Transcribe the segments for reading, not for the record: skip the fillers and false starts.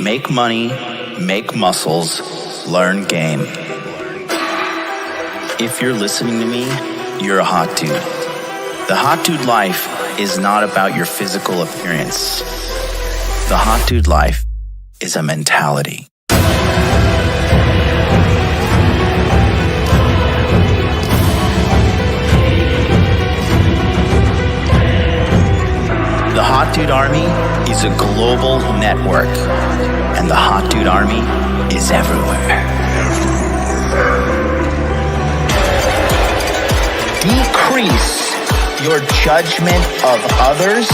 Make money, make muscles, learn game. If you're listening to me, you're a hot dude. The hot dude life is not about your physical appearance. The hot dude life is a mentality. The Hot Dude Army is a global network, and the Hot Dude Army is everywhere. Decrease your judgment of others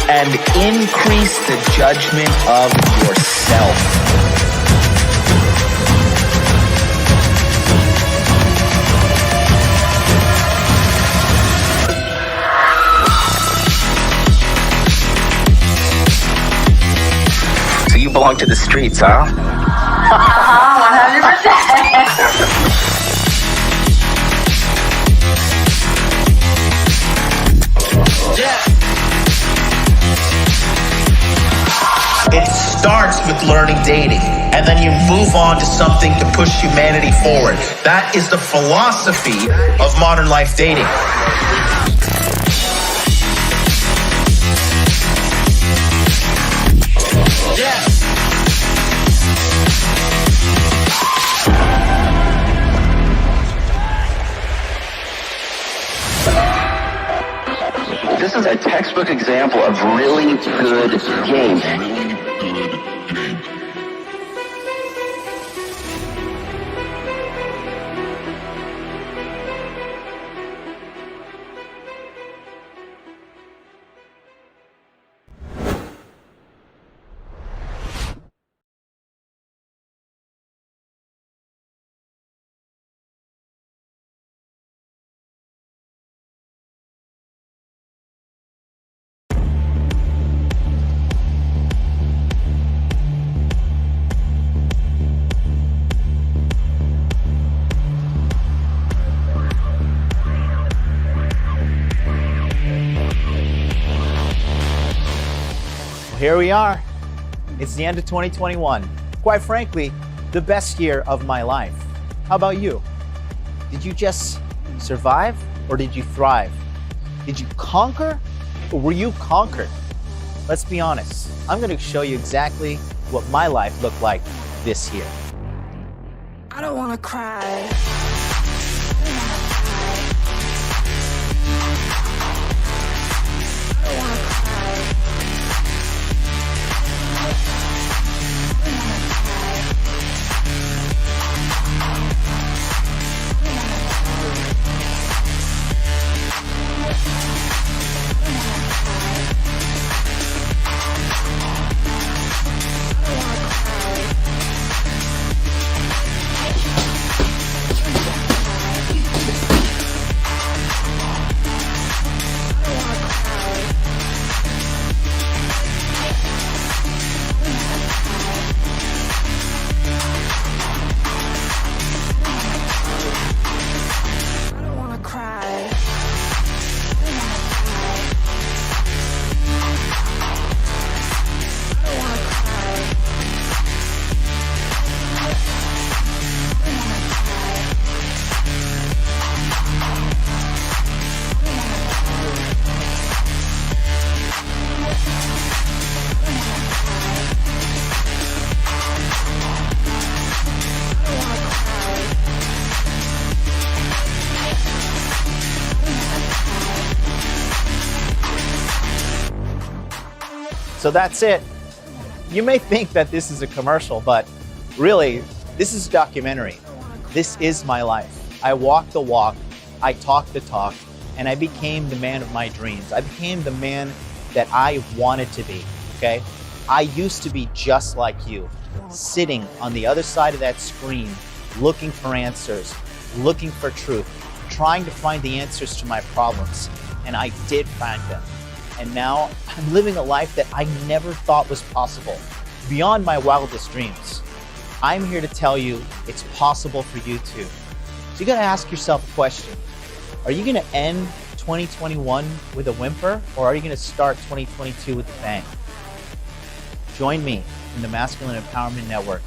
and increase the judgment of yourself. You belong to the streets, huh? 100%. It starts with learning dating, and then you move on to something to push humanity forward. That is the philosophy of modern life dating. This is a textbook example of really good game. Here we are. It's the end of 2021. Quite frankly, the best year of my life. How about you? Did you just survive or did you thrive? Did you conquer or were you conquered? Let's be honest. I'm going to show you exactly what my life looked like this year. I don't want to cry. So that's it. You may think that this is a commercial, but really, this is a documentary. This is my life. I walked the walk, I talked the talk, and I became the man of my dreams. I became the man that I wanted to be, okay? I used to be just like you, sitting on the other side of that screen, looking for answers, looking for truth, trying to find the answers to my problems, and I did find them. And now I'm living a life that I never thought was possible, beyond my wildest dreams. I'm here to tell you it's possible for you too. So you gotta ask yourself a question. Are you gonna end 2021 with a whimper, or are you gonna start 2022 with a bang? Join me in the Masculine Empowerment Network,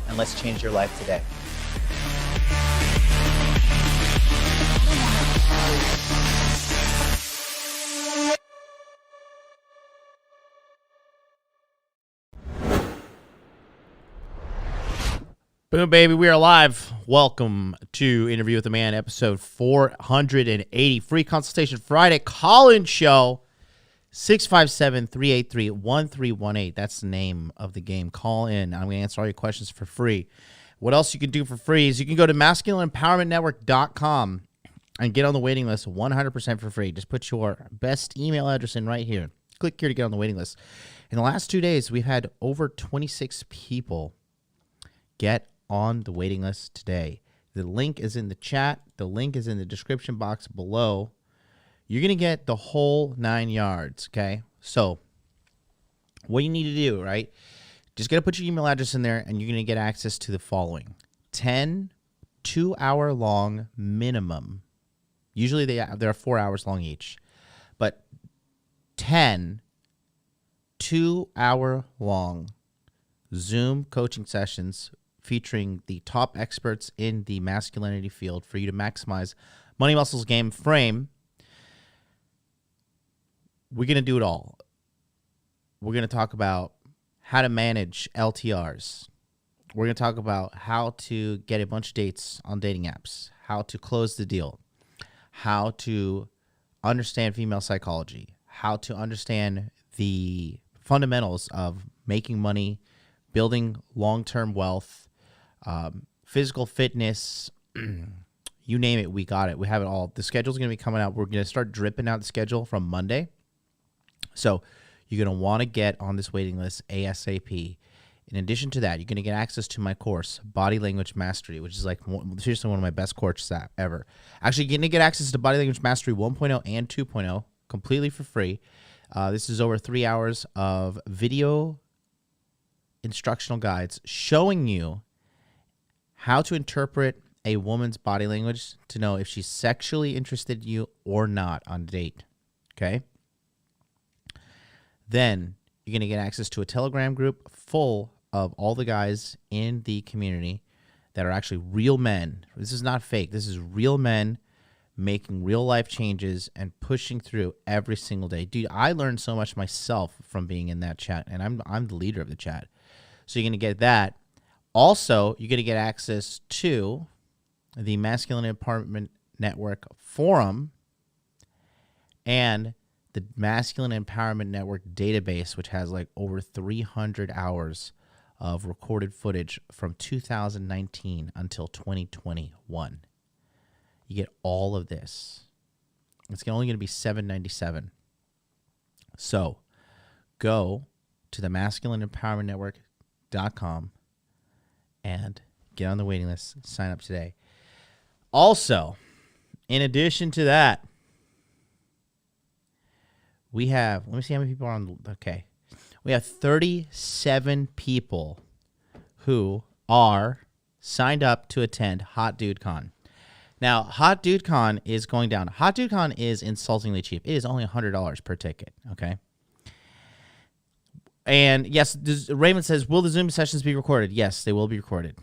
and let's change your life today. Boom, baby, we are live. Welcome to Interview with a Man, episode 480, free consultation Friday call-in show, 657-383-1318. That's the name of the game. Call in. I'm going to answer all your questions for free. What else you can do for free is you can go to masculineempowermentnetwork.com and get on the waiting list 100% for free. Just put your best email address in right here. Click here to get on the waiting list. In the last 2 days, we've had over 26 people get on the waiting list today. The link is in the chat. The link is in the description box below. You're going to get the whole 9 yards, okay? So what you need to do, right? Just got to put your email address in there, and you're going to get access to the following. 10 2-hour-long minimum. Usually they're 4 hours long each. But 10 2-hour-long Zoom coaching sessions featuring the top experts in the masculinity field for you to maximize money, muscles, game, frame. We're going to do it all. We're going to talk about how to manage LTRs. We're going to talk about how to get a bunch of dates on dating apps, how to close the deal, how to understand female psychology, how to understand the fundamentals of making money, building long-term wealth, physical fitness, you name it, we got it. We have it all. The schedule's going to be coming out. We're going to start dripping out the schedule from Monday. So you're going to want to get on this waiting list ASAP. In addition to that, you're going to get access to my course, Body Language Mastery, which is like seriously one of my best courses ever. Actually, you're going to get access to Body Language Mastery 1.0 and 2.0 completely for free. This is over 3 hours of video instructional guides showing you how to interpret a woman's body language to know if she's sexually interested in you or not on a date, okay? Then you're going to get access to a Telegram group full of all the guys in the community that are actually real men. This is not fake. This is real men making real life changes and pushing through every single day. Dude, I learned so much myself from being in that chat, and I'm the leader of the chat. So you're going to get that. Also, you're going to get access to the Masculine Empowerment Network forum and the Masculine Empowerment Network database, which has like over 300 hours of recorded footage from 2019 until 2021. You get all of this. It's only going to be $7.97. So go to the masculineempowermentnetwork.com and get on the waiting list. Sign up today. Also, in addition to that, we have, let me see how many people are on. Okay. We have 37 people who are signed up to attend Hot Dude Con. Now, Hot Dude Con is going down. Hot Dude Con is insultingly cheap. It is only $100 per ticket, okay? And yes, Raymond says, will the Zoom sessions be recorded? Yes, they will be recorded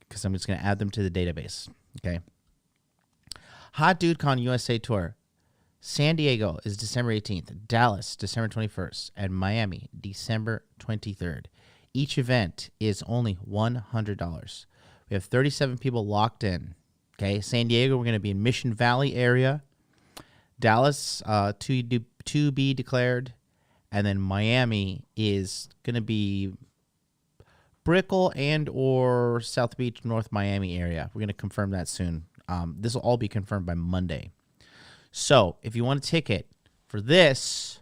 because I'm just going to add them to the database, okay? Hot Dude Con USA Tour. San Diego is December 18th, Dallas, December 21st, and Miami, December 23rd. Each event is only $100. We have 37 people locked in, okay? San Diego, we're going to be in Mission Valley area. Dallas, to be declared. And then Miami is going to be Brickell and or South Beach, North Miami area. We're going to confirm that soon. This will all be confirmed by Monday. So if you want a ticket for this,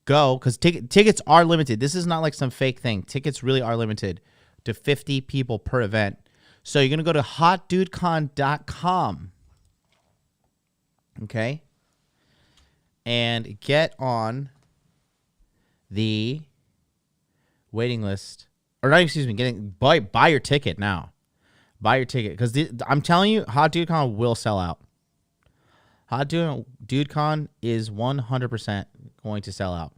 go, because tickets are limited. This is not like some fake thing. Tickets really are limited to 50 people per event. So you're going to go to hotdudecon.com, okay, and get on the waiting list, or not, excuse me, buy your ticket now. Buy your ticket, because I'm telling you, Hot Dude Con will sell out. Hot Dude Con is 100% going to sell out.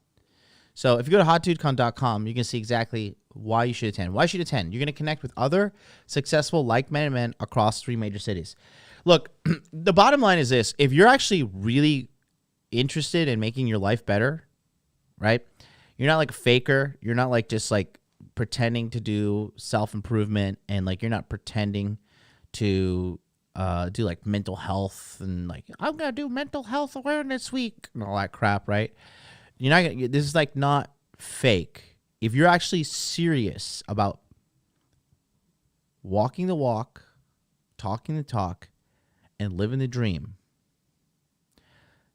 So if you go to hotdudecon.com, you can see exactly why you should attend. Why you should attend? You're going to connect with other successful, like-minded men across 3 major cities. Look, the bottom line is this. If you're actually really interested in making your life better, right? You're not like a faker. You're not like just like pretending to do self-improvement, and like you're not pretending to do like mental health and like, I'm going to do mental health awareness week and all that crap, right? You're not gonna, this is like not fake. If you're actually serious about walking the walk, talking the talk, and living the dream,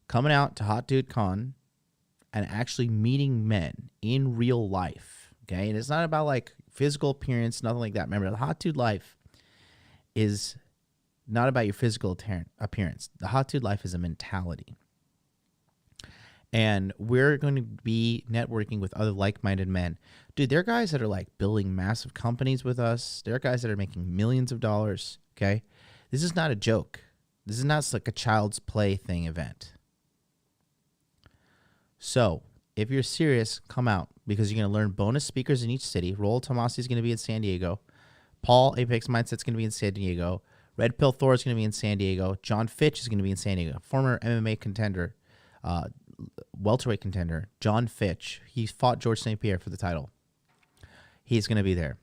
coming out to Hot Dude Con and actually meeting men in real life, okay? And it's not about like physical appearance, nothing like that. Remember, the Hot Dude life is not about your physical appearance. The Hot Dude life is a mentality. And we're going to be networking with other like-minded men. Dude, there are guys that are like building massive companies with us. There are guys that are making millions of dollars, okay? This is not a joke. This is not like a child's play thing event. So if you're serious, come out, because you're going to learn bonus speakers in each city. Roel Tomasi is going to be in San Diego. Paul Apex Mindset is going to be in San Diego. Red Pill Thor is going to be in San Diego. John Fitch is going to be in San Diego. Former MMA contender, welterweight contender, John Fitch. He fought George St. Pierre for the title. He's going to be there.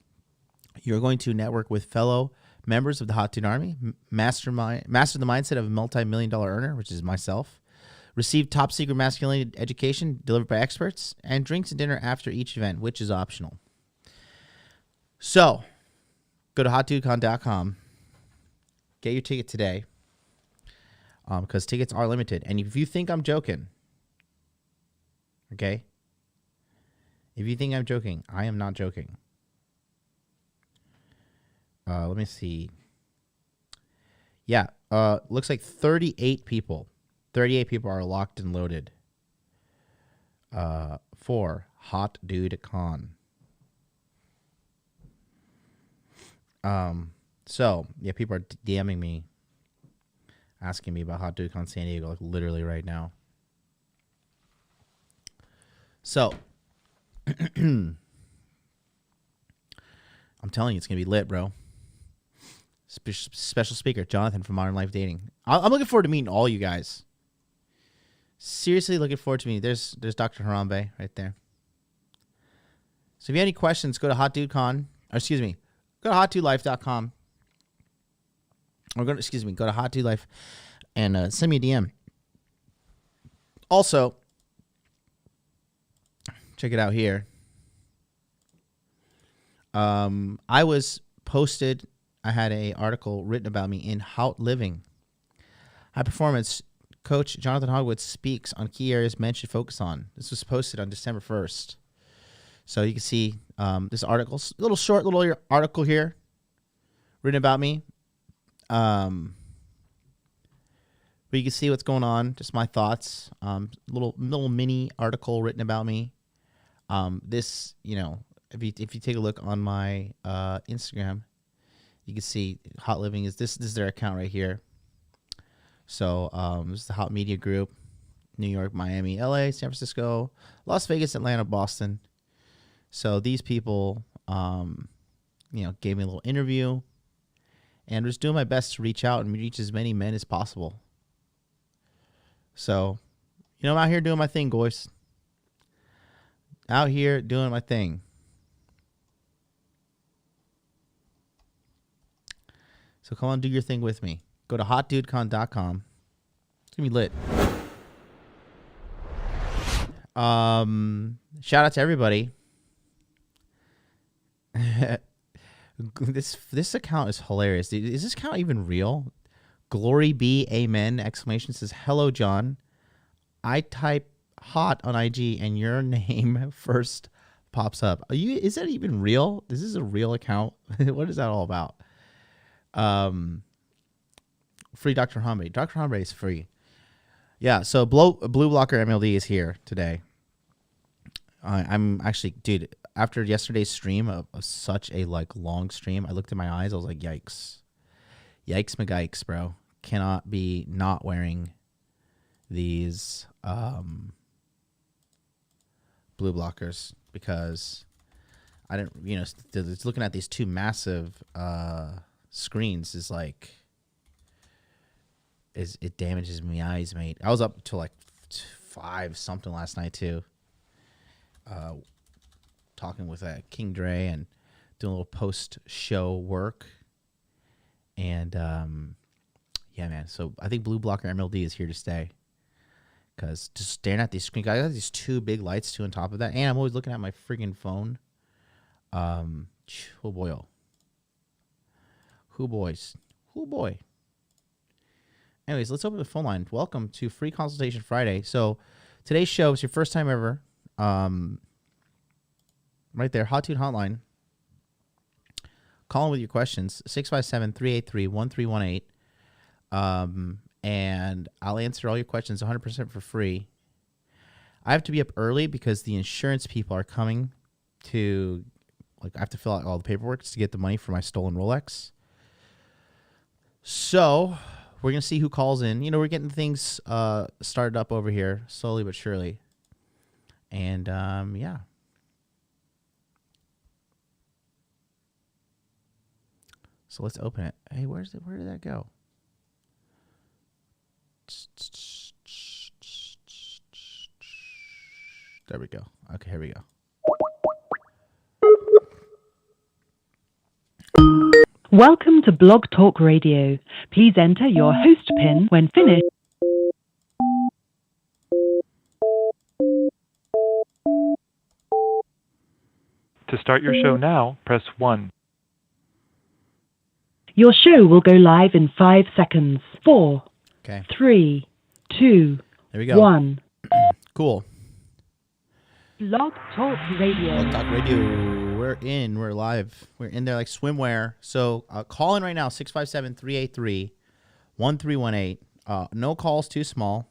You're going to network with fellow members of the Hot Dude Army, master the mindset of a multi-million-dollar earner, which is myself, receive top secret masculinity education delivered by experts, and drinks and dinner after each event, which is optional. So go to hotdudecon.com, get your ticket today, because tickets are limited. And if you think I'm joking, okay? If you think I'm joking, I am not joking. Let me see. Yeah, looks like 38 people. 38 people are locked and loaded for Hot Dude Con. So, yeah, people are DMing me, asking me about Hot Dude Con San Diego, like literally right now. So, I'm telling you, it's going to be lit, bro. Special speaker, Jonathan from Modern Life Dating. I'm looking forward to meeting all you guys. Seriously looking forward to meeting. There's Dr. Harambe right there. So if you have any questions, go to go to hotdudelife.com. Or go to Hot Dude Life and send me a DM. Also, check it out here. I was posted. I had an article written about me in How Living. High performance coach Jonathan Hogwood speaks on key areas men should focus on. This was posted on December 1st. So you can see this article, little article here written about me. But you can see what's going on, just my thoughts. Little mini article written about me. This, if you take a look on my Instagram, you can see Hot Living is this is their account right here. So this is the Hot Media Group, New York, Miami, LA, San Francisco, Las Vegas, Atlanta, Boston. So these people, gave me a little interview, and was doing my best to reach out and reach as many men as possible. So, I'm out here doing my thing, boys. Out here doing my thing. So come on, do your thing with me. Go to hotdudecon.com. It's going to be lit. Shout out to everybody. This account is hilarious. Dude, is this account even real? Glory be, amen, exclamation says, hello, John. I type hot on IG and your name first pops up. Is that even real? Is this a real account? What is that all about? Free Dr. Harambe. Dr. Harambe is free. Yeah, so Blue Blocker MLD is here today. I'm actually, dude, after yesterday's stream of such a long stream, I looked at my eyes, I was like, yikes. Yikes McGikes, bro. Cannot be not wearing these blue blockers because I didn't, looking at these two massive screens is like, it damages my eyes, mate. I was up till like 5 something last night too, talking with King Dre and doing a little post-show work. And yeah, man. So I think Blue Blocker MLD is here to stay. Because just staring at these screens, I got these 2 big lights too on top of that, and I'm always looking at my freaking phone. Oh boy, who boy. Anyways, let's open the phone line. Welcome to Free Consultation Friday. So today's show is your first time ever. Right there, Hot Tune Hotline. Call in with your questions, 657-383-1318. And I'll answer all your questions 100% for free. I have to be up early because the insurance people are coming to, I have to fill out all the paperwork to get the money for my stolen Rolex. So we're going to see who calls in. We're getting things started up over here slowly but surely. And, yeah. So let's open it. Hey, where did that go? There we go. Okay, here we go. Welcome to Blog Talk Radio. Please enter your host PIN when finished. To start your show now, press 1. Your show will go live in 5 seconds. 4, Okay. 3, 2, There we go. 1. Cool. Blog Talk Radio. Blog Talk Radio. We're in. We're live. We're in there like swimwear. So call in right now, 657-383-1318. No calls too small.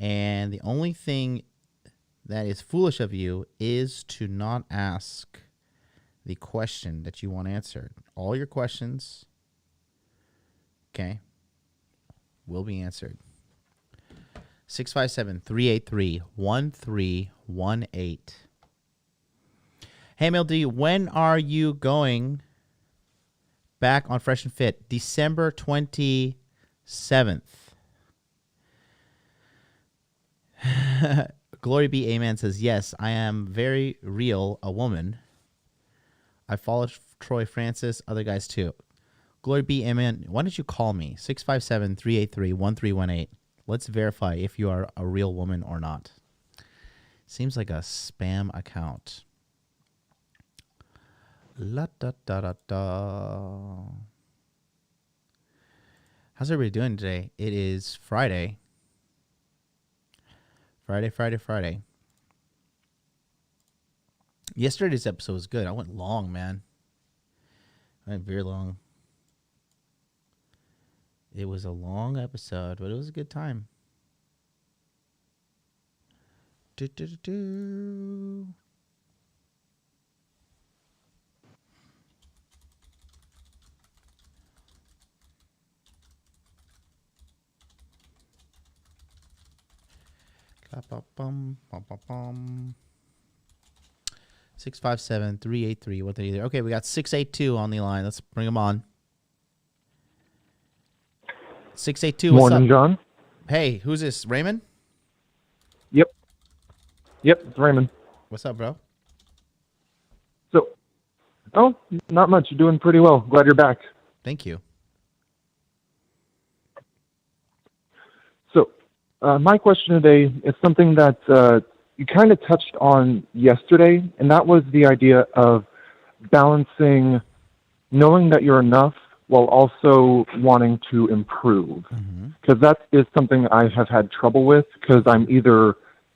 And the only thing that is foolish of you is to not ask the question that you want answered. All your questions, okay, will be answered. 657-383-1318. Hey, MLD, when are you going back on Fresh and Fit? December 27th. Glory be Amen says, yes, I am very real, a woman. I followed Troy Francis, other guys too. Glory be Amen. Why don't you call me? 657-383-1318. Let's verify if you are a real woman or not. Seems like a spam account. La da da da da. How's everybody doing today? It is Friday. Friday. Yesterday's episode was good. I went long, man. I went very long. It was a long episode, but it was a good time. Do. Bum, bum, bum, bum. 657-383-1318. Okay, we got 682 on the line. Let's bring him on. 682, what's Morning, up? John. Hey, who's this? Raymond? Yep, it's Raymond. What's up, bro? So, not much. You're doing pretty well. Glad you're back. Thank you. So, my question today is something that you kind of touched on yesterday, and that was the idea of balancing knowing that you're enough while also wanting to improve. Because that is something I have had trouble with, because I'm either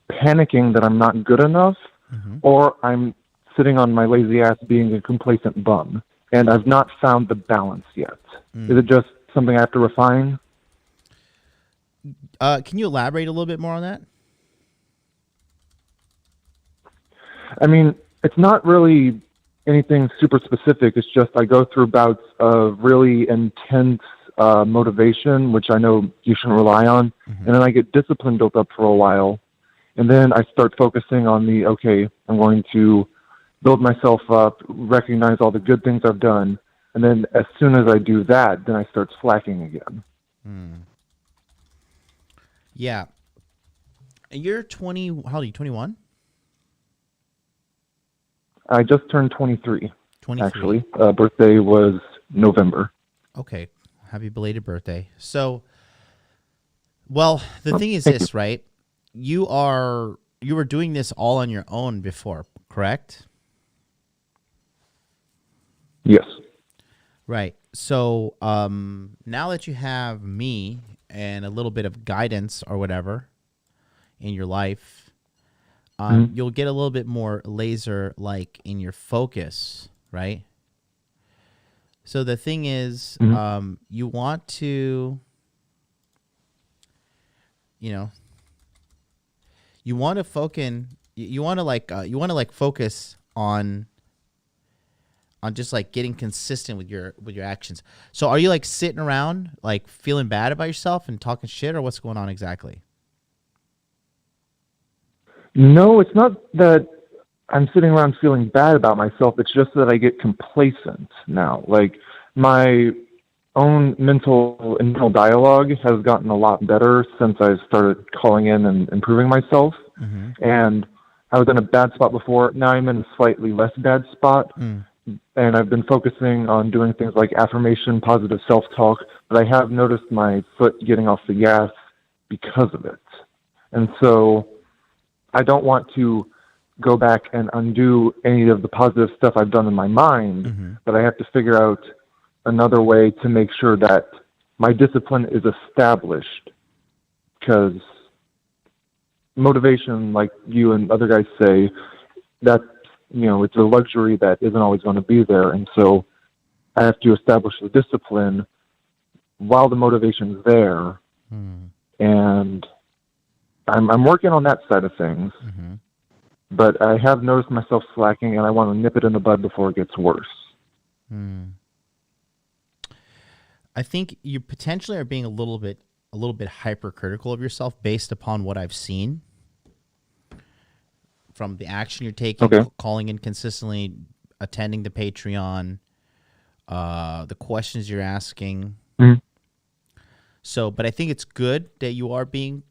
panicking that I'm not good enough, or I'm sitting on my lazy ass being a complacent bum. And I've not found the balance yet. Is it just something I have to refine? Can you elaborate a little bit more on that? I mean, it's not really anything super specific. It's just I go through bouts of really intense motivation, which I know you shouldn't rely on. And then I get discipline built up for a while. And then I start focusing on okay, I'm going to build myself up, recognize all the good things I've done. And then as soon as I do that, then I start slacking again. Yeah. You're 20, how old are you, 21? I just turned 23, 23. actually. Birthday was November. Okay. Happy belated birthday. So, well, the thing is this, right? You were doing this all on your own before, correct? Yes. Right. So, now that you have me and a little bit of guidance or whatever in your life, you'll get a little bit more laser-like in your focus, right? So the thing is, you want to, you want to focus on just like getting consistent with your actions. So are you like sitting around like feeling bad about yourself and talking shit, or what's going on exactly? No, it's not that I'm sitting around feeling bad about myself. It's just that I get complacent now. Like, my own mental dialogue has gotten a lot better since I started calling in and improving myself. And I was in a bad spot before. Now I'm in a slightly less bad spot. And I've been focusing on doing things like affirmation, positive self-talk, but I have noticed my foot getting off the gas because of it. And so I don't want to go back and undo any of the positive stuff I've done in my mind, but I have to figure out another way to make sure that my discipline is established, because motivation, like you and other guys say, that's, it's a luxury that isn't always going to be there. And so I have to establish the discipline while the motivation's there. And I'm working on that side of things, but I have noticed myself slacking, and I want to nip it in the bud before it gets worse. I think you potentially are being a little bit hypercritical of yourself based upon what I've seen from the action you're taking, calling in consistently, attending the Patreon, the questions you're asking. So, but I think it's good that you are being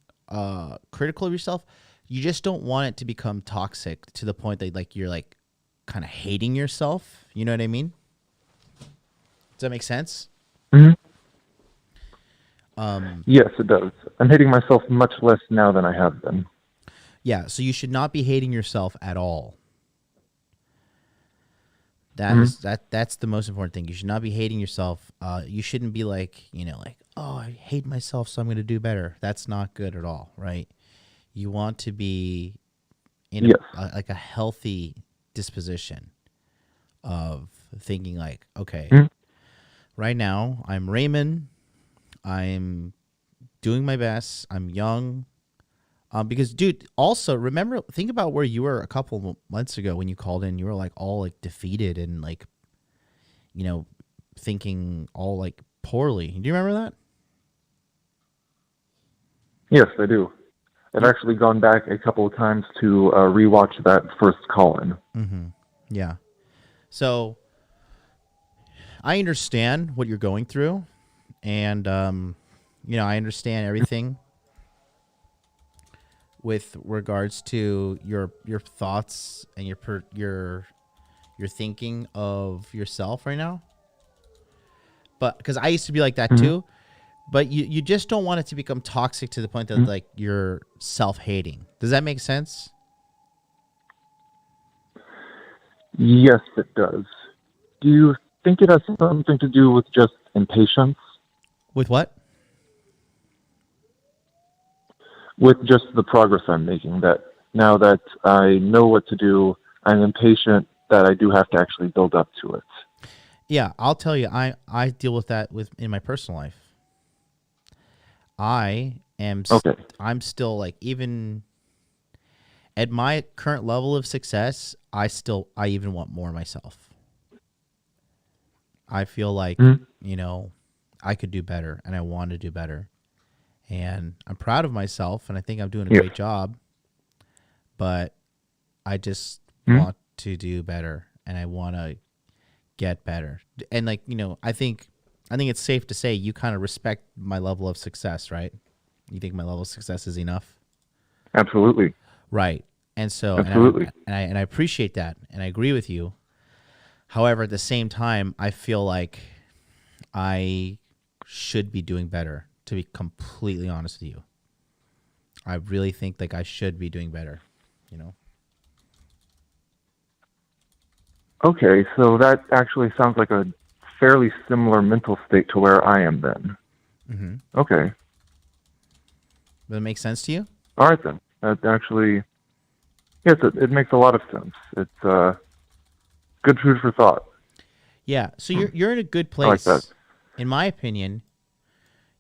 critical of yourself. You just don't want it to become toxic to the point that like you're like kind of hating yourself. You know what I mean? Does that make sense? Yes, it does. I'm hating myself much less now than I have been. Yeah, so you should not be hating yourself at all. That's the most important thing. You should not be hating yourself. You shouldn't be like, oh, I hate myself, so I'm going to do better. That's not good at all, right? You want to be in like a healthy disposition of thinking like, okay, right now I'm Raymond. I'm doing my best. I'm young. Because, dude, also remember, think about where you were a couple months ago when you called in. You were like all like defeated and like, thinking all like poorly. Do you remember that? Yes, I do. I've actually gone back a couple of times to rewatch that first call-in. Yeah. So I understand what you're going through, and I understand everything with regards to your thoughts and your thinking of yourself right now. But because I used to be like that too, but you just don't want it to become toxic to the point that like you're self-hating. Does that make sense? Yes, it does. Do you think it has something to do with just impatience? With what? With just the progress I'm making, that now that I know what to do, I'm impatient that I do have to actually build up to it. Yeah, I'll tell you, I deal with that in my personal life. I'm still like, even at my current level of success, I even want more myself. I feel like, I could do better, and I want to do better. And I'm proud of myself, and I think I'm doing a great job. but I just want to do better, and I want to get better. And like, I think it's safe to say you kind of respect my level of success, right? You think my level of success is enough? Absolutely. Right. And so, Absolutely. and I appreciate that, and I agree with you. However, at the same time, I feel like I should be doing better, to be completely honest with you. I really think like I should be doing better, Okay, so that actually sounds like a fairly similar mental state to where I am then. Mm-hmm. Okay. Does it make sense to you? All right then. That actually, yes, it makes a lot of sense. It's good food for thought. Yeah. So you're in a good I like place. that. In my opinion,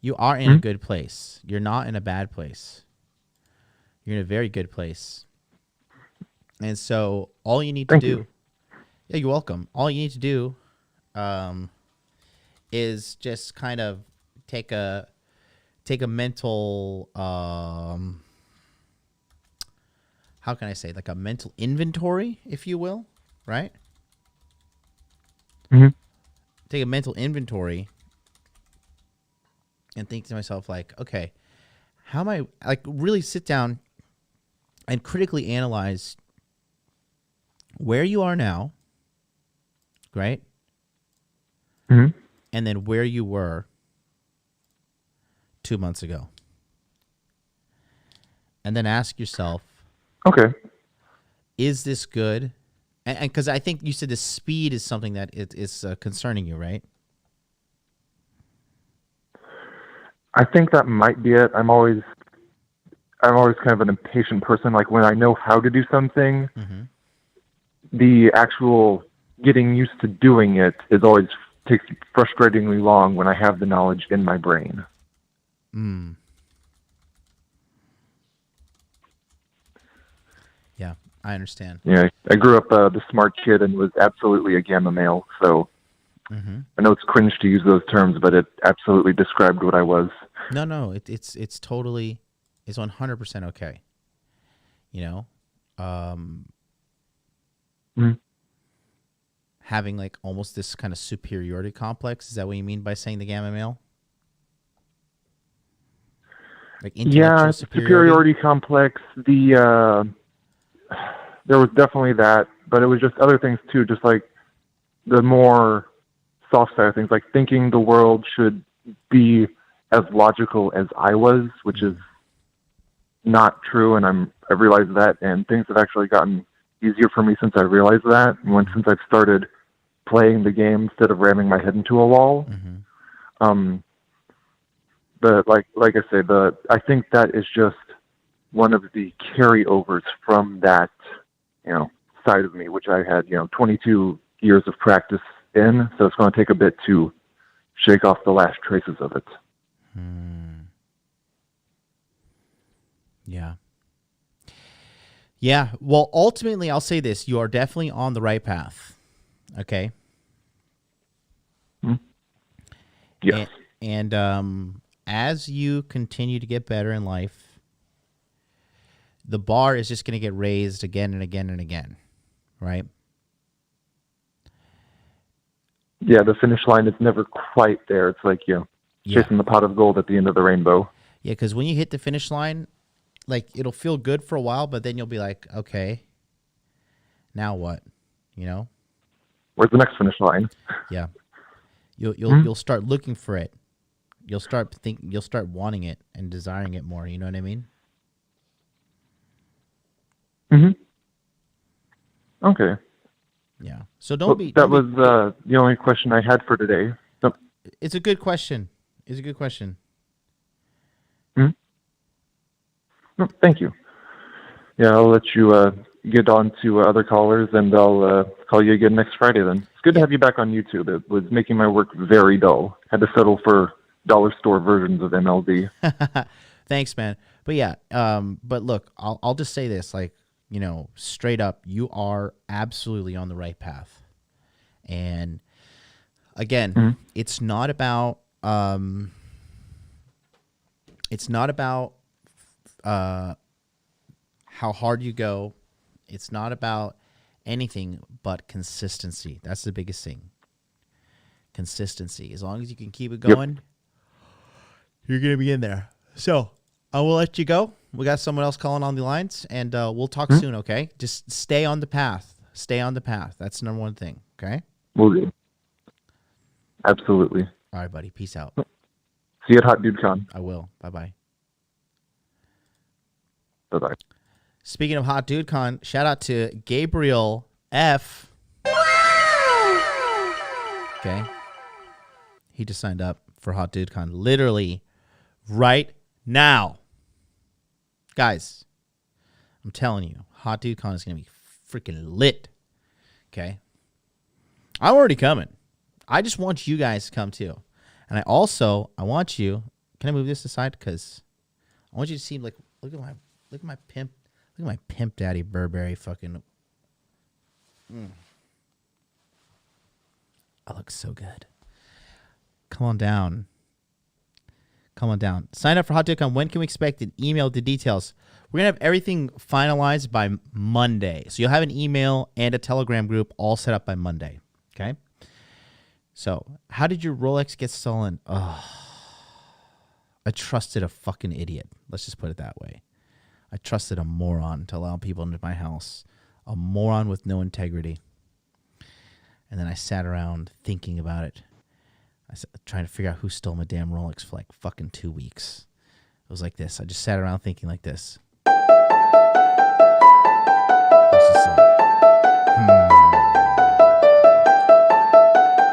you are in a good place. You're not in a bad place. You're in a very good place. And so all you need to Thank do, you. yeah, you're welcome. All you need to do is just kind of take a mental, how can I say, like a mental inventory, if you will, right? Mm-hmm. Take a mental inventory and think to myself, like, okay, how am I, like, really sit down and critically analyze where you are now, right? Mm-hmm. And then where you were 2 months ago. And then ask yourself, Okay. is this good? And because I think you said the speed is something that is concerning you, right? I think that might be it. I'm always kind of an impatient person. Like when I know how to do something, the actual getting used to doing it is always takes frustratingly long when I have the knowledge in my brain. Mm. Yeah, I understand. Yeah, I grew up the smart kid and was absolutely a gamma male. So I know it's cringe to use those terms, but it absolutely described what I was. No, it's totally, it's 100% okay. Having like almost this kind of superiority complex. Is that what you mean by saying the gamma male? Like intellectual superiority complex. There was definitely that, but it was just other things too. Just like the more soft side of things, like thinking the world should be as logical as I was, which is not true, and I realized that, and things have actually gotten easier for me since I realized that, and since I've started playing the game instead of ramming my head into a wall. But like I say, I think that is just one of the carryovers from that, side of me, which I had, 22 years of practice in, so it's going to take a bit to shake off the last traces of it. Yeah. Yeah. Well, ultimately, I'll say this. You are definitely on the right path. Okay? Yes. And as you continue to get better in life, the bar is just going to get raised again and again and again. Right? Yeah, the finish line is never quite there. It's like, chasing the pot of gold at the end of the rainbow. Yeah, because when you hit the finish line, like it'll feel good for a while, but then you'll be like, okay, now what? Where's the next finish line? Yeah, you'll start looking for it. You'll start wanting it and desiring it more. You know what I mean? Okay. Yeah. So don't be. That was the only question I had for today. So, it's a good question. It's a good question. No, thank you. Yeah, I'll let you get on to other callers, and I'll call you again next Friday then. It's good to have you back on YouTube. It was making my work very dull. Had to settle for dollar store versions of MLB. Thanks, man. But yeah, but look, I'll just say this, like, straight up, you are absolutely on the right path. And again, it's not about how hard you go. It's not about anything but consistency. That's the biggest thing. Consistency. As long as you can keep it going, you're going to be in there. So I will let you go. We got someone else calling on the lines, and we'll talk soon, okay? Just stay on the path. Stay on the path. That's the number one thing, okay? Will do. Absolutely. All right, buddy. Peace out. See you at Hot Dude Con. I will. Bye-bye. Bye-bye. Speaking of Hot Dude Con, shout out to Gabriel F. Okay. He just signed up for Hot Dude Con literally right now. Guys, I'm telling you, Hot Dude Con is going to be freaking lit. Okay. I'm already coming. I just want you guys to come too. And I want you, can I move this aside? Because I want you to see, like, look at my pimp daddy Burberry fucking. I look so good. Come on down. Sign up for Hot Dude Con. When can we expect an email with the details? We're going to have everything finalized by Monday. So you'll have an email and a Telegram group all set up by Monday. Okay? So, how did your Rolex get stolen? Oh, I trusted a fucking idiot. Let's just put it that way. I trusted a moron to allow people into my house. A moron with no integrity. And then I sat around thinking about it. Trying to figure out who stole my damn Rolex for like fucking 2 weeks. It was like this. I just sat around thinking like this. I was just like,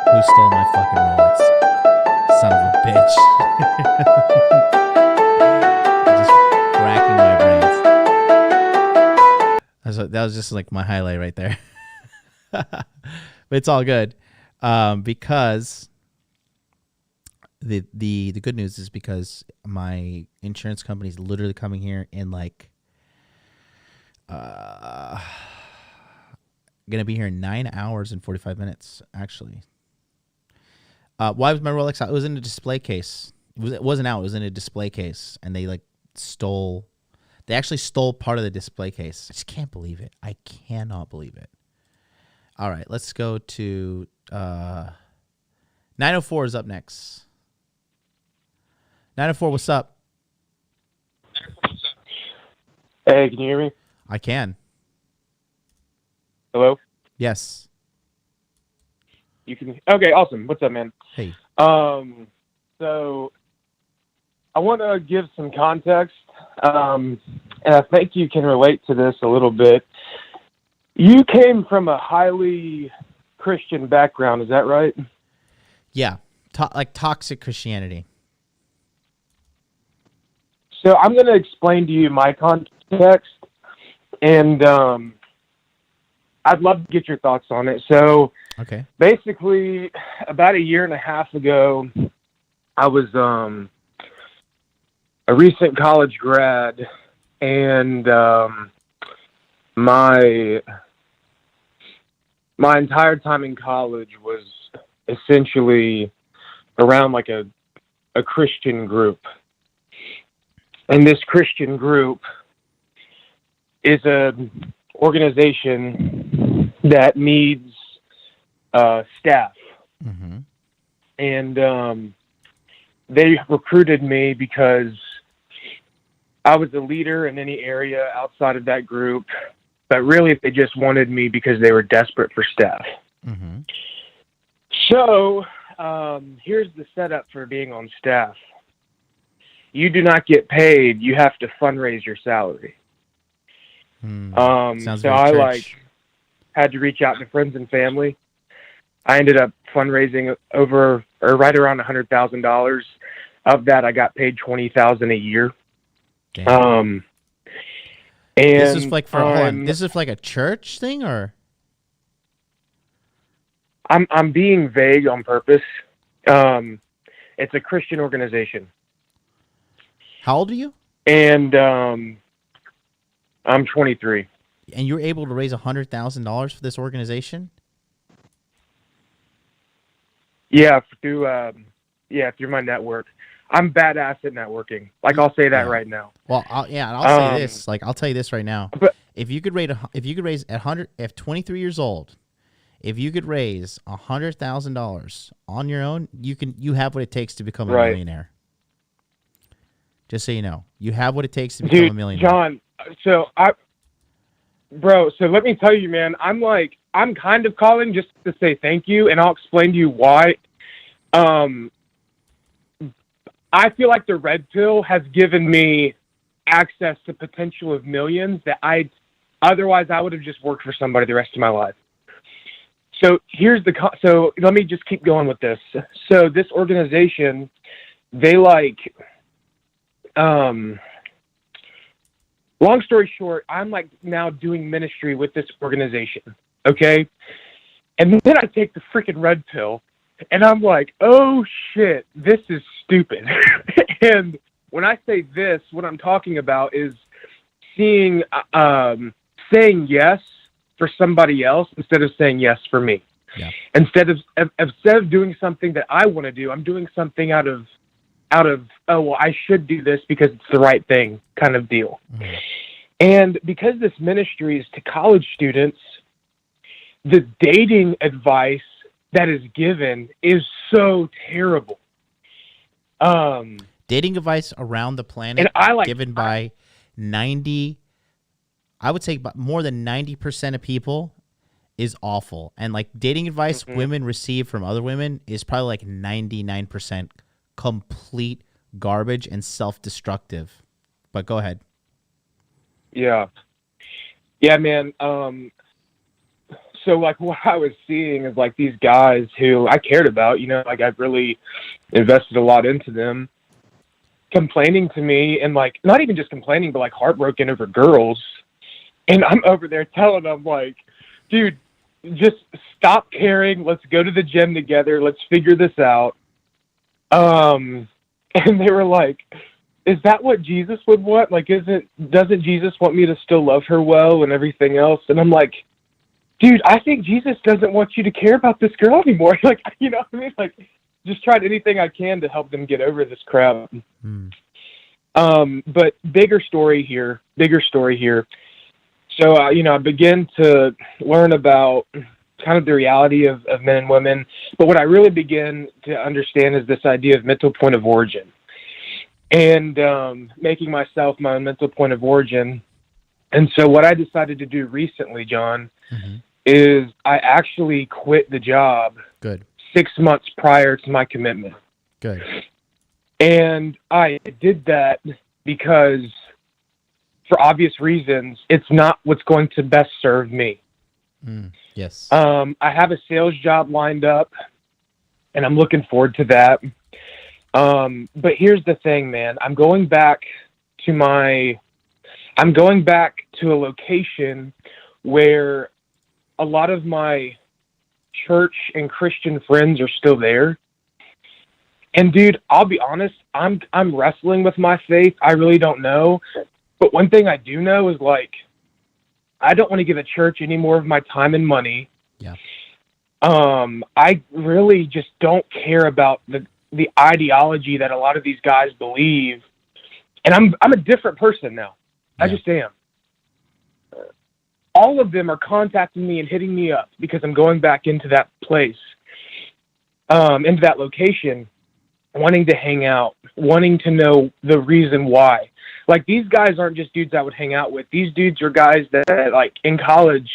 who stole my fucking Rolex? Son of a bitch. Just racking my brains. That was just like my highlight right there. But it's all good. Because the good news is because my insurance company is literally coming here in like gonna be here in 9 hours and 45 minutes actually. Why was my Rolex out? It was in a display case. It wasn't out. It was in a display case, and they actually stole part of the display case. I just can't believe it. I cannot believe it. All right, let's go to 904 is up next. 904, what's up? Hey, can you hear me? I can. Hello? Yes. You can. Okay, awesome. What's up, man? Hey. So I want to give some context, and I think you can relate to this a little bit. You came from a highly Christian background, is that right? Yeah, like toxic Christianity. So I'm going to explain to you my context, and I'd love to get your thoughts on it. So okay. Basically, about a year and a half ago, I was a recent college grad, and my entire time in college was essentially around like a Christian group. And this Christian group is an organization that needs staff. Mm-hmm. And they recruited me because I was a leader in any area outside of that group, but really they just wanted me because they were desperate for staff. Mm-hmm. So here's the setup for being on staff. You do not get paid. You have to fundraise your salary. Sounds so very I church. had to reach out to friends and family. I ended up fundraising right around $100,000. Of that, I got paid $20,000 a year. Damn. And this is like hold on. This is like a church thing, or I'm being vague on purpose. It's a Christian organization. How old are you? And I'm 23. And you're able to raise $100,000 for this organization? Yeah, through my network. I'm badass at networking. Like, I'll say that right now. Well, and I'll say this. Like, I'll tell you this right now. But if you could raise at 100, if 23 years old, if you could raise $100,000 on your own, you have what it takes to become a millionaire. Just so you know, you have what it takes to become a millionaire. John, so let me tell you, man, I'm kind of calling just to say thank you, and I'll explain to you why. I feel like the red pill has given me access to potential of millions that otherwise I would have just worked for somebody the rest of my life. So so let me just keep going with this. So this organization, they long story short, I'm like now doing ministry with this organization. Okay. And then I take the freaking red pill and I'm like, oh shit, this is stupid. And when I say this, what I'm talking about is saying yes for somebody else instead of saying yes for me. Yeah. Instead of doing something that I want to do, I'm doing something out of oh, well, I should do this because it's the right thing kind of deal. Mm-hmm. And because this ministry is to college students, the dating advice that is given is so terrible. Dating advice around the planet given by 90, I would say more than 90% of people is awful. And like dating advice women receive from other women is probably like 99% complete garbage and self-destructive. But go ahead. Yeah, man. So like what I was seeing is like these guys who I cared about, like I've really invested a lot into them, complaining to me and like, not even just complaining, but like heartbroken over girls. And I'm over there telling them like, dude, just stop caring. Let's go to the gym together. Let's figure this out. And they were like, is that what Jesus would want? Like, doesn't Jesus want me to still love her well and everything else? And I'm like, dude, I think Jesus doesn't want you to care about this girl anymore. Like, you know what I mean? Like, just tried anything I can to help them get over this crap. But bigger story here. So, I began to learn about kind of the reality of men and women. But what I really begin to understand is this idea of mental point of origin. And making myself my own mental point of origin. And so what I decided to do recently, John, is I actually quit the job. Good. 6 months prior to my commitment. Good. And I did that because, for obvious reasons, it's not what's going to best serve me. Yes. I have a sales job lined up, and I'm looking forward to that. But here's the thing, man. I'm going back to a location where a lot of my church and Christian friends are still there. And dude, I'll be honest, I'm wrestling with my faith. I really don't know. But one thing I do know is like, I don't want to give a church any more of my time and money. Yeah. I really just don't care about the ideology that a lot of these guys believe. And I'm a different person now. Yeah. I just am. All of them are contacting me and hitting me up because I'm going back into that place, into that location, wanting to hang out, wanting to know the reason why. Like, these guys aren't just dudes I would hang out with. These dudes are guys that, like, in college,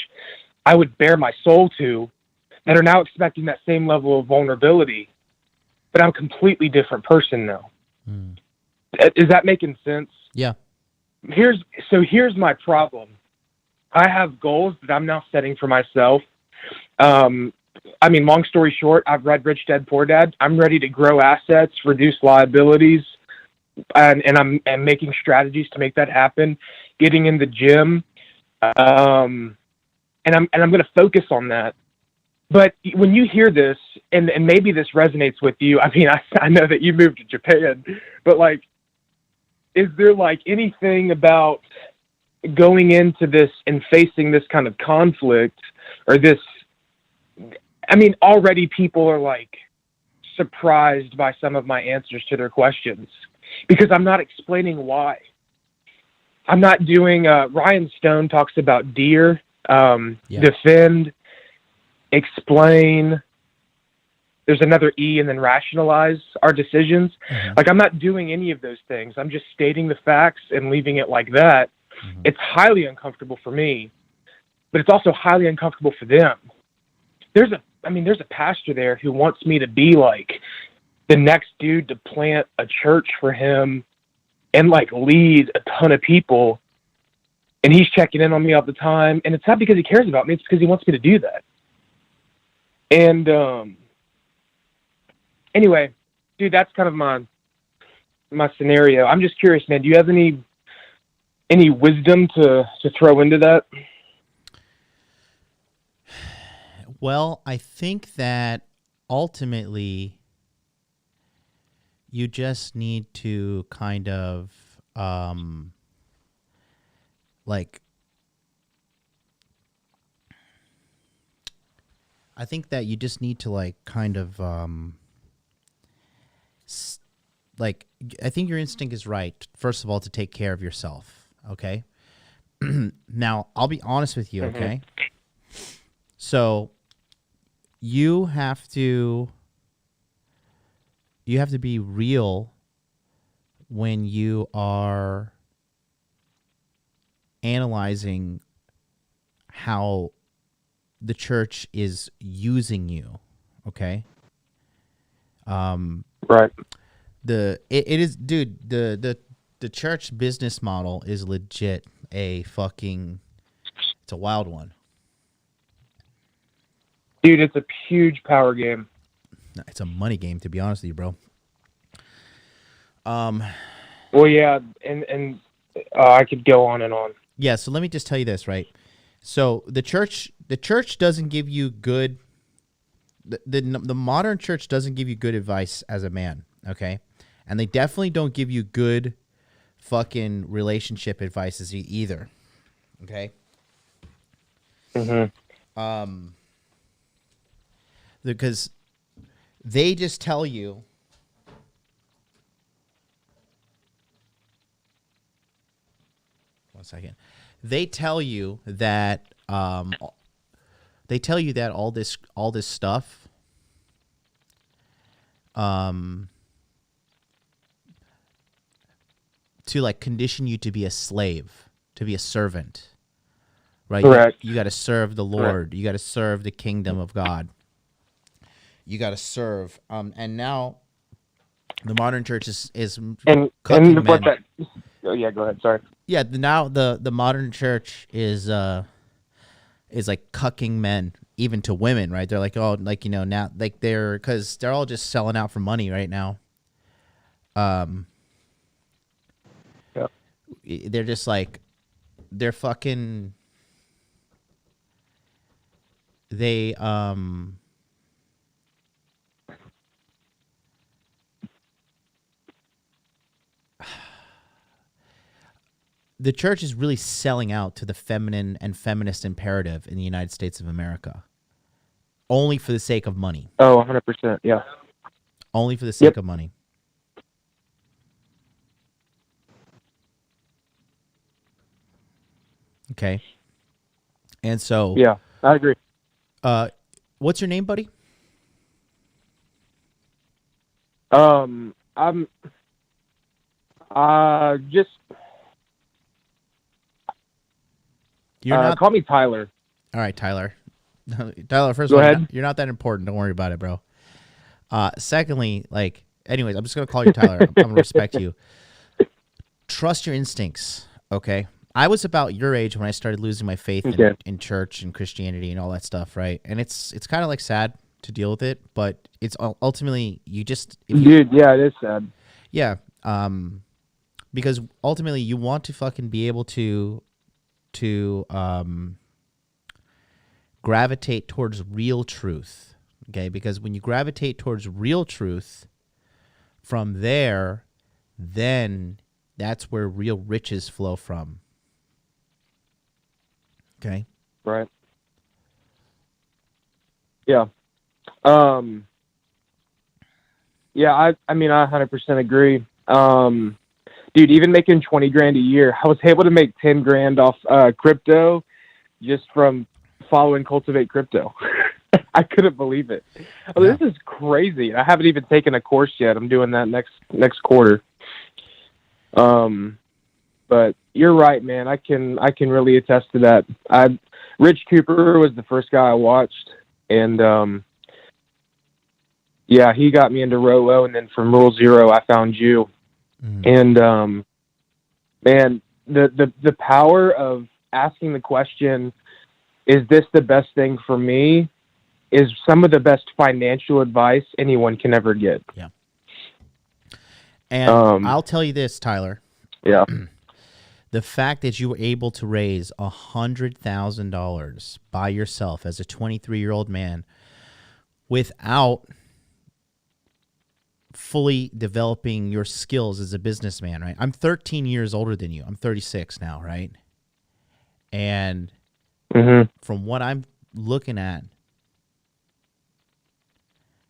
I would bare my soul to, that are now expecting that same level of vulnerability. But I'm a completely different person now. Is that making sense? Yeah. Here's my problem. I have goals that I'm now setting for myself. Long story short, I've read Rich Dad Poor Dad. I'm ready to grow assets, reduce liabilities, and I'm making strategies to make that happen. Getting in the gym, and I'm going to focus on that. But when you hear this, and maybe this resonates with you, I know that you moved to Japan, but like, is there like anything about going into this and facing this kind of conflict or this? Already people are like surprised by some of my answers to their questions because I'm not explaining why. I'm not doing, Ryan Stone talks about dear, defend, explain. There's another E, and then rationalize our decisions. Mm-hmm. Like, I'm not doing any of those things. I'm just stating the facts and leaving it like that. Mm-hmm. It's highly uncomfortable for me, but it's also highly uncomfortable for them. There's a pastor there who wants me to be like the next dude to plant a church for him and like lead a ton of people. And he's checking in on me all the time. And it's not because he cares about me. It's because he wants me to do that. And, anyway, dude, that's kind of my scenario. I'm just curious, man. Do you have any wisdom to throw into that? Well, I think that ultimately you just need to kind of I think that you just need to I think your instinct is right. First of all, to take care of yourself. Okay. Now, I'll be honest with you. Okay. So you have to be real when you are analyzing how the church is using you. Okay. Right. It is, dude, the church business model is legit it's a wild one. Dude, it's a huge power game. It's a money game, to be honest with you, bro. Well, yeah, and I could go on and on. Yeah, so let me just tell you this, right? So the church doesn't give you good. The modern church doesn't give you good advice as a man, okay? And they definitely don't give you good fucking relationship advice either, okay? Mm-hmm. Because they just tell you one second. They tell you that all this stuff to like condition you to be a slave, to be a servant. Right? Correct. You got to serve the Lord. Correct. You got to serve the kingdom of God. You got to serve. And now the modern church is and cucking what men. that? Oh yeah, go ahead. Sorry. Yeah, now the modern church is like cucking men, even to women, right? They're like, oh, like, you know, now like because they're all just selling out for money right now. Yep. They're just like, they're fucking. They the church is really selling out to the feminine and feminist imperative in the United States of America, only for the sake of money. Oh, 100%. Yeah. Only for the sake of money. Okay. And so, yeah, I agree. What's your name, buddy? I'm just You're not. call me Tyler. All right, Tyler. Tyler, first Go of all, ahead. you're not that important. Don't worry about it, bro. Secondly, like, anyways, I'm just gonna call you Tyler. I'm gonna respect you. Trust your instincts, okay? I was about your age when I started losing my faith in church and Christianity and all that stuff, right? And it's kind of like sad to deal with it, but it's ultimately Dude, yeah, it is sad. Yeah, because ultimately you want to fucking be able to gravitate towards real truth, okay? Because when you gravitate towards real truth, from there, then that's where real riches flow from. Okay? Right. Yeah. Yeah, I mean, I 100% agree. Dude, even making 20 grand a year, I was able to make 10 grand off crypto just from following Cultivate Crypto. I couldn't believe it. Oh, Yeah. this is crazy. I haven't even taken a course yet. I'm doing that next quarter. But you're right, man. I can really attest to that. Rich Cooper was the first guy I watched, and yeah, he got me into Rolo, and then from Rule Zero, I found you. And man, the power of asking the question, "Is this the best thing for me?" is some of the best financial advice anyone can ever get. Yeah. And I'll tell you this, Tyler. Yeah. The fact that you were able to raise $100,000 by yourself as a 23-year-old man without fully developing your skills as a businessman, right? I'm 13 years older than you. I'm 36 now, right? And from what I'm looking at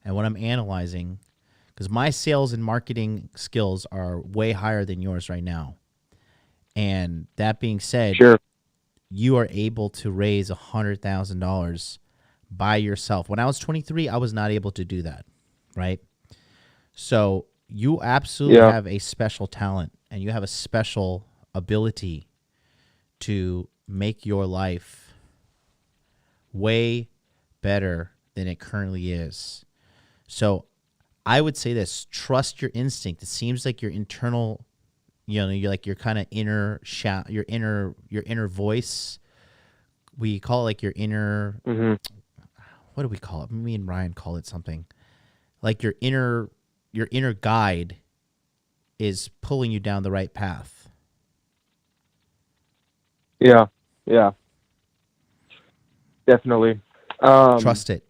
and what I'm analyzing, because my sales and marketing skills are way higher than yours right now. And that being said, Sure. you are able to raise $100,000 by yourself. When I was 23, I was not able to do that, right? So you absolutely have a special talent, and you have a special ability to make your life way better than it currently is. So I would say this: trust your instinct. It seems like your internal, you're like your kind of inner your inner voice. We call it like your inner. What do we call it? Me and Ryan call it something like your inner guide is pulling you down the right path. Yeah. Definitely. Trust it.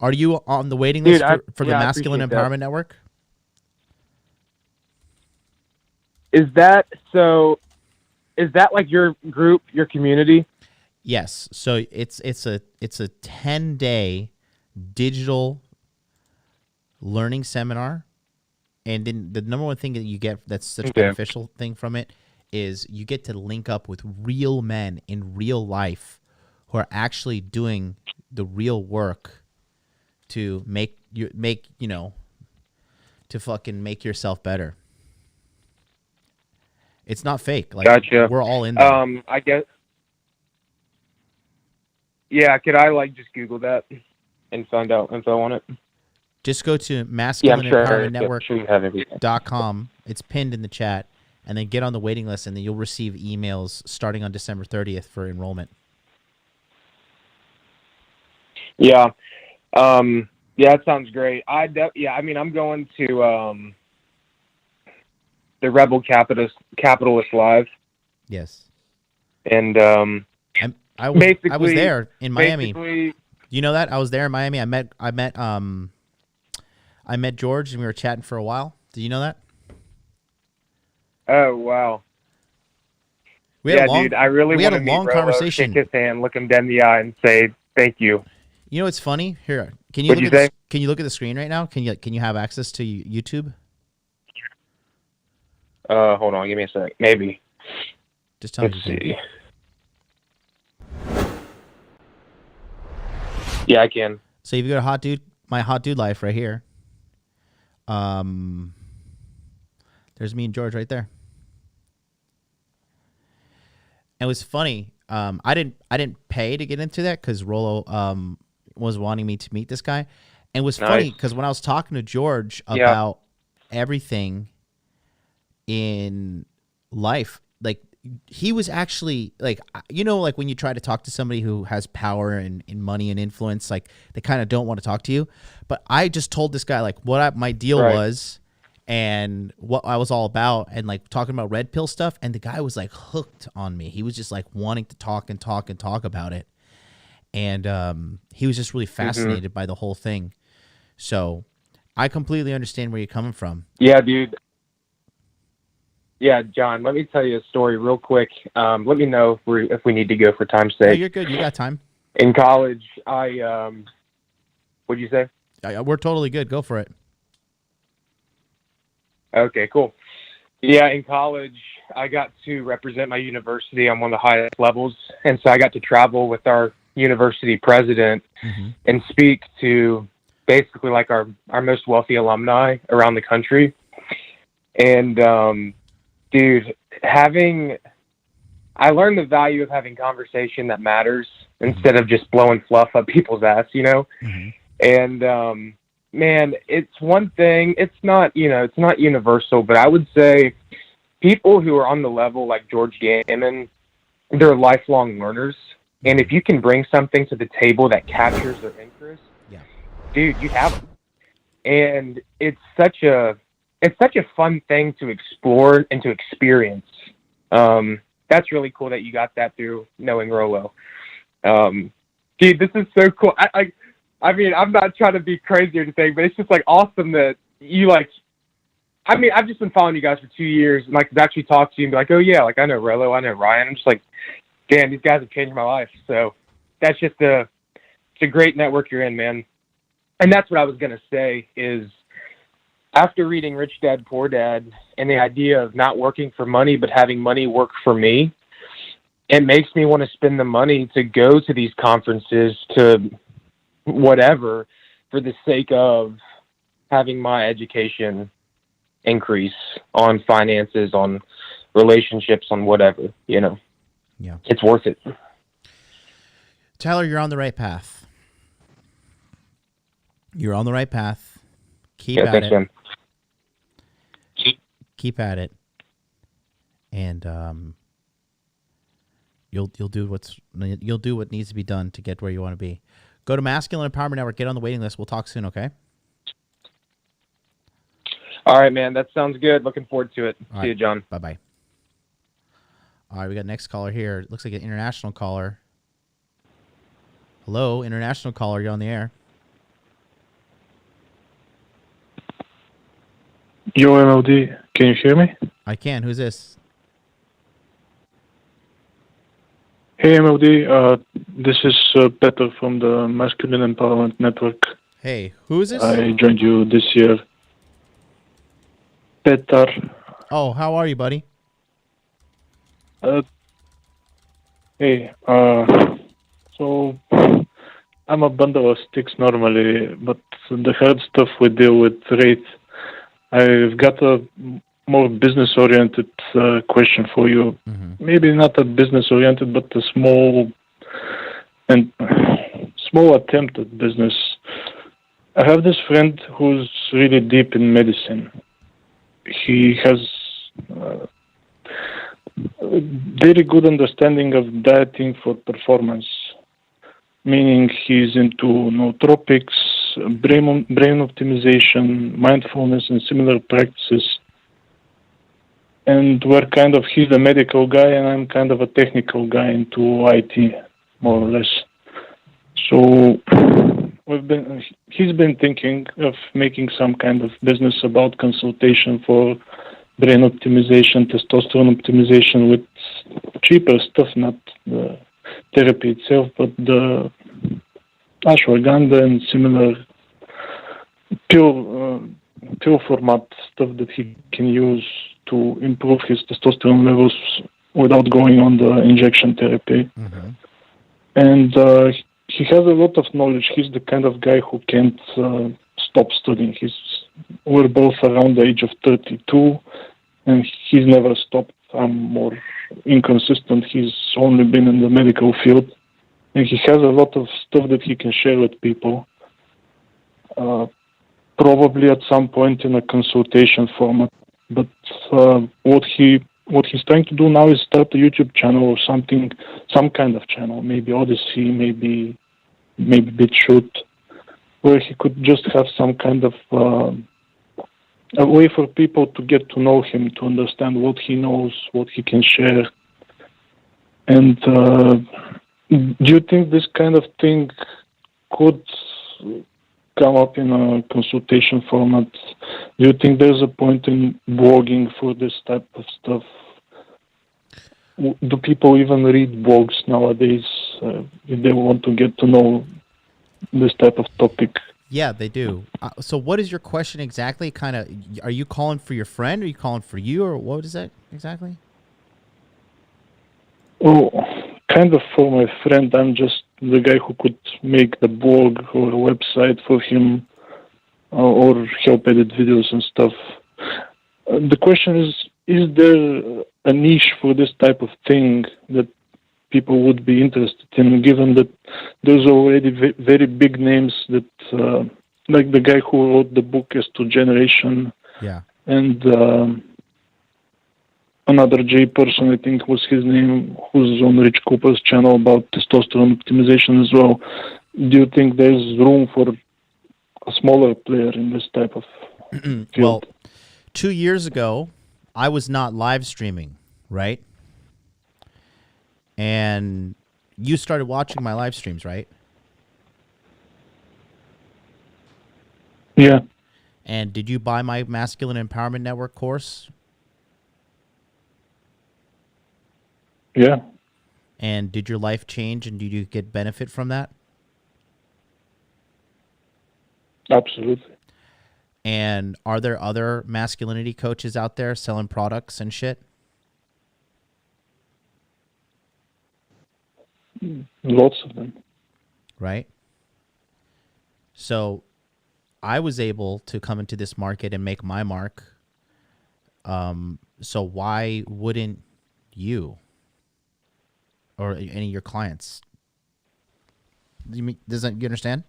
Are you on the waiting list for the I Masculine appreciate Empowerment that. Network? Is that like your group, your community? Yes. So it's a 10-day digital learning seminar, and then the number one thing that you get that's such a beneficial thing from it is you get to link up with real men in real life who are actually doing the real work to to fucking make yourself better. It's not fake. Like, Gotcha. We're all in there. I guess. Yeah, could I just Google that and find out info on it? Just go to Yeah, I'm sure you have everything. masculineempowermentnetwork.com. It's pinned in the chat, and then get on the waiting list, and then you'll receive emails starting on December 30th for enrollment. Yeah. Yeah, that sounds great. I mean, I'm going to the Rebel Capitalist Live. Yes. And I was there in Miami. You know that? I was there in Miami. I met George, and we were chatting for a while. Do you know that? Oh, wow. Dude, I really want to meet Rolo, conversation. shake his hand, look him dead in the eye, and say thank you. You know what's funny? Here, can you look at the screen right now? Can you have access to YouTube? Hold on, give me a sec. Maybe. Just tell me. Let's see. Yeah, I can. So if you go to my Hot Dude Life right here. There's me and George right there. And it was funny. I didn't pay to get into that because Rolo was wanting me to meet this guy. And it was funny because when I was talking to George about everything in life, like he was actually like when you try to talk to somebody who has power and money and influence, like they kind of don't want to talk to you. But I just told this guy like what my deal was and what I was all about, and like talking about red pill stuff. And the guy was like hooked on me. He was just like wanting to talk about it. And he was just really fascinated by the whole thing. So I completely understand where you're coming from. Yeah, dude. Yeah, John, let me tell you a story real quick. Let me know if we need to go for time's sake. No, you're good. You got time. In college, what'd you say? We're totally good. Go for it. Okay, cool. Yeah, in college, I got to represent my university on one of the highest levels. And so I got to travel with our university president and speak to basically like our most wealthy alumni around the country. And, dude, I learned the value of having conversation that matters instead of just blowing fluff up people's ass, you know? And, man, it's one thing, it's not universal, but I would say people who are on the level like George Gammon, they're lifelong learners. And if you can bring something to the table that captures their interest, dude, you have them. And it's such a fun thing to explore and to experience. That's really cool that you got that through knowing Rolo. Dude, this is so cool. I mean, I'm not trying to be crazy or anything, but it's just like awesome that you like. I mean, I've just been following you guys for 2 years, and like actually talk to you and be like, oh yeah, like I know Rolo, I know Ryan. I'm just like, damn, these guys have changed my life. So that's just it's a great network you're in, man. And that's what I was gonna say is, after reading Rich Dad Poor Dad and the idea of not working for money but having money work for me, it makes me want to spend the money to go to these conferences, to whatever, for the sake of having my education increase on finances, on relationships, on whatever, you know. Yeah. It's worth it. Tyler, you're on the right path. You're on the right path. Keep at thanks, it. man. Keep at it. And you'll do what needs to be done to get where you want to be. Go to Masculine Empowerment Network, get on the waiting list. We'll talk soon, okay? All right, man. That sounds good. Looking forward to it. All See you, John. Bye-bye. All right, we got next caller here. Looks like an international caller. Hello, international caller. You're on the air. Yo, MLD. Can you hear me? I can. Who's this? Hey, MLD. This is Peter from the Masculine Empowerment Network. Hey, who is this? I joined you this year. Peter. Oh, how are you, buddy? Hey, so I'm a bundle of sticks normally, but the hard stuff we deal with rates. I've got a more business-oriented question for you. Maybe not a business-oriented, but a small attempt at business. I have this friend who's really deep in medicine. He has a very good understanding of dieting for performance, meaning he's into nootropics, brain optimization, mindfulness, and similar practices. And he's the medical guy, and I'm kind of a technical guy into IT, more or less. So he's been thinking of making some kind of business about consultation for brain optimization, testosterone optimization with cheaper stuff, not the therapy itself, but the ashwagandha and similar pill format stuff that he can use to improve his testosterone levels without going on the injection therapy. And he has a lot of knowledge. He's the kind of guy who can't stop studying. We're both around the age of 32, and he's never stopped. I'm more inconsistent. He's only been in the medical field, and he has a lot of stuff that he can share with people. Probably at some point in a consultation format. But what he's trying to do now is start a YouTube channel or something, some kind of channel, maybe Odyssey, maybe BitChute, where he could just have some kind of a way for people to get to know him, to understand what he knows, what he can share. And do you think this kind of thing could come up in a consultation format? Do you think there's a point in blogging for this type of stuff? Do people even read blogs nowadays if they want to get to know this type of topic? Yeah, they do. So what is your question exactly? Kind of, are you calling for your friend? Are you calling for you, or what is that exactly? Oh, kind of for my friend. I'm just the guy who could make the blog or a website for him, or help edit videos and stuff. The question is there a niche for this type of thing that people would be interested in, given that there's already very big names that, like the guy who wrote the book as to Generation, Yeah. and another J person, I think was his name, who's on Rich Cooper's channel about testosterone optimization as well. Do you think there's room for a smaller player in this type of field? Well, 2 years ago, I was not live streaming, right? And you started watching my live streams, right? Yeah. And did you buy my Masculine Empowerment Network course? Yeah. And did your life change, and did you get benefit from that? Absolutely. And are there other masculinity coaches out there selling products and shit? Lots of them. Right? So I was able to come into this market and make my mark. So why wouldn't you or any of your clients? You understand?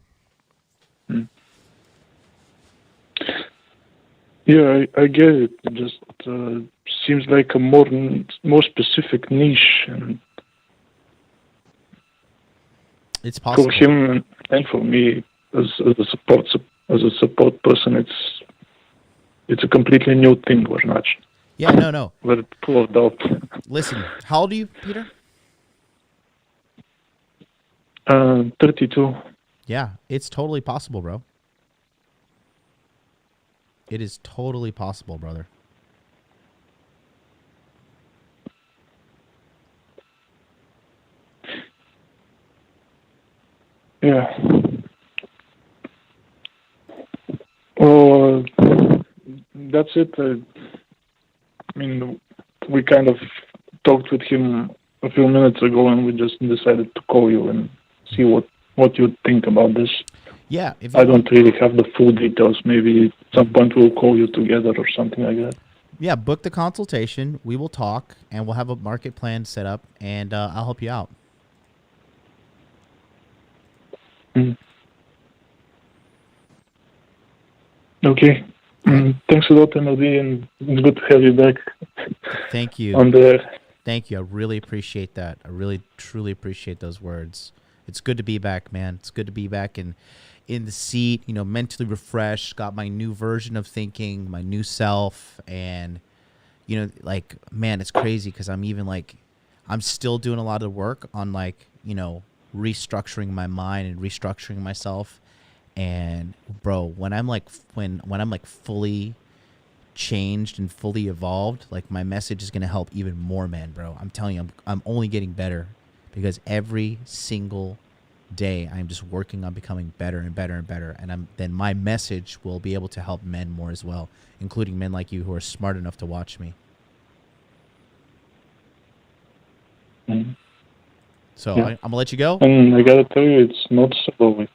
Yeah, I get it. It just seems like a more specific niche, and it's possible for him and for me as a support person. It's a completely new thing. We're not. Yeah, no. We're full of doubt. Listen, how old are you, Peter? 32. Yeah, it's totally possible, bro. It is totally possible, brother. Yeah. Well, that's it. I mean, we kind of talked with him a few minutes ago, and we just decided to call you and see what you think about this. Yeah. I don't really have the full details. Maybe at some point we'll call you together or something like that. Yeah, book the consultation. We will talk, and we'll have a market plan set up, and I'll help you out. Mm. Okay. Thanks a lot, MLD, and it's good to have you back. Thank you. On there. Thank you. I really appreciate that. I really, truly appreciate those words. It's good to be back, man. It's good to be back in the seat, mentally refreshed, got my new version of thinking, my new self. And, man, it's crazy because I'm still doing a lot of work on restructuring my mind and restructuring myself. And bro, when I'm fully changed and fully evolved, my message is going to help even more men, bro. I'm telling you, I'm only getting better because every single day I'm just working on becoming better and better and better. And then my message will be able to help men more as well, including men like you who are smart enough to watch me. Mm-hmm. So yeah. I'm going to let you go. And I got to tell you, it's noticeable.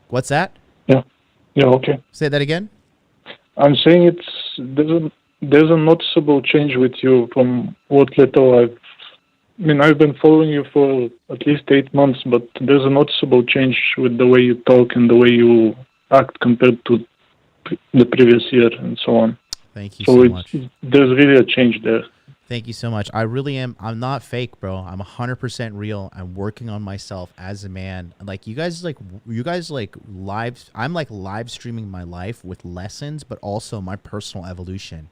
What's that? Yeah. Yeah, okay. Say that again. I'm saying there's a noticeable change with you from what little I've been following you for at least 8 months, but there's a noticeable change with the way you talk and the way you act compared to the previous year and so on. Thank you so much. There's really a change there. Thank you so much. I really am. I'm not fake, bro. I'm 100% real. I'm working on myself as a man. You guys live. I'm live streaming my life with lessons, but also my personal evolution,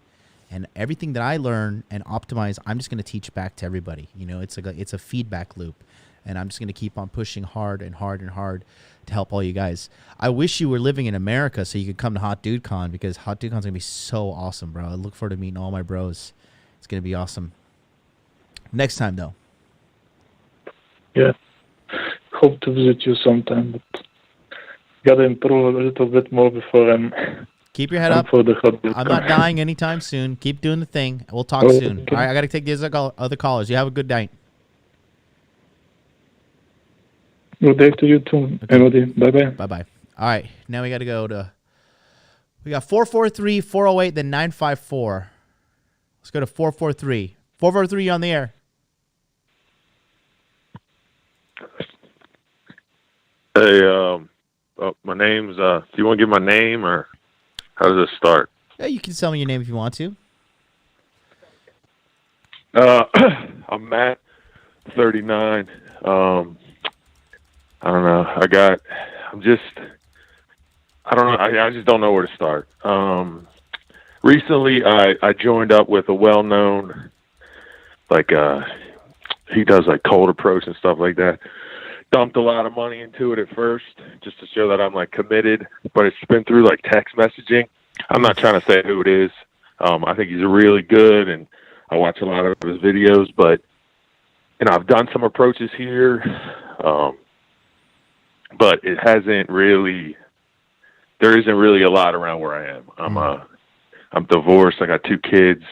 and everything that I learn and optimize. I'm just going to teach back to everybody. It's a feedback loop, and I'm just going to keep on pushing hard and hard and hard to help all you guys. I wish you were living in America so you could come to Hot Dude Con, because Hot Dude Con's going to be so awesome, bro. I look forward to meeting all my bros. It's going to be awesome. Next time, though. Yeah. Hope to visit you sometime. But gotta improve a little bit more before I'm. Keep your head I'm up. for the hot dog. I'm not dying anytime soon. Keep doing the thing. We'll talk Okay. soon. All right, I got to take these other callers. You have a good night. Good day to you too, Elodie. Bye bye. Bye-bye. All right, now we got to go to, we got 443-408, then 954. Let's go to 443. 443, you're on the air. Hey, my name's, do you want to give my name, or how does this start? Yeah, you can tell me your name if you want to. I'm Matt, 39. I don't know. I just don't know where to start. Recently I joined up with a well-known, like, he does like cold approach and stuff like that. Dumped a lot of money into it at first just to show that I'm like committed, but it's been through like text messaging. I'm not trying to say who it is. I think he's really good and I watch a lot of his videos, but I've done some approaches here. But it hasn't really, there isn't really a lot around where I am. I'm divorced. I got 2 kids.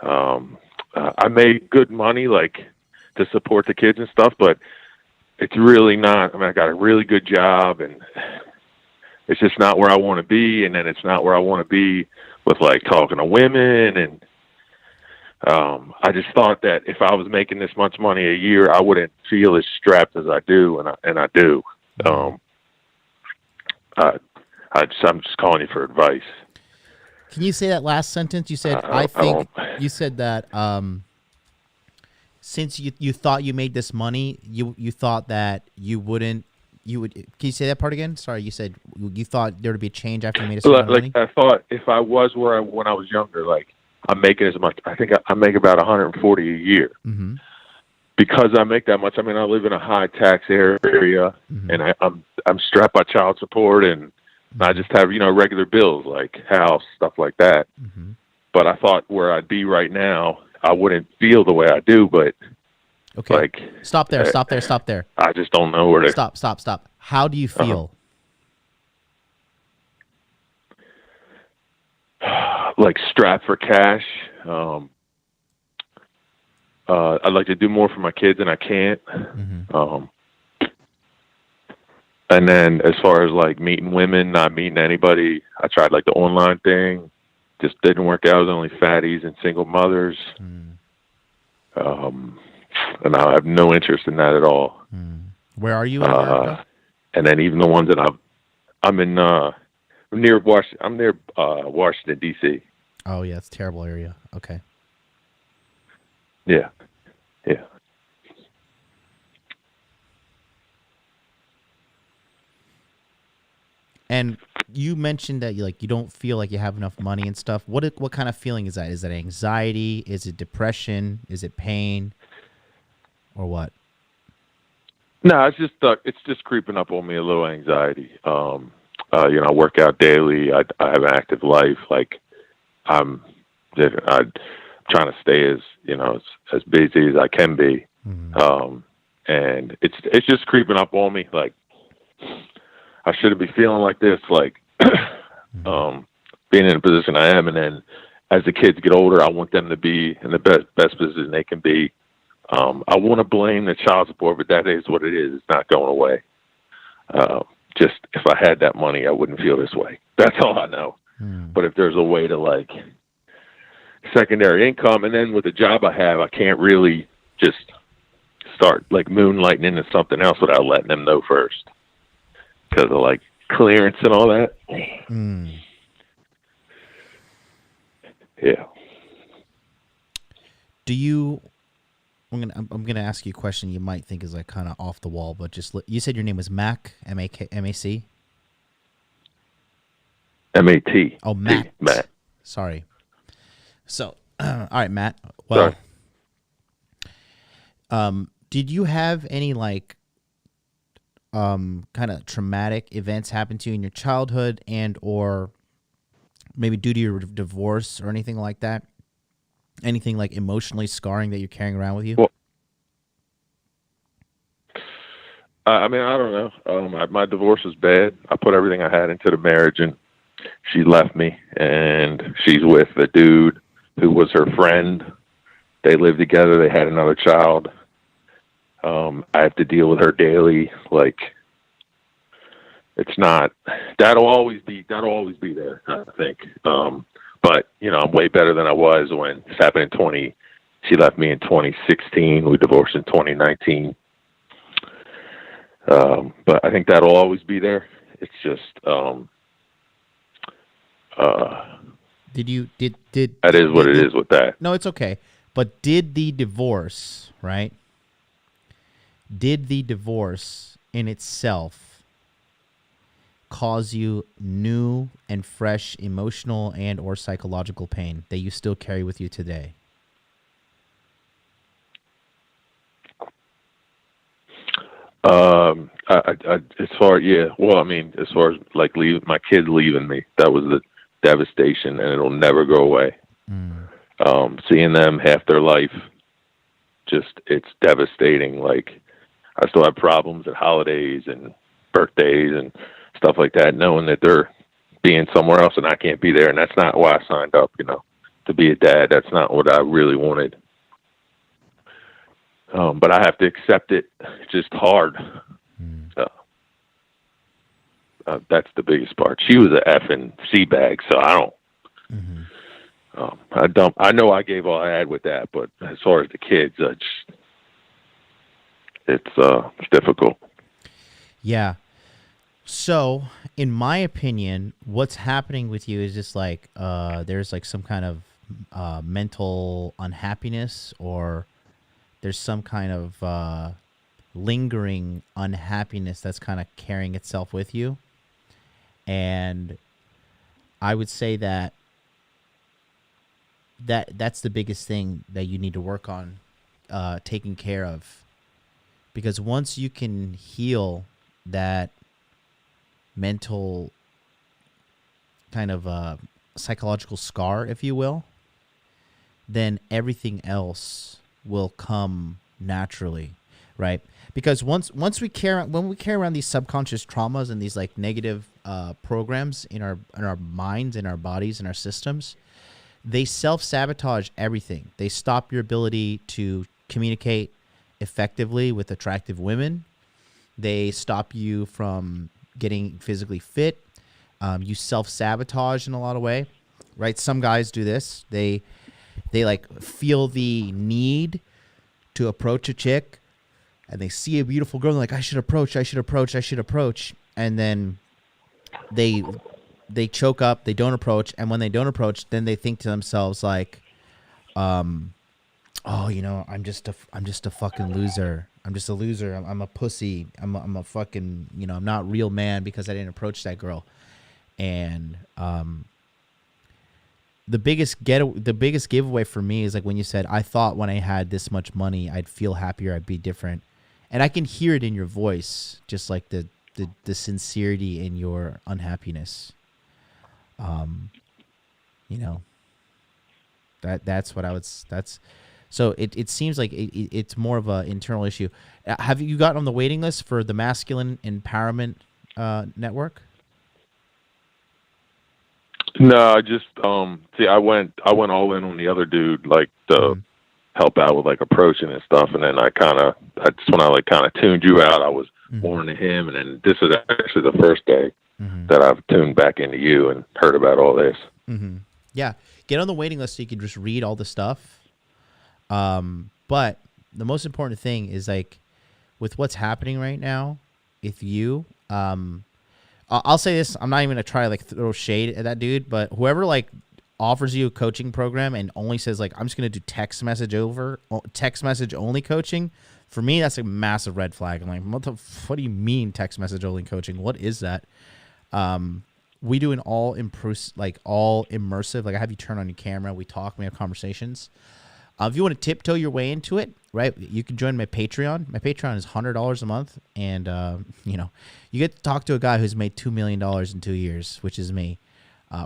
I made good money, like to support the kids and stuff, but it's really not, I got a really good job and it's just not where I want to be. And then it's not where I want to be with like talking to women. And, I just thought that if I was making this much money a year, I wouldn't feel as strapped as I do. And I do. I'm just calling you for advice. Can you say that last sentence? You said, you said that, since you thought you made this money, you thought that you would. Can you say that part again? Sorry, you said you thought there would be a change after you made a certain amount of money. I thought if I was when I was younger, like I'm making as much. I think I make about 140 a year. Mm-hmm. Because I make that much. I live in a high tax area, mm-hmm. and I'm strapped by child support, and mm-hmm. I just have regular bills like house stuff like that. Mm-hmm. But I thought where I'd be right now, I wouldn't feel the way I do, but okay. Like Stop there. I just don't know where to Stop. How do you feel? Like strapped for cash. I'd like to do more for my kids and I can't. Mm-hmm. And then as far as like meeting women, not meeting anybody, I tried like the online thing, just didn't work out. It was only fatties and single mothers. And I have no interest in that at all. Where are you in America? And then even the ones that I'm in, near Washington. I'm near Washington D.C. Oh yeah, it's a terrible area. Okay. Yeah. And you mentioned that you don't feel like you have enough money and stuff. What kind of feeling is that? Is that anxiety? Is it depression? Is it pain? Or what? No, it's just creeping up on me, a little anxiety. I work out daily. I have an active life. Like I'm trying to stay as busy as I can be. Mm-hmm. And it's just creeping up on me. Like I shouldn't be feeling like this, like being in a position I am. And then as the kids get older, I want them to be in the best position they can be. I want to blame the child support, but that is what it is. It's not going away. Just if I had that money, I wouldn't feel this way. That's all I know. But if there's a way to like secondary income, and then with the job I have, I can't really just start like moonlighting into something else without letting them know first, because of like clearance and all that. Yeah. Do you? I'm gonna ask you a question you might think is like kind of off the wall, but you said your name was Mac, M-A-C? M-A-T. Oh, Matt. Matt. Sorry. So, all right, Matt. Well, did you have any like kind of traumatic events happen to you in your childhood, and or maybe due to your divorce or anything like that? Anything like emotionally scarring that you're carrying around with you? I mean, I don't know. My divorce was bad. I put everything I had into the marriage, and she left me, and she's with a dude who was her friend. They lived together. They had another child. I have to deal with her daily. Like, it's not, that'll always be there, I think. But, you know, I'm way better than I was when this happened she left me in 2016. We divorced in 2019. But I think that'll always be there. It's just, that is what it is with that. No, it's okay. But did the divorce, right? Did the divorce in itself cause you new and fresh emotional and or psychological pain that you still carry with you today? As far as like my kids leaving me, that was the devastation, and it'll never go away. Seeing them half their life, it's devastating. Like, I still have problems at holidays and birthdays and stuff like that, knowing that they're being somewhere else and I can't be there. And that's not why I signed up, to be a dad. That's not what I really wanted. But I have to accept it. It's just hard. That's the biggest part. She was a effing sea bag, so I don't. I know I gave all I had with that, but as far as the kids, it's difficult. Yeah. So, in my opinion, what's happening with you is just like there's like some kind of mental unhappiness, or there's some kind of lingering unhappiness that's kind of carrying itself with you. And I would say that's the biggest thing that you need to work on taking care of. Because once you can heal that mental kind of psychological scar, if you will, then everything else will come naturally, right? Because when we carry around these subconscious traumas and these like negative programs in our minds, in our bodies, in our systems, they self-sabotage everything. They stop your ability to communicate effectively with attractive women. They stop you from getting physically fit. You self-sabotage in a lot of way, right? Some guys do this. They like feel the need to approach a chick, and they see a beautiful girl, and they're like, I should approach. And then they choke up, they don't approach, and when they don't approach, then they think to themselves like, I'm just a fucking loser. I'm just a loser. I'm a pussy. I'm a fucking, I'm not real man because I didn't approach that girl. And the biggest giveaway for me is like when you said, I thought when I had this much money, I'd feel happier, I'd be different. And I can hear it in your voice, just like the sincerity in your unhappiness. That's what I would. So it seems like it's more of an internal issue. Have you gotten on the waiting list for the Masculine Empowerment Network? No, I just I went all in on the other dude, like to help out with like approaching and stuff, and then when I tuned you out, I was more into him, and then this is actually the first day that I've tuned back into you and heard about all this. Yeah, get on the waiting list so you can just read all the stuff. But the most important thing is like with what's happening right now, if you, I'll say this, I'm not even gonna try to like throw shade at that dude, but whoever like offers you a coaching program and only says like, I'm just gonna do text message only coaching, for me, that's a massive red flag. I'm like, what do you mean text message only coaching? What is that? We do an all immersive, like I have you turn on your camera, we talk, we have conversations. If you want to tiptoe your way into it, right, you can join my Patreon. My Patreon is $100 a month, and you get to talk to a guy who's made $2 million in 2 years, which is me,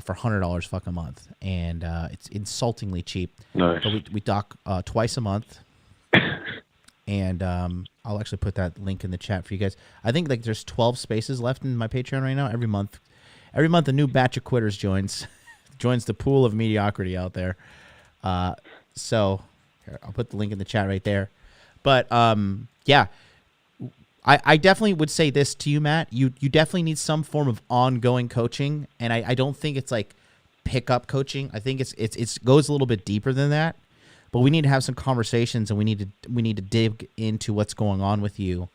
for $100 fuck a month, and it's insultingly cheap. Nice. But we talk twice a month, and I'll actually put that link in the chat for you guys. I think like there's 12 spaces left in my Patreon right now. Every month a new batch of quitters joins the pool of mediocrity out there. So here, I'll put the link in the chat right there. But yeah, I definitely would say this to you, Matt. You definitely need some form of ongoing coaching, and I don't think it's like pickup coaching. I think it goes a little bit deeper than that. But we need to have some conversations, and we need to dig into what's going on with you,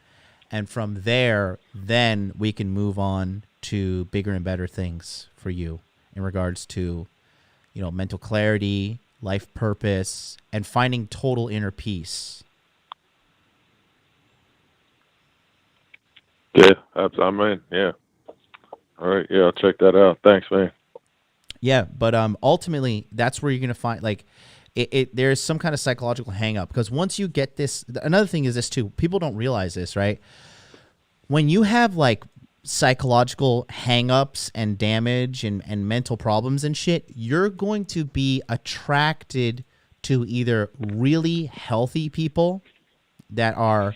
and from there, then we can move on to bigger and better things for you in regards to, mental clarity, life purpose, and finding total inner peace. Yeah, I'm in. Yeah. All right. Yeah, I'll check that out. Thanks, man. Yeah, but ultimately, that's where you're gonna find there's some kind of psychological hang up, because once you get this, another thing is this too. People don't realize this, right? When you have like psychological hang-ups and damage and mental problems and shit, you're going to be attracted to either really healthy people that are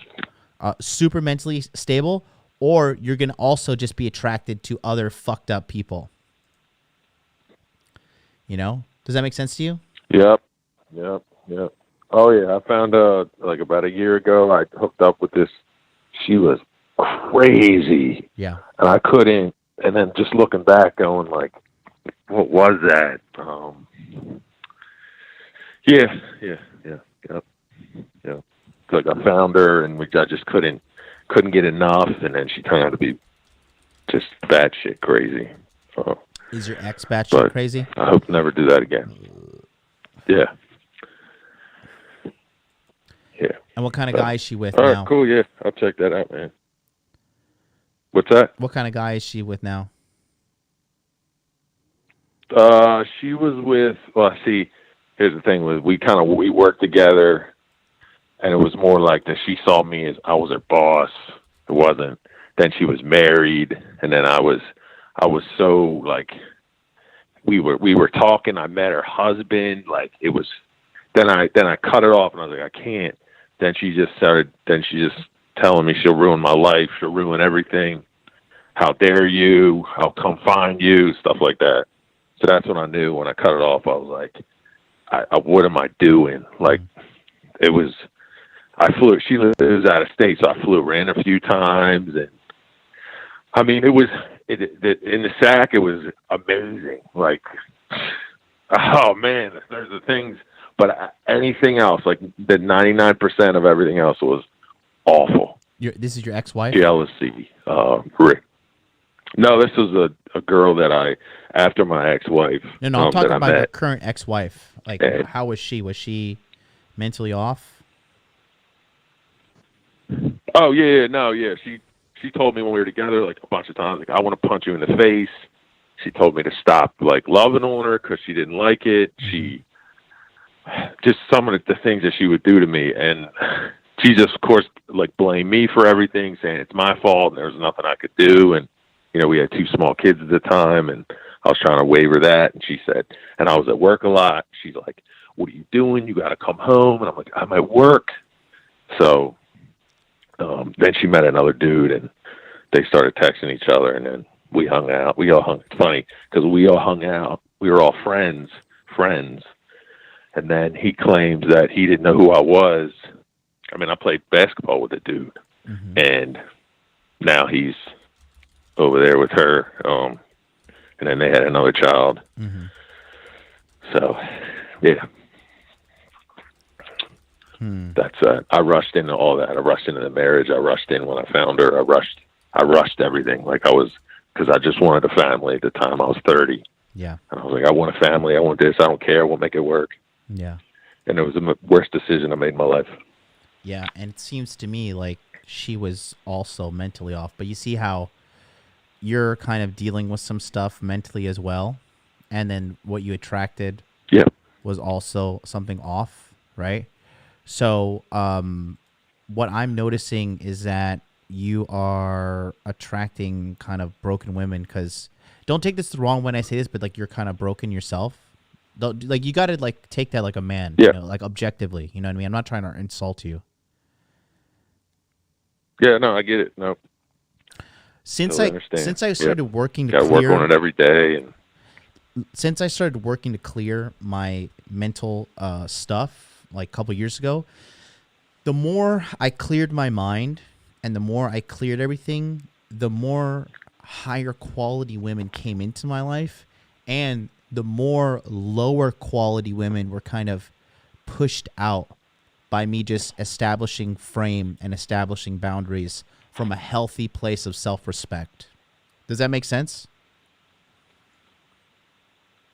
super mentally stable, or you're going to also just be attracted to other fucked up people. Does that make sense to you? Yep. Oh yeah, I found like about a year ago, I hooked up with this. She was crazy. Yeah. And I couldn't. And then just looking back, going like, what was that? Yeah. Like I found her, and I just couldn't get enough, and then she turned out to be just batshit crazy. Is your ex batshit crazy? I hope to never do that again. Yeah. Yeah. And what kind of guy is she with all now? All right, cool. Yeah, I'll check that out, man. What's that? What kind of guy is she with now? She was with. Well, see, here's the thing: we worked together, and it was more like that. She saw me as I was her boss. It wasn't. Then she was married, and then I was so like. We were talking. I met her husband. Like it was. Then I cut it off, and I was like, I can't. Then she just telling me she'll ruin my life. She'll ruin everything. How dare you? I'll come find you. Stuff like that. So that's when I knew. When I cut it off, I was like, what am I doing? Like, it was. I flew. She lives out of state, so I flew her in a few times, and I mean, it was. In the sack, it was amazing. Like, oh man, there's the things. But anything else, like the 99% of everything else was awful. This is your ex-wife? Jealousy. Rick. No, this was a girl that after my ex-wife. No, I'm talking about your current ex-wife. Like, how was she? Was she mentally off? Oh, yeah. No, yeah. She told me when we were together, like, a bunch of times, like, I want to punch you in the face. She told me to stop, like, loving on her because she didn't like it. She... just some of the things that she would do to me, and she just, of course, like blamed me for everything, saying it's my fault and there was nothing I could do. And we had 2 small kids at the time, and I was trying to waiver that. And she said, and I was at work a lot. She's like, "What are you doing? You got to come home." And I'm like, "I'm at work." So then she met another dude, and they started texting each other, and then we hung out. It's funny because we all hung out. We were all friends. And then he claims that he didn't know who I was. I mean, I played basketball with a dude, and now he's over there with her. And then they had another child. So, yeah. That's I rushed into all that. I rushed into the marriage. I rushed in when I found her. I rushed everything. Like because I just wanted a family at the time. I was 30. Yeah. And I was like, I want a family. I want this. I don't care. We'll make it work. Yeah. And it was the worst decision I made in my life. Yeah, and it seems to me like she was also mentally off. But you see how you're kind of dealing with some stuff mentally as well, and then what you attracted was also something off, right? So what I'm noticing is that you are attracting kind of broken women, because don't take this the wrong when I say this, but like you're kind of broken yourself. You got to like take that like a man, like objectively, you know what I mean? I'm not trying to insult you. Yeah, no, I get it. No. Since Totally understand. since I started working to Got to clear, work on it every day, and since I started working to clear my mental stuff like a couple years ago, the more I cleared my mind and the more I cleared everything, the more higher quality women came into my life, and the more lower quality women were kind of pushed out by me just establishing frame and establishing boundaries from a healthy place of self-respect. Does that make sense?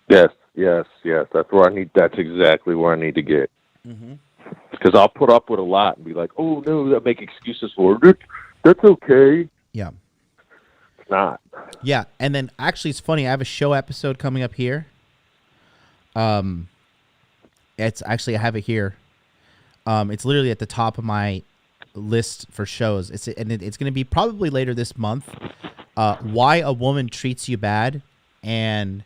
yes. That's where I need. That's exactly where I need to get. Mm-hmm. Because I'll put up with a lot and be like, "Oh no, that make excuses for it. That's okay." Yeah. It's not. Yeah, and then actually, it's funny. I have a show episode coming up here. It's actually I have it here. It's literally at the top of my list for shows. It's going to be probably later this month. Why a woman treats you bad, and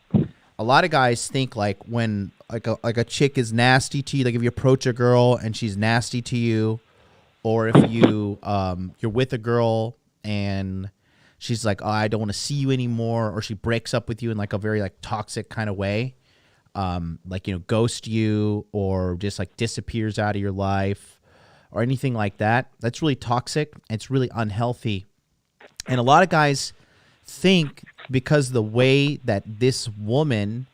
a lot of guys think like when like a chick is nasty to you, like if you approach a girl and she's nasty to you, or if you you're with a girl and she's like, oh, I don't want to see you anymore, or she breaks up with you in like a very like toxic kind of way, like, you know, ghost you or just like disappears out of your life or anything like that. That's really toxic. It's really unhealthy. And a lot of guys think because the way that this woman,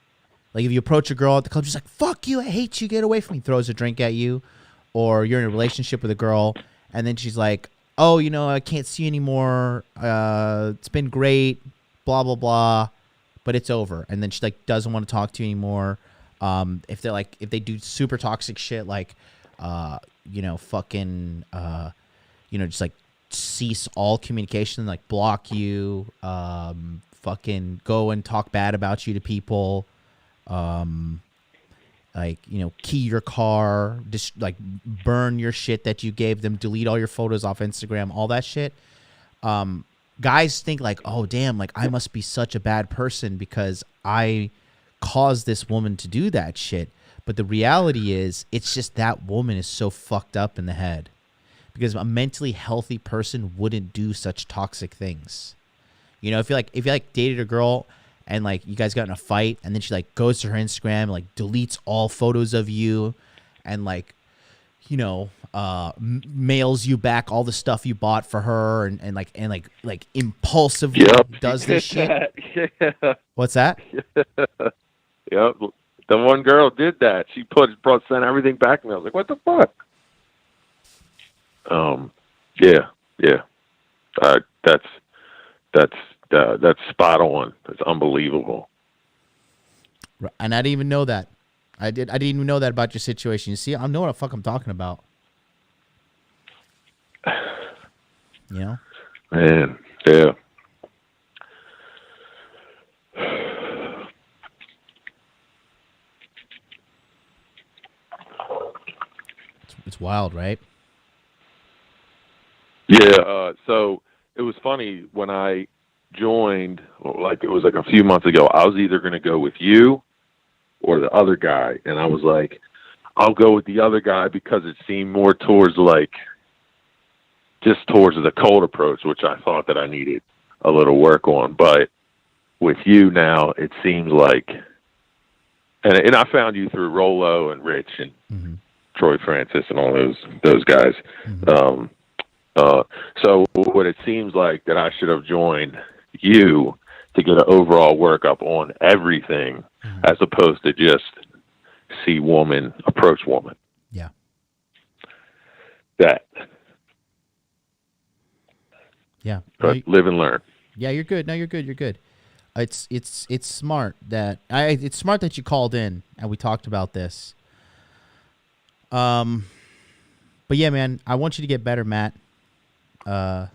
like if you approach a girl at the club, she's like, fuck you, I hate you, get away from me, throws a drink at you, or you're in a relationship with a girl and then she's like, oh, you know, I can't see you anymore, it's been great, blah blah blah, but it's over. And then she like doesn't want to talk to you anymore. If they do super toxic shit like you know, fucking you know, just like cease all communication, like block you, fucking go and talk bad about you to people, like, you know, key your car, just like burn your shit that you gave them, delete all your photos off Instagram, all that shit. Guys think like, oh damn, like I must be such a bad person because I caused this woman to do that shit. But the reality is, it's just that woman is so fucked up in the head, because a mentally healthy person wouldn't do such toxic things. You know, if you like dated a girl and like you guys got in a fight and then she like goes to her Instagram and like deletes all photos of you and like, you know, mails you back all the stuff you bought for her and like impulsively does this shit. Yeah. What's that? Yep. The one girl did that. She sent everything back to me. I was like, what the fuck? Yeah. That's spot on. That's unbelievable. And I didn't even know that. I didn't even know that about your situation. You see, I know what the fuck I'm talking about. You know? Man, yeah. It's wild, right? Yeah, so it was funny when I joined, like it was like a few months ago, I was either going to go with you or the other guy. And I was like, I'll go with the other guy because it seemed more towards like, just towards the cold approach, which I thought that I needed a little work on. But with you now, it seems like, and I found you through Rolo and Rich and Troy Francis and all those guys. So what it seems like that I should have joined you to get an overall workup on everything, as opposed to just see woman approach woman. Yeah. That. Yeah. But live and learn. Yeah, you're good. No, you're good. You're good. It's smart that it's smart that you called in and we talked about this. But yeah, man, I want you to get better, Matt. I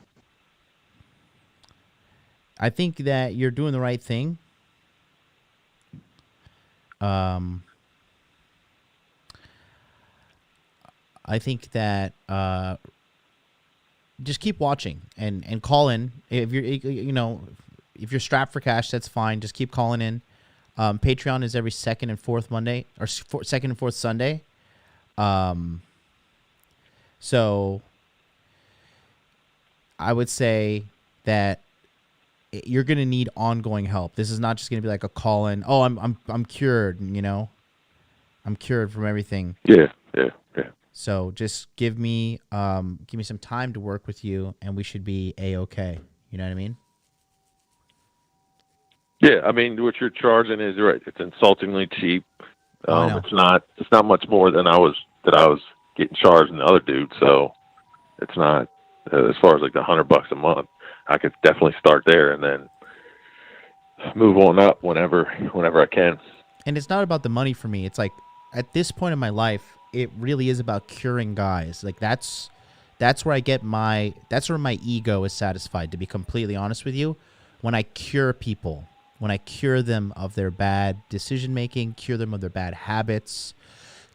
think that you're doing the right thing. I think that just keep watching and call in if you're strapped for cash. That's fine. Just keep calling in. Patreon is every second and fourth Monday or second and fourth Sunday. So I would say that you're going to need ongoing help. This is not just going to be like a call in. Oh, I'm cured. You know, I'm cured from everything. Yeah. So just give me some time to work with you, and we should be a-okay. You know what I mean? Yeah, I mean, what you're charging is right. It's insultingly cheap. It's not much more than I was getting charged in the other dude. So it's not as far as like the $100 a month. I could definitely start there and then move on up whenever I can. And it's not about the money for me. It's like at this point in my life, it really is about curing guys. Like that's where that's where my ego is satisfied, to be completely honest with you. When I cure people, when I cure them of their bad decision making, cure them of their bad habits,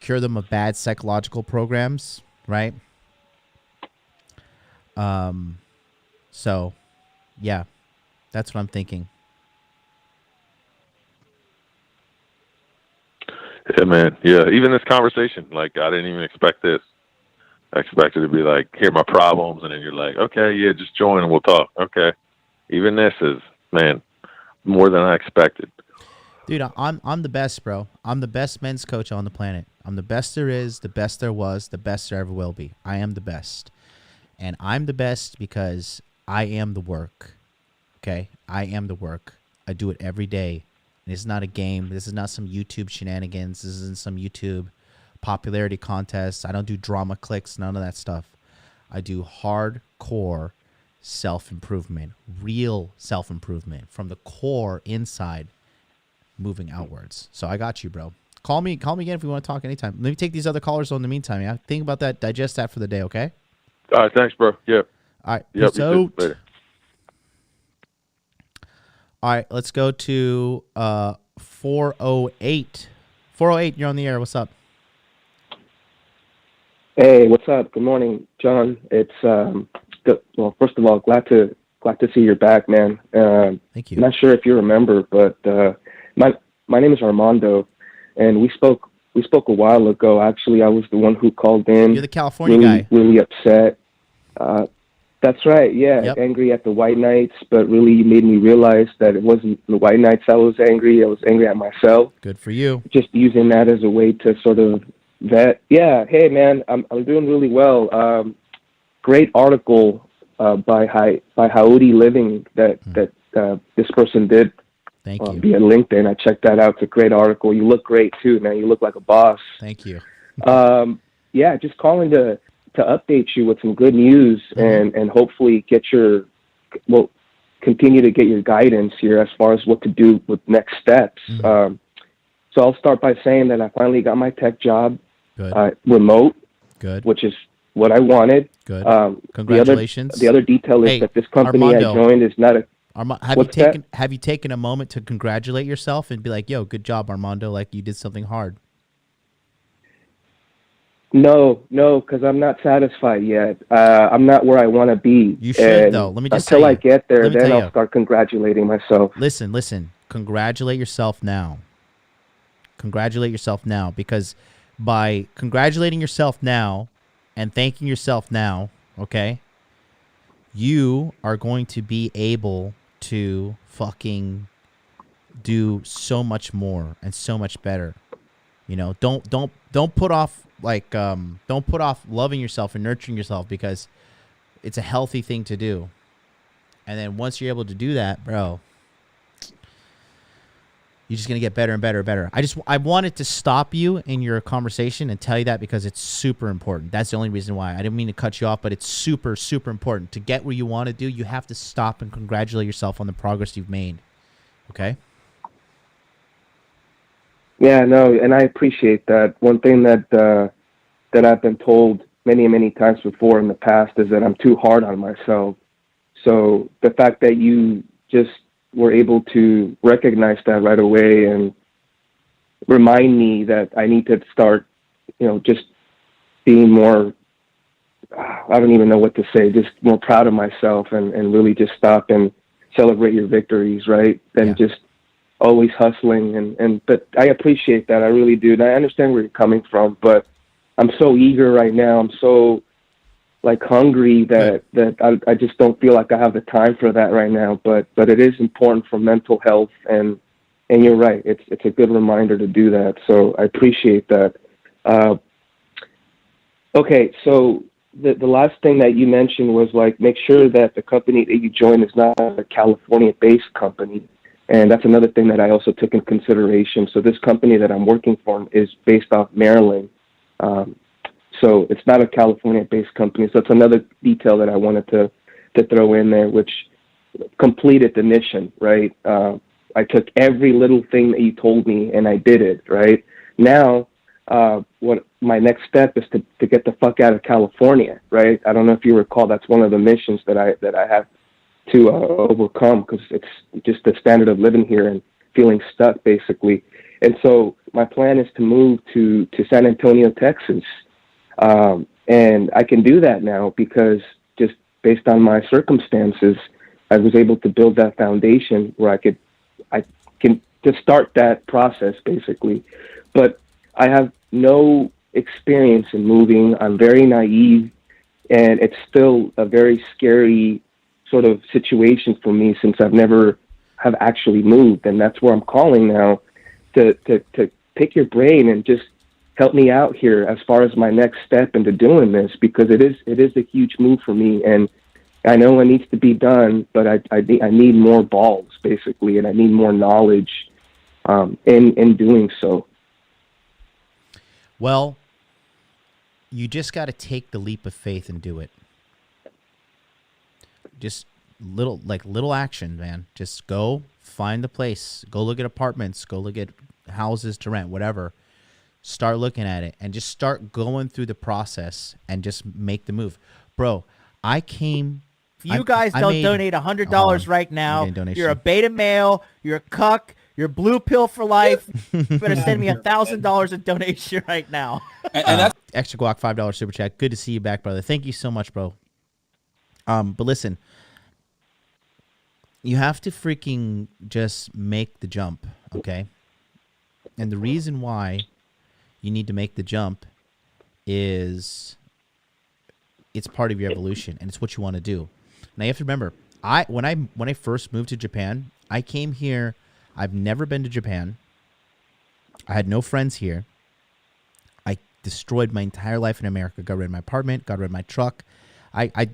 cure them of bad psychological programs, right? So yeah, that's what I'm thinking. Yeah, man. Yeah, even this conversation, like, I didn't even expect this. I expected to be like, here are my problems, and then you're like, okay, yeah, just join and we'll talk. Okay. Even this is, man, more than I expected. Dude, I'm the best, bro. I'm the best men's coach on the planet. I'm the best there is, the best there was, the best there ever will be. I am the best. And I'm the best because I am the work. Okay? I am the work. I do it every day. And it's not a game. This is not some YouTube shenanigans. This isn't some YouTube popularity contest. I don't do drama clicks, none of that stuff. I do hardcore self-improvement, real self-improvement from the core inside, moving outwards. So I got you, bro. Call me again if you want to talk anytime. Let me take these other callers on in the meantime. Yeah, think about that. Digest that for the day, okay? All right, thanks, bro. Yep. All right, yep, peace out. Later. All right, let's go to 408. 408, you're on the air. What's up? Hey, what's up? Good morning, John. It's good. Well, first of all, glad to see you're back, man. Thank you. I'm not sure if you remember, but my name is Armando, and we spoke a while ago. Actually, I was the one who called in. You're the California guy. Really upset. That's right. Yeah, yep. Angry at the White Knights, but really you made me realize that it wasn't the White Knights I was angry. I was angry at myself. Good for you. Just using that as a way to sort of vet. Yeah. Hey, man, I'm doing really well. Great article by Haudi Living that this person did. Thank you. Via LinkedIn. I checked that out. It's a great article. You look great too, man. You look like a boss. Thank you. Yeah, just calling to update you with some good news and hopefully continue to get your guidance here as far as what to do with next steps. So I'll start by saying that I finally got my tech job, remote, which is what I wanted. Good. Congratulations. The other detail is that this company Armando, I joined is not a. Have you taken a moment to congratulate yourself and be like, "Yo, good job, Armando! Like you did something hard." No, because I'm not satisfied yet. I'm not where I want to be. You should, though. Let me just until I get there, then I'll start congratulating myself. Listen. Congratulate yourself now. Congratulate yourself now, because by congratulating yourself now and thanking yourself now, okay, you are going to be able to fucking do so much more and so much better. You know, don't put off don't put off loving yourself and nurturing yourself, because it's a healthy thing to do. And then once you're able to do that, bro, you're just going to get better and better and better. I wanted to stop you in your conversation and tell you that because it's super important. That's the only reason why. I didn't mean to cut you off, but it's super, super important. To get where you want to do, you have to stop and congratulate yourself on the progress you've made. Okay? Yeah, no, and I appreciate that. One thing that I've been told many, many times before in the past is that I'm too hard on myself. So the fact that you just were able to recognize that right away and remind me that I need to start, just being more, I don't even know what to say, just more proud of myself and really just stop and celebrate your victories, right? And just always hustling. But I appreciate that. I really do. And I understand where you're coming from, but I'm so eager right now. I'm so like hungry that I just don't feel like I have the time for that right now. But it is important for mental health, and you're right. It's a good reminder to do that. So I appreciate that. Okay, so the last thing that you mentioned was like make sure that the company that you join is not a California-based company. And that's another thing that I also took in consideration. So this company that I'm working for is based off Maryland. So it's not a California-based company. So that's another detail that I wanted to throw in there, which completed the mission, right? I took every little thing that you told me and I did it, right? Now, what my next step is to get the fuck out of California, right? I don't know if you recall, that's one of the missions that I have to overcome, because it's just the standard of living here and feeling stuck, basically. And so my plan is to move to San Antonio, Texas. And I can do that now because just based on my circumstances, I was able to build that foundation where I can just start that process, basically. But I have no experience in moving. I'm very naive, and it's still a very scary sort of situation for me since I've never have actually moved. And that's where I'm calling now to pick your brain and just help me out here as far as my next step into doing this, because it is a huge move for me. And I know it needs to be done, but I need more balls, basically, and I need more knowledge in doing so. Well, you just got to take the leap of faith and do it. Just little action, man. Just go find the place. Go look at apartments. Go look at houses to rent, whatever. Start looking at it and just start going through the process and just make the move. Bro, I came... If you guys don't donate $100 right now, you're a beta male, you're a cuck, you're blue pill for life. You better send me $1,000 in donation right now. And that's extra guac, $5 super chat. Good to see you back, brother. Thank you so much, bro. But listen, you have to freaking just make the jump, okay? And the reason why you need to make the jump is it's part of your evolution and it's what you want to do. Now you have to remember, when I first moved to Japan, I came here. I've never been to Japan. I had no friends here. I destroyed my entire life in America. Got rid of my apartment, got rid of my truck. I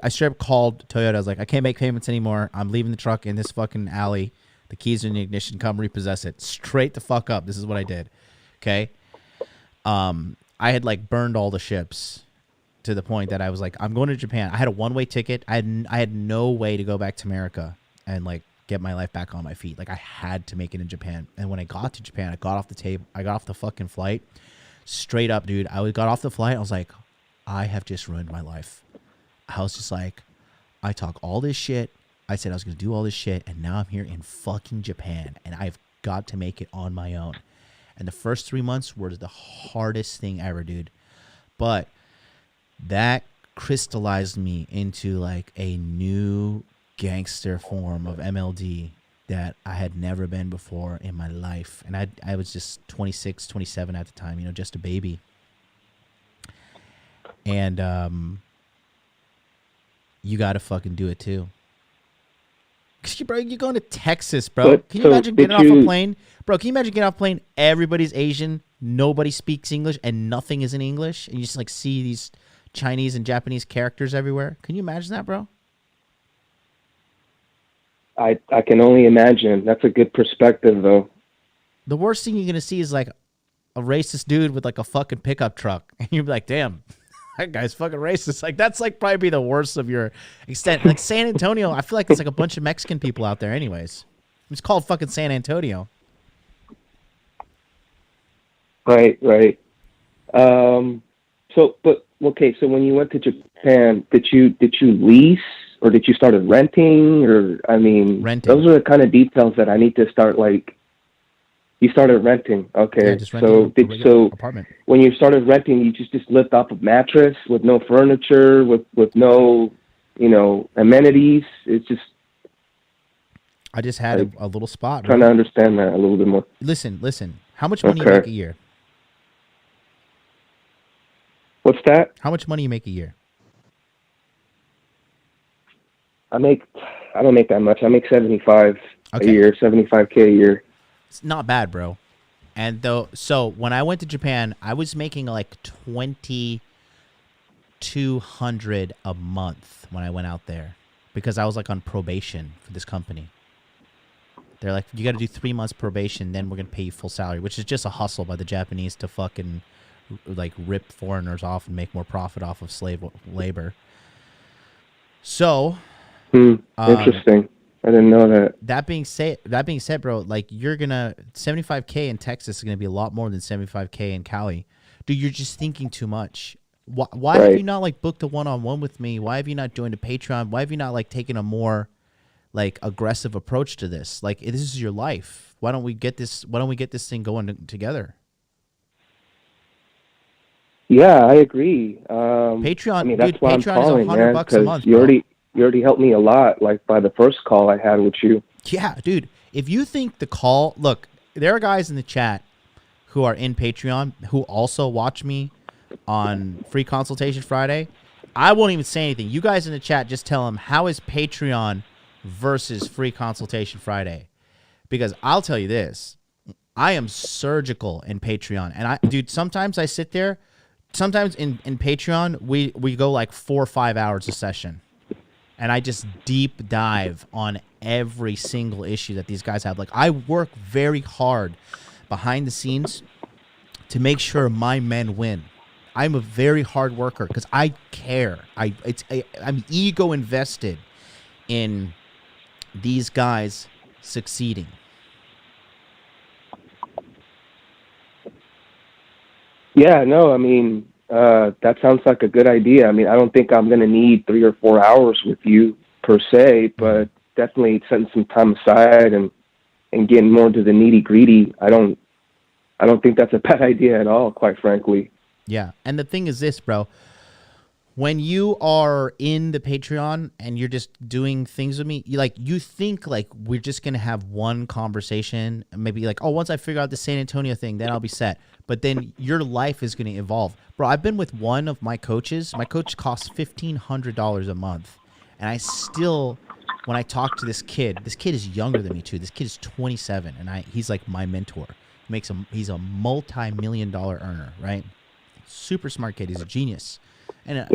straight up called Toyota. I was like, I can't make payments anymore. I'm leaving the truck in this fucking alley. The keys are in the ignition. Come repossess it. Straight the fuck up. This is what I did. Okay. I had like burned all the ships to the point that I was like, I'm going to Japan. I had a one-way ticket. I had no way to go back to America and like get my life back on my feet. Like I had to make it in Japan. And when I got to Japan, I got off the fucking flight. Straight up, dude. I got off the flight. I was like, I have just ruined my life. I was just like, I talk all this shit. I said I was going to do all this shit. And now I'm here in fucking Japan. And I've got to make it on my own. And the first 3 months were the hardest thing ever, dude. But that crystallized me into like a new gangster form of MLD that I had never been before in my life. And I was just 26, 27 at the time, just a baby. And you got to fucking do it too. Bro, you're going to Texas, bro. Can you imagine getting off a plane? Bro, can you imagine getting off a plane? Everybody's Asian. Nobody speaks English and nothing is in English. And you just like see these Chinese and Japanese characters everywhere. Can you imagine that, bro? I can only imagine. That's a good perspective, though. The worst thing you're going to see is like a racist dude with like a fucking pickup truck. And you'll be like, damn, that guy's fucking racist. Like that's like probably the worst of your extent. Like San Antonio, I feel like it's like a bunch of Mexican people out there anyways. It's called fucking San Antonio. Right. So when you went to Japan, did you lease or did you start renting? Or renting. Those are the kind of details that I need to start like. You started renting, okay? Yeah, so apartment. When you started renting, you just lived off a mattress with no furniture, with no amenities. It's just. I just had a little spot. Trying to understand that a little bit more. Listen. How much money you make a year? What's that? How much money you make a year? I don't make that much. I make 75 Okay. a year, 75K a year. It's not bad, bro. And so when I went to Japan, I was making like $2,200 a month when I went out there because I was like on probation for this company. They're like, you got to do 3 months probation, then we're gonna pay you full salary, which is just a hustle by the Japanese to fucking like rip foreigners off and make more profit off of slave labor. So, interesting. I didn't know that. That being said, bro, like you're gonna 75K in Texas is gonna be a lot more than 75K in Cali. Dude, you're just thinking too much. Why have you not like booked a one-on-one with me? Why have you not joined a Patreon? Why have you not like taken a more like aggressive approach to this? Like this is your life. Why don't we get this thing going together? Yeah, I agree. Patreon, I mean, that's dude, why Patreon I'm calling, is $100 man, a month. you already helped me a lot, like by the first call I had with you. Yeah, dude. If you think the call, look, there are guys in the chat who are in Patreon who also watch me on Free Consultation Friday. I won't even say anything. You guys in the chat just tell them, how is Patreon versus Free Consultation Friday? Because I'll tell you this, I am surgical in Patreon. And dude, sometimes I sit there, sometimes in Patreon, we go like 4 or 5 hours a session. And I just deep dive on every single issue that these guys have. Like I work very hard behind the scenes to make sure my men win. I'm a very hard worker because I care. I'm ego invested in these guys succeeding. Yeah, no, I mean, that sounds like a good idea. I mean, I don't think I'm going to need 3 or 4 hours with you per se, but definitely setting some time aside and getting more into the nitty gritty. I don't think that's a bad idea at all, quite frankly. Yeah. And the thing is this, bro, when you are in the Patreon and you're just doing things with me, you think like we're just going to have one conversation, maybe like, oh, once I figure out the San Antonio thing, then I'll be set. But then your life is going to evolve. Bro, I've been with one of my coaches. My coach costs $1,500 a month. And I still, when I talk to this kid is younger than me too. This kid is 27 and he's like my mentor. He's a multi-million-dollar earner, right? Super smart kid. He's a genius. And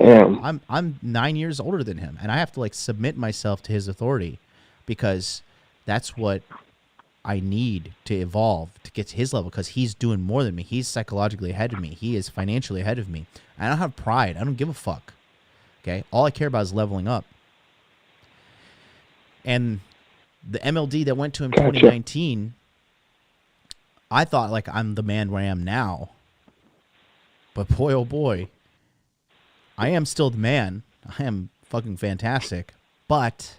I'm 9 years older than him, and I have to like submit myself to his authority because that's what I need to evolve to get to his level, because he's doing more than me. He's psychologically ahead of me. He is financially ahead of me. I don't have pride. I don't give a fuck. Okay? All I care about is leveling up. And the MLD that went to him in 2019, I thought like I'm the man where I am now. But boy, oh boy, I am still the man. I am fucking fantastic. But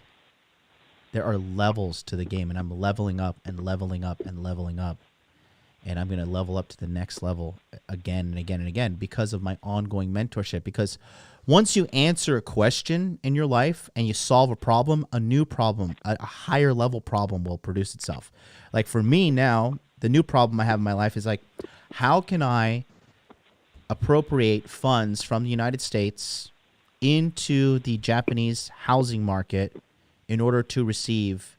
there are levels to the game, and I'm leveling up and leveling up and leveling up. And I'm going to level up to the next level again and again and again because of my ongoing mentorship. Because once you answer a question in your life and you solve a problem, a new problem, a higher level problem will produce itself. Like for me now, the new problem I have in my life is like, how can I appropriate funds from the United States into the Japanese housing market in order to receive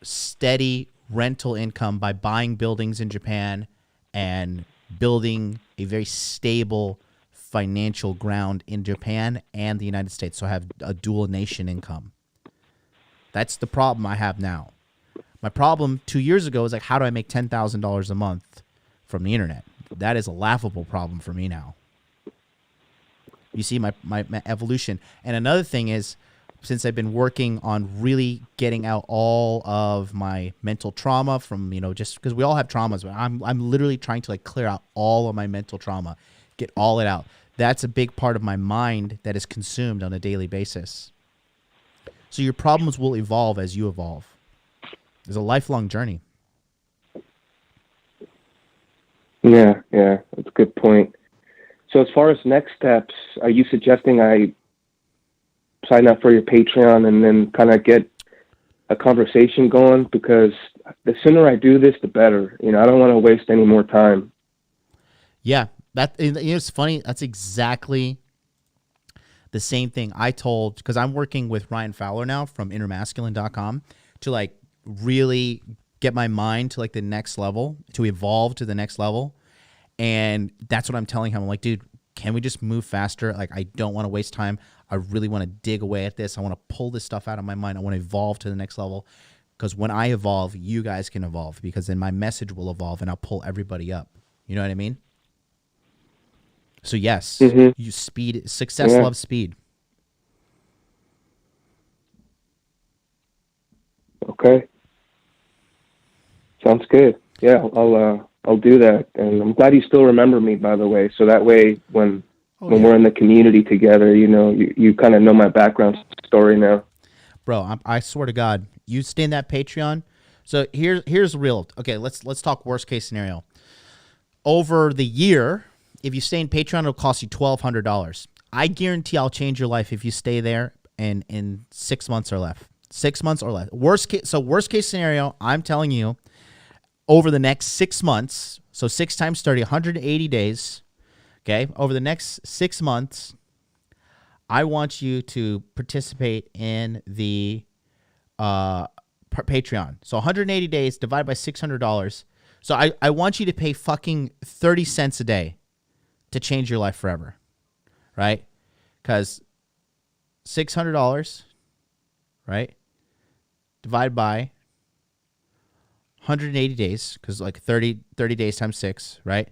steady rental income by buying buildings in Japan and building a very stable financial ground in Japan and the United States, so I have a dual nation income. That's the problem I have now. My problem 2 years ago was like, how do I make $10,000 a month from the internet? That is a laughable problem for me now. You see my evolution. And another thing is, since I've been working on really getting out all of my mental trauma from, just because we all have traumas, but I'm literally trying to like clear out all of my mental trauma, get all it out. That's a big part of my mind that is consumed on a daily basis. So your problems will evolve as you evolve. It's a lifelong journey. Yeah, that's a good point. So as far as next steps, are you suggesting I sign up for your Patreon and then kind of get a conversation going? Because the sooner I do this, the better. I don't want to waste any more time. Yeah, it's funny. That's exactly the same thing I told, because I'm working with Ryan Fowler now from innermasculine.com to like really get my mind to like the next level, to evolve to the next level. And that's what I'm telling him. I'm like, dude, can we just move faster? Like, I don't want to waste time. I really want to dig away at this. I want to pull this stuff out of my mind. I want to evolve to the next level, because when I evolve, you guys can evolve, because then my message will evolve and I'll pull everybody up. You know what I mean? So yes, you speed, success loves speed. Okay. Sounds good. Yeah, I'll do that. And I'm glad you still remember me, by the way. So that way, when we're in the community together, you know, you kind of know my background story now. Bro, I swear to God, you stay in that Patreon. So here's real. Okay, let's talk worst case scenario. Over the year, if you stay in Patreon, it'll cost you $1,200. I guarantee I'll change your life if you stay there in 6 months or less. 6 months or less. Worst case scenario, I'm telling you, over the next 6 months, so 6 times 30, 180 days, okay? Over the next 6 months, I want you to participate in the Patreon. So 180 days divided by $600. So I want you to pay fucking 30 cents a day to change your life forever, right? Because $600, right, divided by 180 days, because like 30 days times 6, right?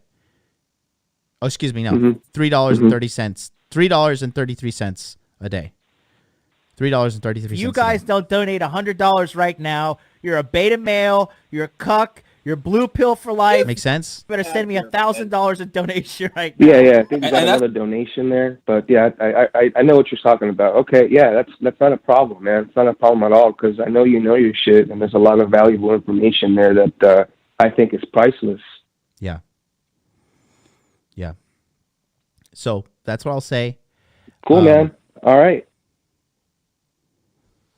Oh, excuse me, no, $3.30, $3.33 a day. $3.33. If you guys don't donate $100 right now, you're a beta male, you're a cuck, you're blue pill for life. Make sense? You better send me $1,000 in donation right now. Yeah. I think you got another donation there, but yeah, I know what you're talking about. Okay, yeah, that's not a problem, man. It's not a problem at all, because I know you know your shit, and there's a lot of valuable information there that I think is priceless. Yeah. Yeah. So that's what I'll say. Cool, man. All right.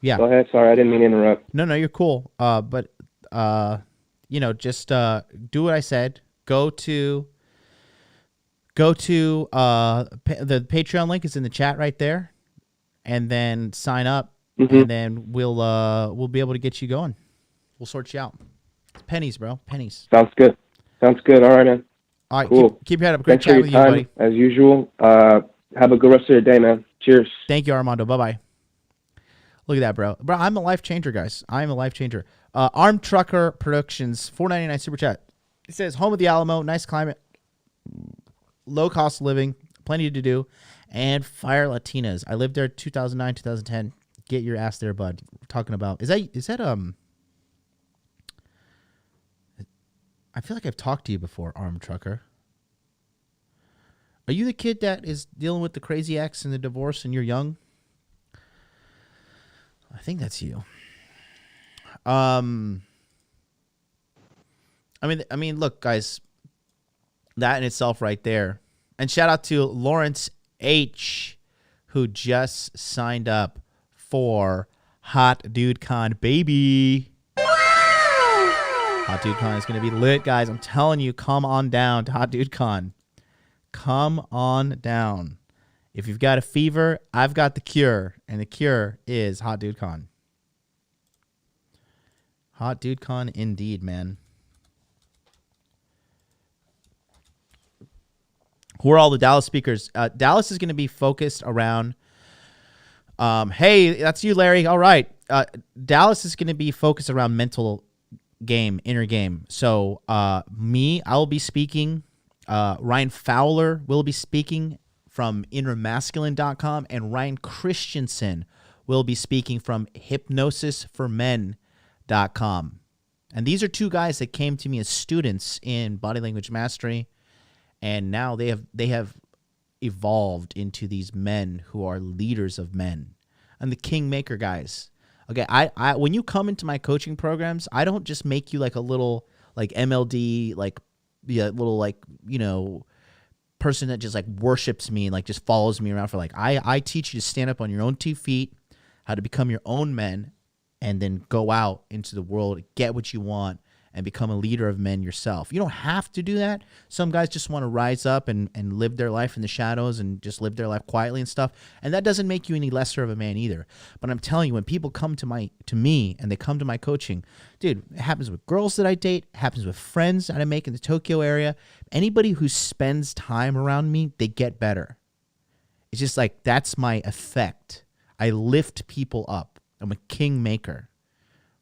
Yeah. Go ahead. Sorry, I didn't mean to interrupt. No, you're cool. But you know, just do what I said. Go to the Patreon link is in the chat right there, and then sign up, and then we'll be able to get you going. We'll sort you out. It's pennies, bro. Pennies. Sounds good. All right, man. All right. Cool. Keep your head up. Great Thanks for chatting your with you, time, buddy. as usual. Have a good rest of your day, man. Cheers. Thank you, Armando. Bye-bye. Look at that, bro. Bro, I'm a life changer, guys. I'm a life changer. Armed Trucker Productions, $4.99 super chat. It says, home of the Alamo, nice climate, low cost of living, plenty to do, and fire Latinas. I lived there 2009, 2010. Get your ass there, bud. We're talking about, is that I feel like I've talked to you before, Armed Trucker. Are you the kid that is dealing with the crazy ex and the divorce and you're young? I think that's you. I mean, look, guys, that in itself right there. And shout out to Lawrence H, who just signed up for Hot Dude Con, baby. Hot Dude Con is going to be lit, guys. I'm telling you, come on down to Hot Dude Con. Come on down. If you've got a fever, I've got the cure, and the cure is Hot Dude Con. Hot Dude Con indeed, man. Who are all the Dallas speakers? Dallas is going to be focused around... hey, that's you, Larry. All right. Dallas is going to be focused around mental game, inner game. So me, I will be speaking. Ryan Fowler will be speaking from innermasculine.com, and Ryan Christensen will be speaking from hypnosisformen.com. And these are two guys that came to me as students in body language mastery, and now they have evolved into these men who are leaders of men. And the kingmaker guys. Okay, I when you come into my coaching programs, I don't just make you like a little like MLD, like little like, you know, person that just like worships me and like just follows me around for like I teach you to stand up on your own 2 feet, how to become your own men, and then go out into the world, get what you want, and become a leader of men yourself. You don't have to do that. Some guys just want to rise up and live their life in the shadows and just live their life quietly and stuff. And that doesn't make you any lesser of a man either. But I'm telling you, when people come to me and they come to my coaching, dude, it happens with girls that I date, it happens with friends that I make in the Tokyo area. Anybody who spends time around me, they get better. It's just like, that's my effect. I lift people up. I'm a kingmaker.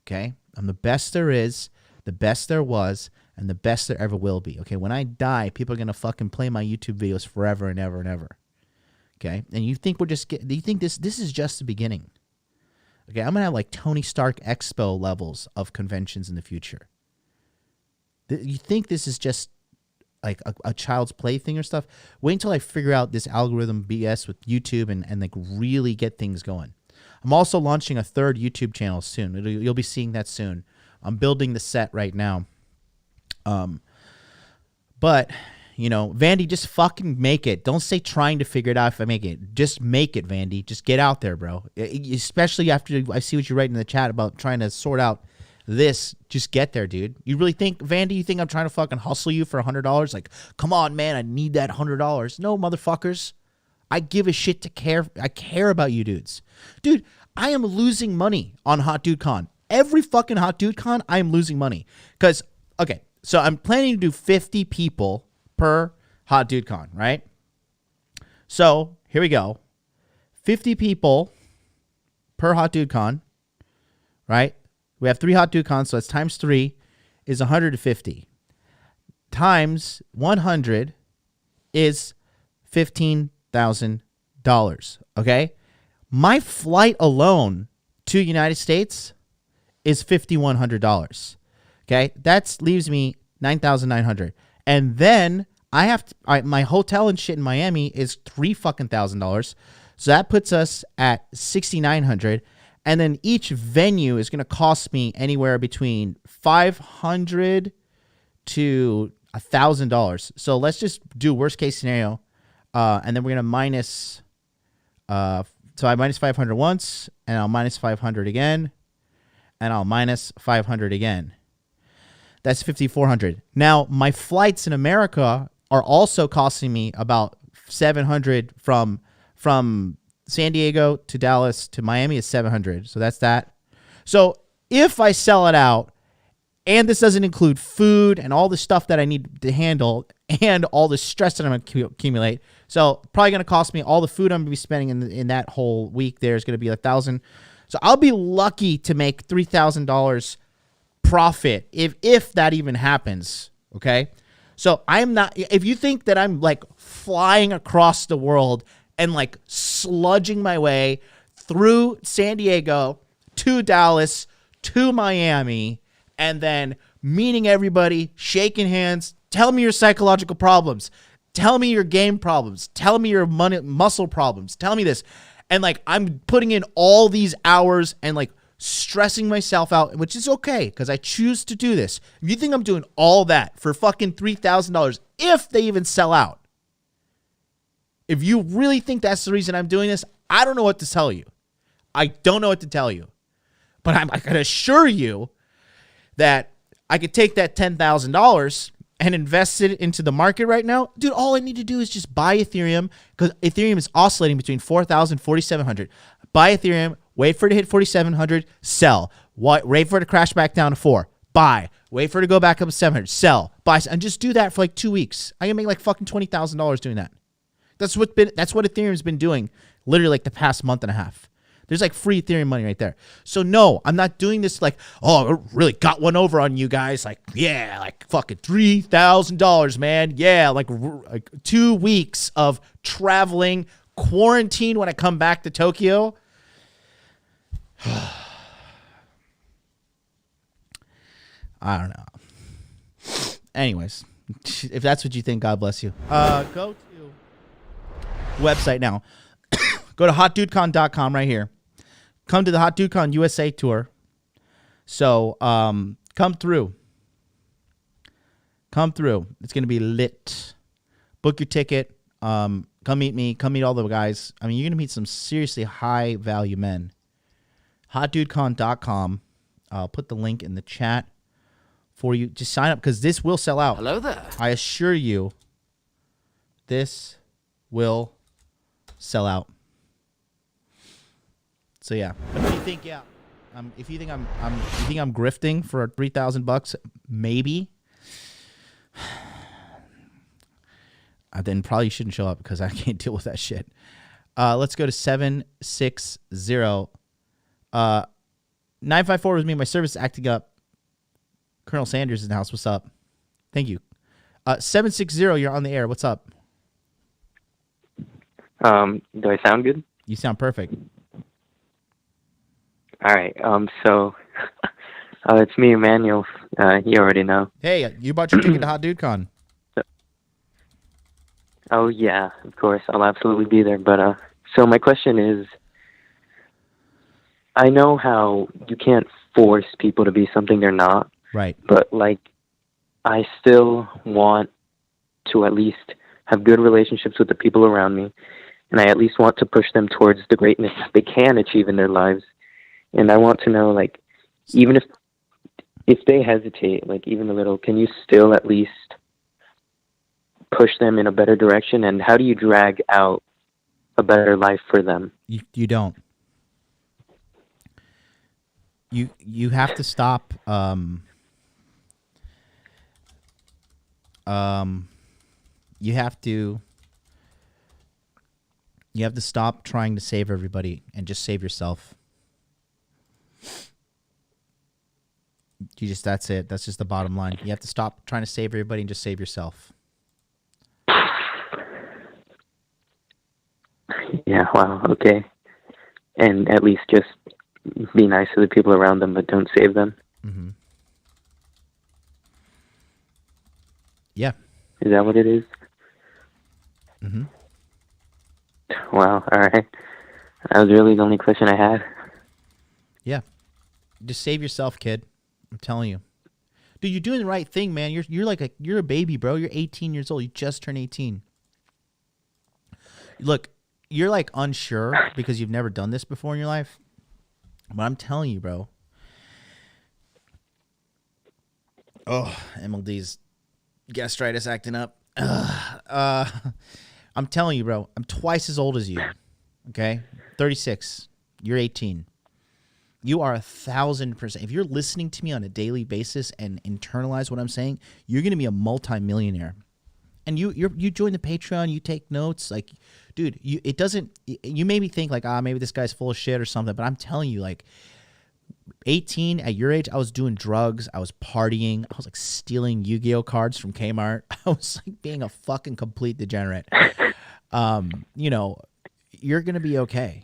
Okay? I'm the best there is, the best there was, and the best there ever will be. Okay? When I die, people are going to fucking play my YouTube videos forever and ever and ever. Okay? And you think you think this is just the beginning. Okay? I'm going to have like Tony Stark Expo levels of conventions in the future. You think this is just like a child's play thing or stuff? Wait until I figure out this algorithm BS with YouTube and like really get things going. I'm also launching a third YouTube channel soon. You'll be seeing that soon. I'm building the set right now. But, you know, Vandy, just fucking make it. Don't say trying to figure it out if I make it. Just make it, Vandy. Just get out there, bro. Especially after I see what you're writing in the chat about trying to sort out this. Just get there, dude. You really think, Vandy, you think I'm trying to fucking hustle you for $100? Like, come on, man, I need that $100. No, motherfuckers. I give a shit to care. I care about you dudes. Dude, I am losing money on Hot Dude Con. Every fucking Hot Dude Con, I am losing money. Because, okay, so I'm planning to do 50 people per Hot Dude Con, right? So, here we go. 50 people per Hot Dude Con, right? We have 3 Hot Dude Cons, so that's times 3 is 150. Times 100 is $15,000, okay? My flight alone to United States is $5,100, okay? That leaves me $9,900. And then I have to, my hotel and shit in Miami is $3,000. So that puts us at $6,900. And then each venue is going to cost me anywhere between $500 to $1,000. So let's just do worst case scenario. And then we're going to minus, so I minus 500 once, and I'll minus 500 again, and I'll minus 500 again. That's 5,400. Now, my flights in America are also costing me about 700 from San Diego to Dallas to Miami is 700. So that's that. So if I sell it out, and this doesn't include food and all the stuff that I need to handle and all the stress that I'm going to accumulate. So probably going to cost me all the food I'm going to be spending in that whole week there is going to be $1,000. So I'll be lucky to make $3,000 profit if that even happens. Okay. So I'm not, if you think that I'm like flying across the world and like sludging my way through San Diego to Dallas to Miami and then meeting everybody, shaking hands, tell me your psychological problems, tell me your game problems, tell me your muscle problems, tell me this. And like I'm putting in all these hours and like stressing myself out, which is okay because I choose to do this. If you think I'm doing all that for fucking $3,000, if they even sell out, if you really think that's the reason I'm doing this, I don't know what to tell you. I don't know what to tell you. But I can assure you that I could take that $10,000 and invest it into the market right now. Dude, all I need to do is just buy Ethereum because Ethereum is oscillating between 4,000 and 4,700. Buy Ethereum, wait for it to hit 4,700, sell. Wait for it to crash back down to 4. Buy. Wait for it to go back up to 700, sell. Buy. And just do that for like 2 weeks. I can make like fucking $20,000 doing that. That's what Ethereum's been doing literally like the past month and a half. There's like free Ethereum money right there. So no, I'm not doing this like, oh, I really got one over on you guys. Like, yeah, like fucking $3,000, man. Yeah, like 2 weeks of traveling, quarantine when I come back to Tokyo. I don't know. Anyways, if that's what you think, God bless you. Go to website now. Go to hotdudecon.com right here. Come to the Hot Dude Con USA tour. So come through. Come through. It's going to be lit. Book your ticket. Come meet me. Come meet all the guys. I mean, you're going to meet some seriously high value men. Hotdudecon.com. I'll put the link in the chat for you. Just sign up because this will sell out. Hello there. I assure you, this will sell out. So yeah, but if you think if you think I'm grifting for $3,000, maybe. Then probably you shouldn't show up because I can't deal with that shit. Let's go to 760. 954 was me. My service is acting up. Colonel Sanders is in the house. What's up? Thank you. 760, you're on the air. What's up? Do I sound good? You sound perfect. All right. So it's me, Emmanuel. You already know. Hey, you bought your ticket to Hot Dude Con. Oh yeah, of course. I'll absolutely be there. But so my question is, I know how you can't force people to be something they're not. Right. But like, I still want to at least have good relationships with the people around me, and I at least want to push them towards the greatness that they can achieve in their lives. And I want to know, like, even if they hesitate, like even a little, can you still at least push them in a better direction? And how do you drag out a better life for them? You don't. You have to stop. You have to stop trying to save everybody and just save yourself. That's it. That's just the bottom line. You have to stop trying to save everybody and just save yourself. Yeah, wow, okay. And at least just be nice to the people around them, but don't save them. Mm-hmm. Yeah. Is that what it is? Mm-hmm. Wow, all right. That was really the only question I had. Yeah. Just save yourself, kid. I'm telling you. Dude, you're doing the right thing, man. You're a baby, bro. You're 18 years old. You just turned 18. Look, you're like unsure because you've never done this before in your life. But I'm telling you, bro. Oh, MLD's gastritis acting up. I'm telling you, bro. I'm twice as old as you. Okay? 36. You're 18. You are 1,000%. If you're listening to me on a daily basis and internalize what I'm saying, you're going to be a multimillionaire. And you join the Patreon, you take notes, like, dude, you maybe think like, maybe this guy's full of shit or something, but I'm telling you, like, 18 at your age, I was doing drugs, I was partying, I was like stealing Yu-Gi-Oh cards from Kmart. I was like being a fucking complete degenerate. You're gonna be okay.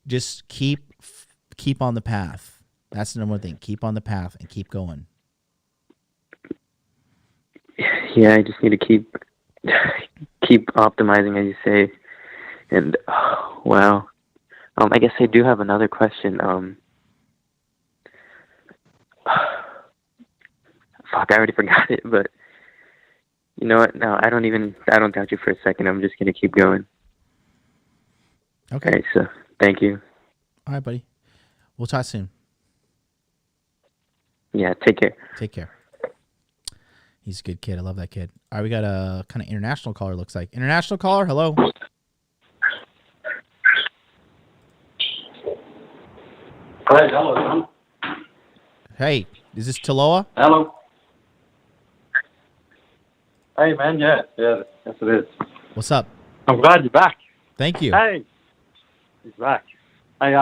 Just keep on the path. That's the number one thing. Keep on the path and keep going. Yeah, I just need to keep optimizing, as you say. And wow, I guess I do have another question. Fuck, I already forgot it. But you know what? No, I don't doubt you for a second. I'm just gonna keep going. Okay. All right, so thank you. All right, buddy. We'll talk soon. Yeah, take care. Take care. He's a good kid. I love that kid. All right, we got a kind of international caller, looks like. International caller, hello. Hey, hello, man. Hey, is this Taloa? Hello. Hey, man, yeah, yes it is. What's up? I'm glad you're back. Thank you. Hey, he's back. Hey,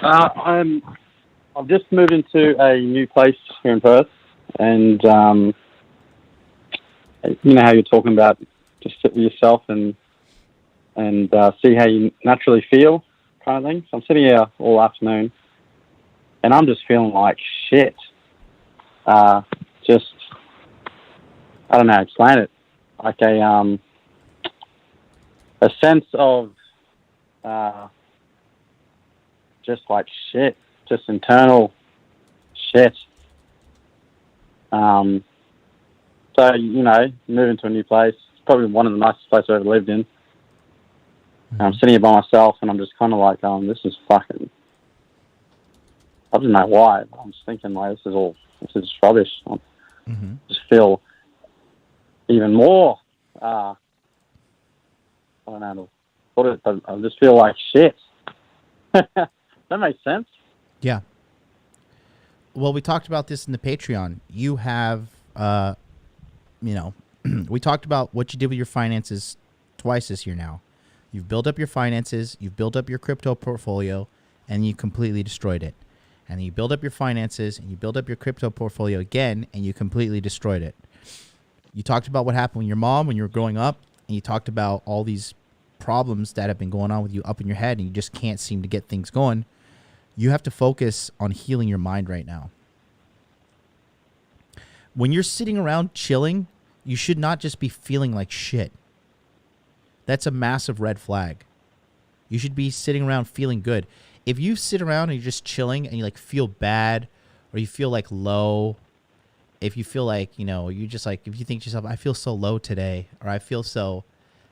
I've just moved into a new place here in Perth, and you know how you're talking about just sit with yourself and see how you naturally feel, kind of thing. So I'm sitting here all afternoon, and I'm just feeling like shit. Just I don't know how to explain it. Like a sense of just like shit, just internal shit. So, moving to a new place, it's probably one of the nicest places I've ever lived in. I'm sitting here by myself, and I'm just kind of like, this is fucking I don't know why. I'm just thinking like this is rubbish. I just feel even more. I don't know how to put it, but I just feel like shit. That makes sense. Yeah. Well, we talked about this in the Patreon. You have, we talked about what you did with your finances twice this year now. You've built up your finances, you've built up your crypto portfolio, and you completely destroyed it. And you build up your finances, and you build up your crypto portfolio again, and you completely destroyed it. You talked about what happened with your mom when you were growing up, and you talked about all these problems that have been going on with you up in your head, and you just can't seem to get things going. You have to focus on healing your mind right now. When you're sitting around chilling, you should not just be feeling like shit. That's a massive red flag. You should be sitting around feeling good. If you sit around and you're just chilling and you like feel bad or you feel like low, if you feel like, you just like, if you think to yourself, I feel so low today, or I feel so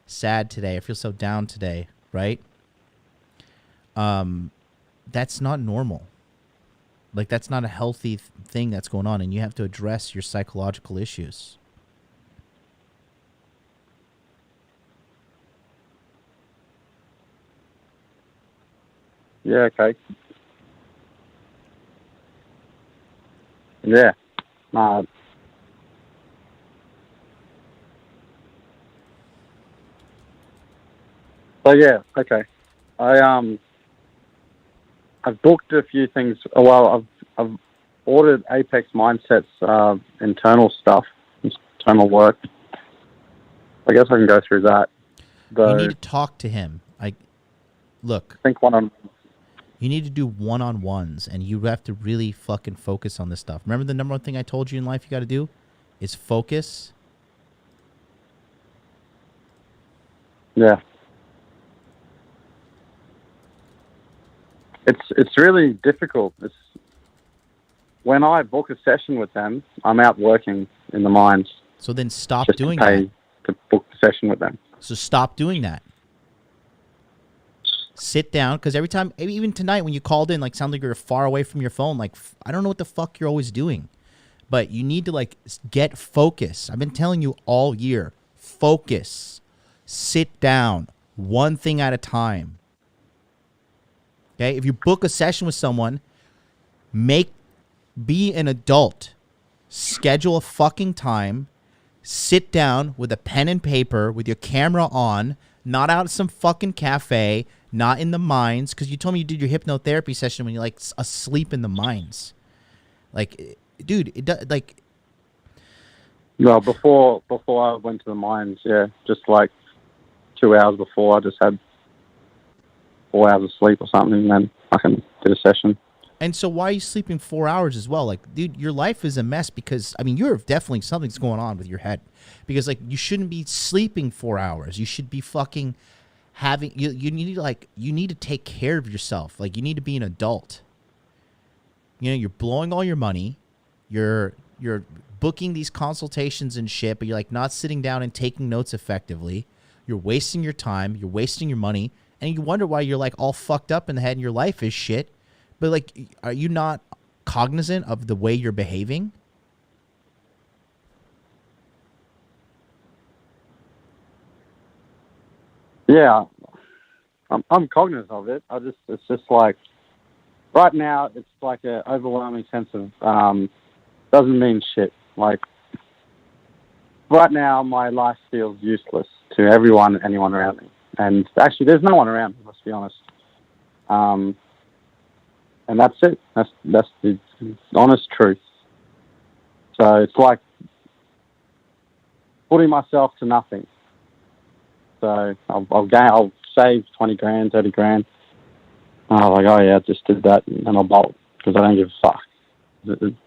sad today, I feel so down today, right? That's not normal. Like, that's not a healthy thing that's going on, and you have to address your psychological issues. Yeah, okay. Yeah. So yeah, okay. I've booked a few things. Well, I've ordered Apex Mindset's internal stuff, internal work. I guess I can go through that. You need to talk to him. Look. I think one-on. You need to do one-on-ones, and you have to really fucking focus on this stuff. Remember the number one thing I told you in life you got to do is focus. Yeah. It's really difficult. It's when I book a session with them, I'm out working in the mines. So then stop just doing to pay that. To book the session with them. So stop doing that. Sit down, because every time, even tonight when you called in, like, sound like you're far away from your phone. Like, I don't know what the fuck you're always doing, but you need to like get focus. I've been telling you all year, focus. Sit down, one thing at a time. Okay, if you book a session with someone, be an adult. Schedule a fucking time. Sit down with a pen and paper with your camera on, not out at some fucking cafe, not in the mines, because you told me you did your hypnotherapy session when you're like asleep in the mines. Like, dude, like. No, before I went to the mines, yeah, just like 2 hours before, I just had 4 hours of sleep or something, and then I can do a session. And so why are you sleeping 4 hours as well? Like, dude, your life is a mess because, I mean, you're definitely something's going on with your head. Because, like, you shouldn't be sleeping 4 hours. You should be fucking having, you need to take care of yourself. Like, you need to be an adult. You're blowing all your money. You're booking these consultations and shit, but you're, like, not sitting down and taking notes effectively. You're wasting your time. You're wasting your money. And you wonder why you're, like, all fucked up in the head and your life is shit. But, like, are you not cognizant of the way you're behaving? Yeah, I'm cognizant of it. It's just like, right now, it's like an overwhelming sense of, doesn't mean shit. Like, right now, my life feels useless to anyone around me. And actually, there's no one around me, let's be honest. And that's it. That's the honest truth. So it's like putting myself to nothing. So I'll save 20 grand, 30 grand. And I'm like, oh yeah, I just did that, and I'll bolt because I don't give a fuck.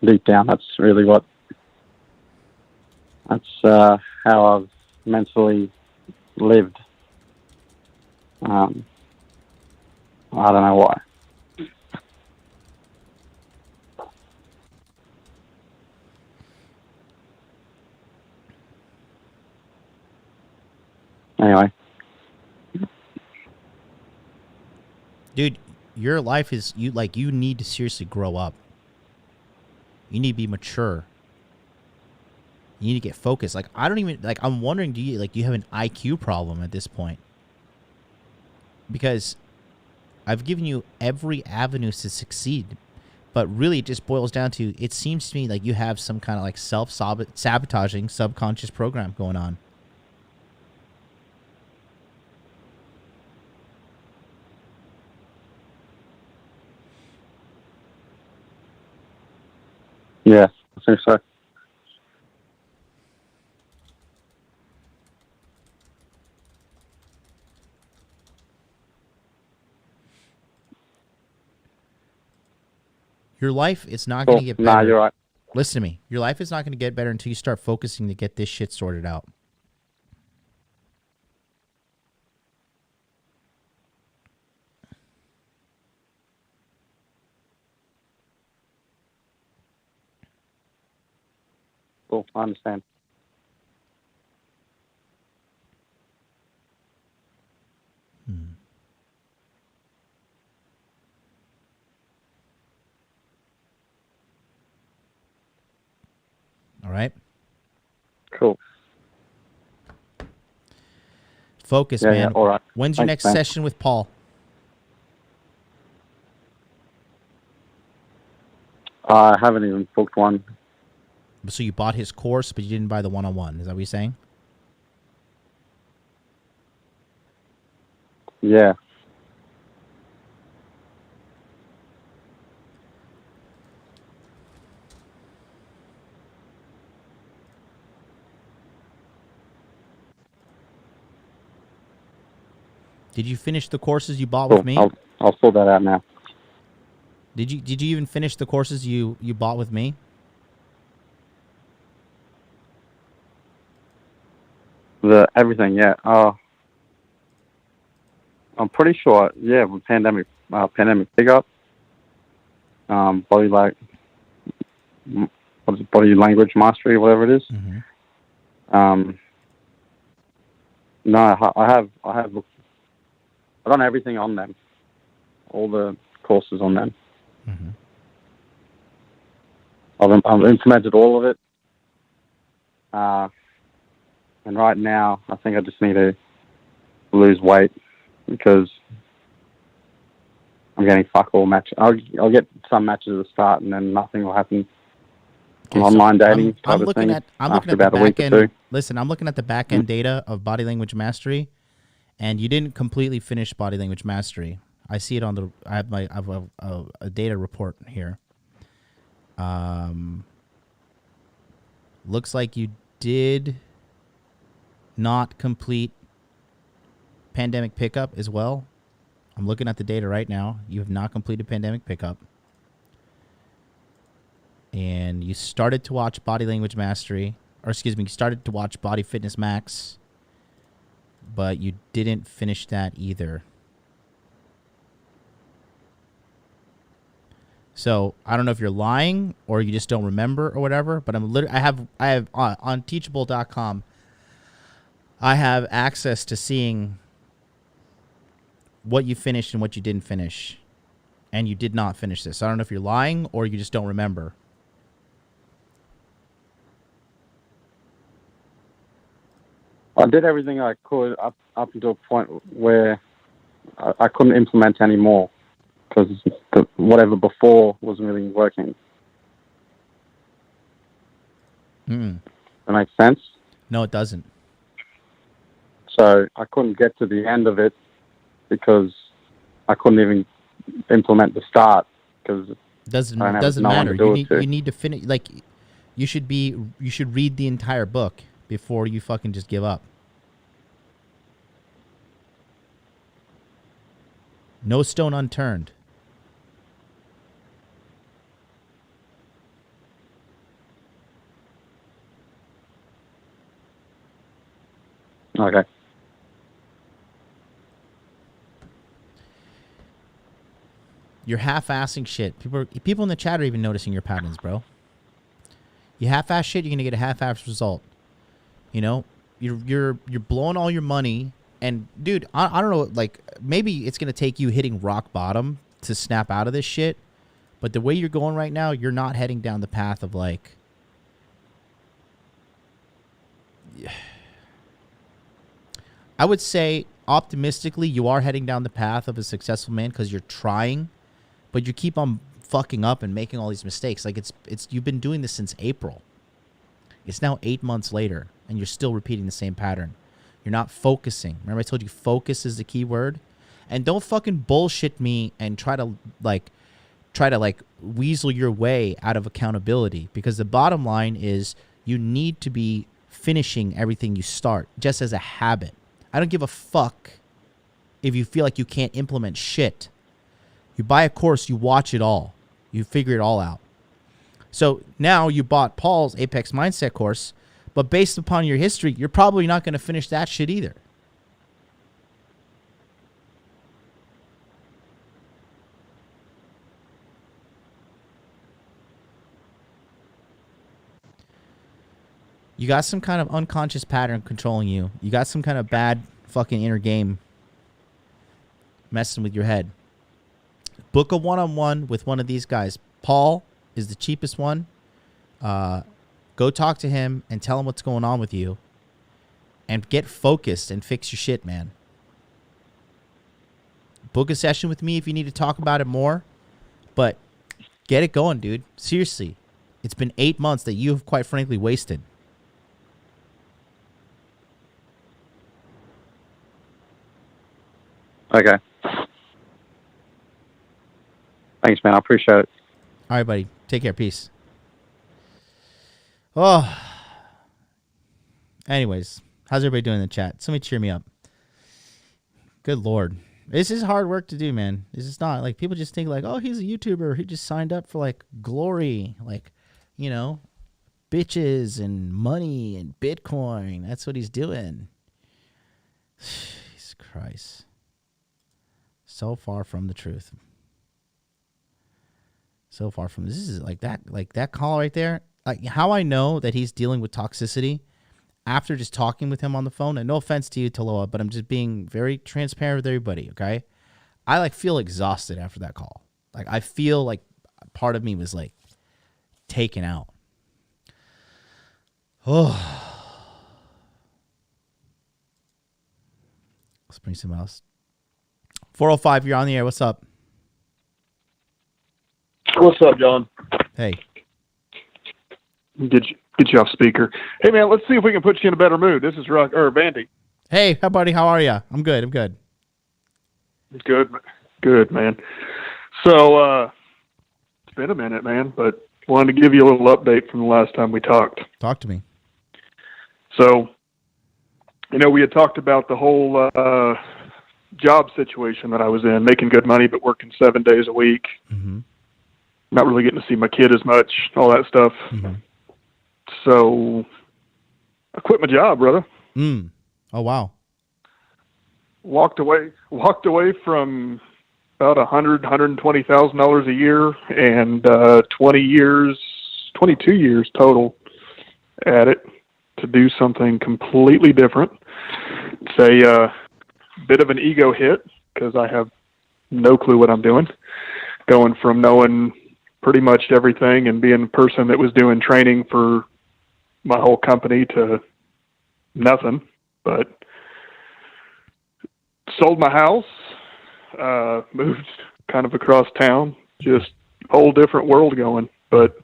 Deep down, that's really that's how I've mentally lived. I don't know why. Anyway. Dude, your life is you need to seriously grow up. You need to be mature. You need to get focused. Like, I don't even, like, I'm wondering, do you have an IQ problem at this point? Because I've given you every avenue to succeed, but really it just boils down to, it seems to me like you have some kind of like self-sabotaging subconscious program going on. Yeah, I think so. Your life is not going to get better. Nah, you're right. Listen to me. Your life is not going to get better until you start focusing to get this shit sorted out. Cool, I understand. All right? Cool. Focus, Yeah, man. yeah, all right. When's your Thanks, next man. session with Paul? I haven't even booked one. So you bought his course, but you didn't buy the one-on-one. Is that what you're saying? Yeah. Did you finish the courses you bought Cool. with me? I'll sort that out now. Did you even finish the courses you bought with me? Everything, yeah. I'm pretty sure, yeah, with pandemic pickup, body language mastery, whatever it is. Mm-hmm. No, I've done everything on them, all the courses on them. Mm-hmm. I've implemented all of it. And right now, I think I just need to lose weight because I'm getting fuck all matches. I'll get some matches at the start, and then nothing will happen. Okay, Online dating I'm type of looking thing at after the about a week back or end. two. Listen, I'm looking at the back end data of body language mastery, and you didn't completely finish body language mastery. I see it on the. I have a data report here. Looks like you did not complete pandemic pickup as well. I'm looking at the data right now. You have not completed pandemic pickup. And you started to watch Body Language Mastery, or excuse me, you started to watch Body Fitness Max, but you didn't finish that either. So I don't know if you're lying or you just don't remember or whatever, but I have on teachable.com, I have access to seeing what you finished and what you didn't finish. And you did not finish this. So I don't know if you're lying or you just don't remember. I did everything I could up until a point where I couldn't implement anymore because whatever before wasn't really working. Mm. That makes sense? No, it doesn't. So I couldn't get to the end of it because I couldn't even implement the start because doesn't matter. You need to finish. Like, you should read the entire book before you fucking just give up. No stone unturned. Okay. You're half-assing shit. People in the chat are even noticing your patterns, bro. You half-ass shit, you're gonna get a half-ass result. You know, you're blowing all your money, and dude, I don't know. Like, maybe it's gonna take you hitting rock bottom to snap out of this shit. But the way you're going right now, you're not heading down the path of like, I would say optimistically, you are heading down the path of a successful man because you're trying, but you keep on fucking up and making all these mistakes. Like it's you've been doing this since April. It's now 8 months later, and you're still repeating the same pattern. You're not focusing. Remember I told you focus is the key word? And don't fucking bullshit me and try to weasel your way out of accountability, because the bottom line is you need to be finishing everything you start just as a habit. I don't give a fuck if you feel like you can't implement shit. You buy a course, you watch it all. You figure it all out. So now you bought Paul's Apex Mindset course, but based upon your history, you're probably not going to finish that shit either. You got some kind of unconscious pattern controlling you. You got some kind of bad fucking inner game messing with your head. Book a one-on-one with one of these guys. Paul is the cheapest one. Go talk to him and tell him what's going on with you. And get focused and fix your shit, man. Book a session with me if you need to talk about it more. But get it going, dude. Seriously. It's been 8 months that you have quite frankly wasted. Okay. Thanks, man. I appreciate it. All right, buddy. Take care. Peace. Oh. Anyways, how's everybody doing in the chat? Somebody cheer me up. Good Lord. This is hard work to do, man. This is not like people just think like, oh, he's a YouTuber. He just signed up for like glory, like, you know, bitches and money and Bitcoin. That's what he's doing. Jesus Christ. So far from the truth. So far from this is like that call right there. Like how I know that he's dealing with toxicity after just talking with him on the phone. And no offense to you, Taloa, but I'm just being very transparent with everybody. Okay, I like feel exhausted after that call. Like I feel like part of me was like taken out. Oh, let's bring some else. 405, you're on the air. What's up? What's up, John? Hey. Get you off speaker. Hey, man, let's see if we can put you in a better mood. This is Vandy. Hey, buddy. How are you? I'm good. Good, man. So, it's been a minute, man, but wanted to give you a little update from the last time we talked. Talk to me. So, we had talked about the whole job situation that I was in, making good money but working 7 days a week. Mm-hmm. Not really getting to see my kid as much, all that stuff. Mm-hmm. So I quit my job, brother. Oh, wow. Walked away from about $120,000 a year and 22 years total at it to do something completely different. It's a bit of an ego hit because I have no clue what I'm doing. Going from knowing pretty much everything and being a person that was doing training for my whole company to nothing, but sold my house, moved kind of across town, just whole different world going. But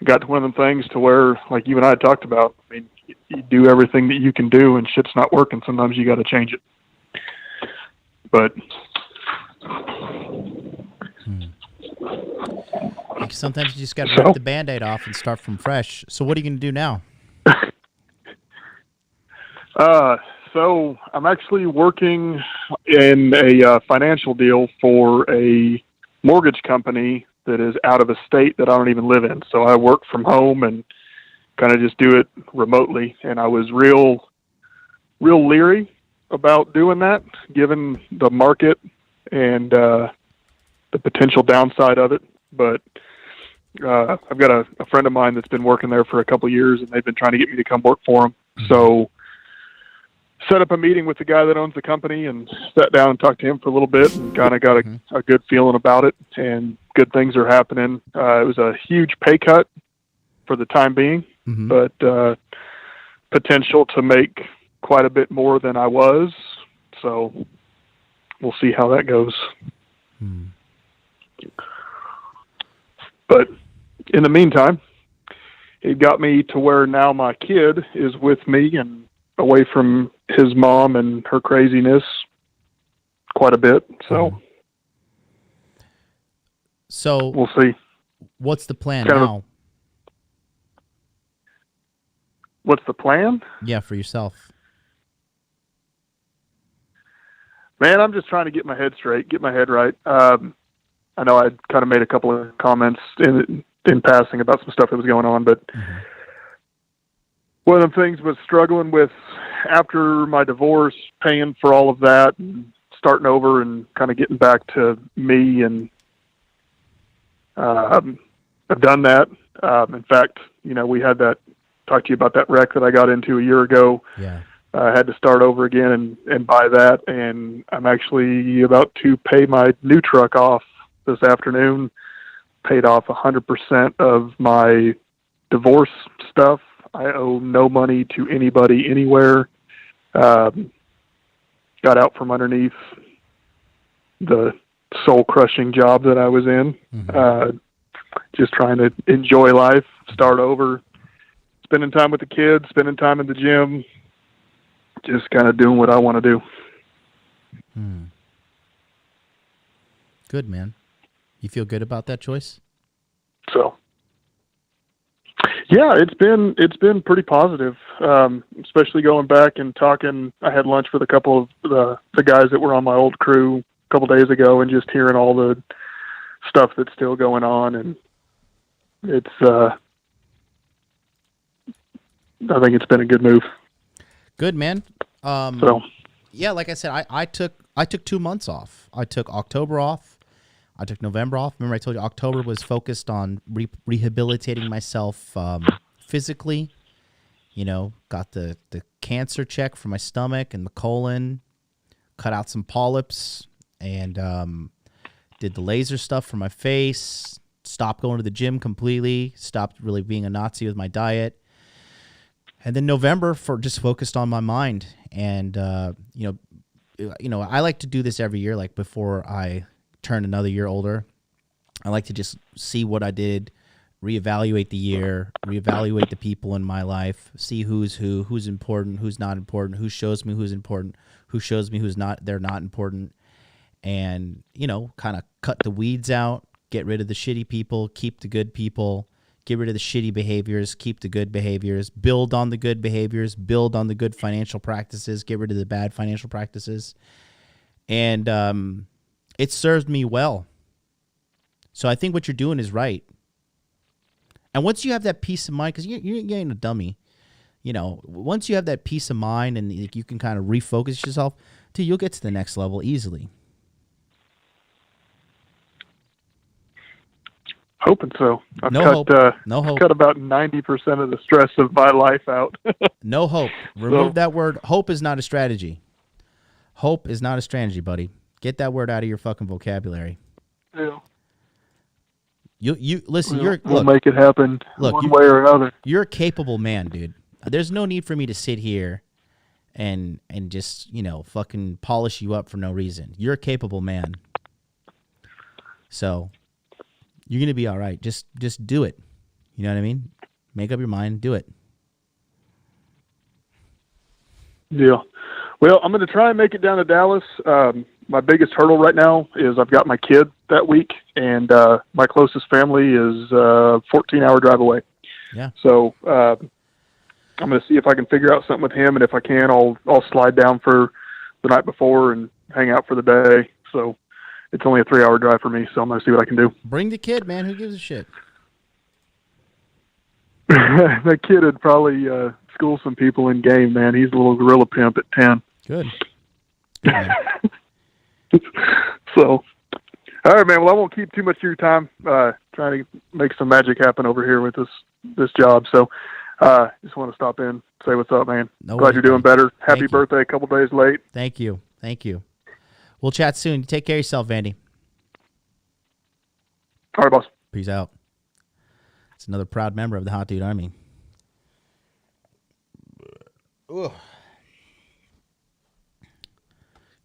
it got to one of them things to where, like you and I had talked about, I mean, you do everything that you can do and shit's not working. Sometimes you got to change it. But sometimes you just got to rip the Band-Aid off and start from fresh. So what are you going to do now? So I'm actually working in a financial deal for a mortgage company that is out of a state that I don't even live in. So I work from home and kind of just do it remotely. And I was real leery about doing that, given the market and the potential downside of it. But I've got a friend of mine that's been working there for a couple of years, and they've been trying to get me to come work for them. So set up a meeting with the guy that owns the company and sat down and talked to him for a little bit and kind of got a good feeling about it, and good things are happening. It was a huge pay cut for the time being, but potential to make quite a bit more than I was. So we'll see how that goes. But in the meantime, it got me to where now my kid is with me and away from his mom and her craziness quite a bit. So we'll see. What's the plan kind now? What's the plan? Yeah, for yourself. Man, I'm just trying to get my head straight, get my head right. I know I kind of made a couple of comments in passing about some stuff that was going on, but one of the things was struggling with after my divorce, paying for all of that and starting over and kind of getting back to me. And I've done that. In fact, we had talked to you about that wreck that I got into a year ago. Yeah. I had to start over again and buy that. And I'm actually about to pay my new truck off this afternoon. Paid off 100% of my divorce stuff. I owe no money to anybody anywhere. Got out from underneath the soul-crushing job that I was in. Just trying to enjoy life, start over, spending time with the kids, spending time in the gym, just kind of doing what I want to do. Good, man. You feel good about that choice? So, yeah, it's been pretty positive, especially going back and talking. I had lunch with a couple of the guys that were on my old crew a couple days ago, and just hearing all the stuff that's still going on, and it's I think it's been a good move. Good, man. So, yeah, like I said, I took 2 months off. I took October off. I took November off. Remember I told you October was focused on rehabilitating myself physically. Got the cancer check for my stomach and the colon, cut out some polyps, and did the laser stuff for my face, stopped going to the gym completely, stopped really being a Nazi with my diet. And then November just focused on my mind. And, I like to do this every year, like before I turn another year older. I like to just see what I did, reevaluate the year, reevaluate the people in my life, see who's important, who's not important, who shows me who's important, who shows me they're not important. And, kind of cut the weeds out, get rid of the shitty people, keep the good people, get rid of the shitty behaviors, keep the good behaviors, build on the good behaviors, build on the good financial practices, get rid of the bad financial practices. And it served me well. So I think what you're doing is right. And once you have that peace of mind, because you ain't a dummy, once you have that peace of mind and you can kind of refocus yourself, you'll get to the next level easily. Hoping so. I've No hope. No hope. Cut about 90% of the stress of my life out. No hope. Remove that word. Hope is not a strategy. Hope is not a strategy, buddy. Get that word out of your fucking vocabulary. Yeah. You listen. We'll make it happen one way or another. You're a capable man, dude. There's no need for me to sit here and just fucking polish you up for no reason. You're a capable man. So you're gonna be all right. Just do it. You know what I mean? Make up your mind. Do it. Yeah. Well, I'm going to try and make it down to Dallas. My biggest hurdle right now is I've got my kid that week, and my closest family is a 14-hour drive away. Yeah. So I'm going to see if I can figure out something with him, and if I can, I'll slide down for the night before and hang out for the day. So it's only a 3-hour drive for me, so I'm going to see what I can do. Bring the kid, man. Who gives a shit? That kid would probably school some people in game, man. He's a little gorilla pimp at 10. Good. So, all right, man. Well, I won't keep too much of your time trying to make some magic happen over here with this job. So Just want to stop in, say what's up, man. No Glad worries, you're doing buddy. better. Happy Thank you. birthday, a couple days late. Thank you. Thank you. We'll chat soon. Take care of yourself, Vandy. All right, boss. Peace out. It's another proud member of the Hot Dude Army. Ugh.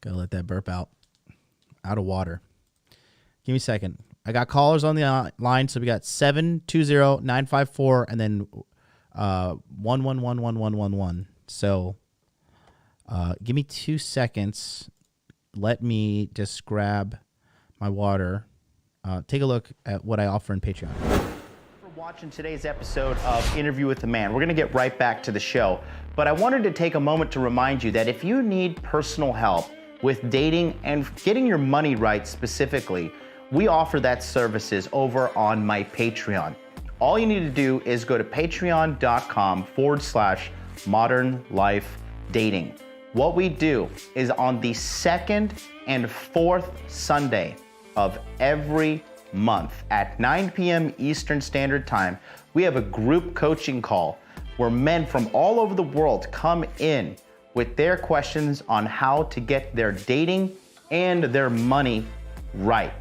Gotta let that burp out. Out of water. Give me a second. I got callers on the line, so we got 720-954 and then 1111111. So give me 2 seconds. Let me just grab my water. Take a look at what I offer in Patreon. For watching today's episode of Interview with the Man. We're going to get right back to the show. But I wanted to take a moment to remind you that if you need personal help with dating and getting your money right specifically, we offer that services over on my Patreon. All you need to do is go to patreon.com/modernlifedating. What we do is on the second and fourth Sunday of every month at 9 p.m. Eastern Standard Time, we have a group coaching call where men from all over the world come in with their questions on how to get their dating and their money right.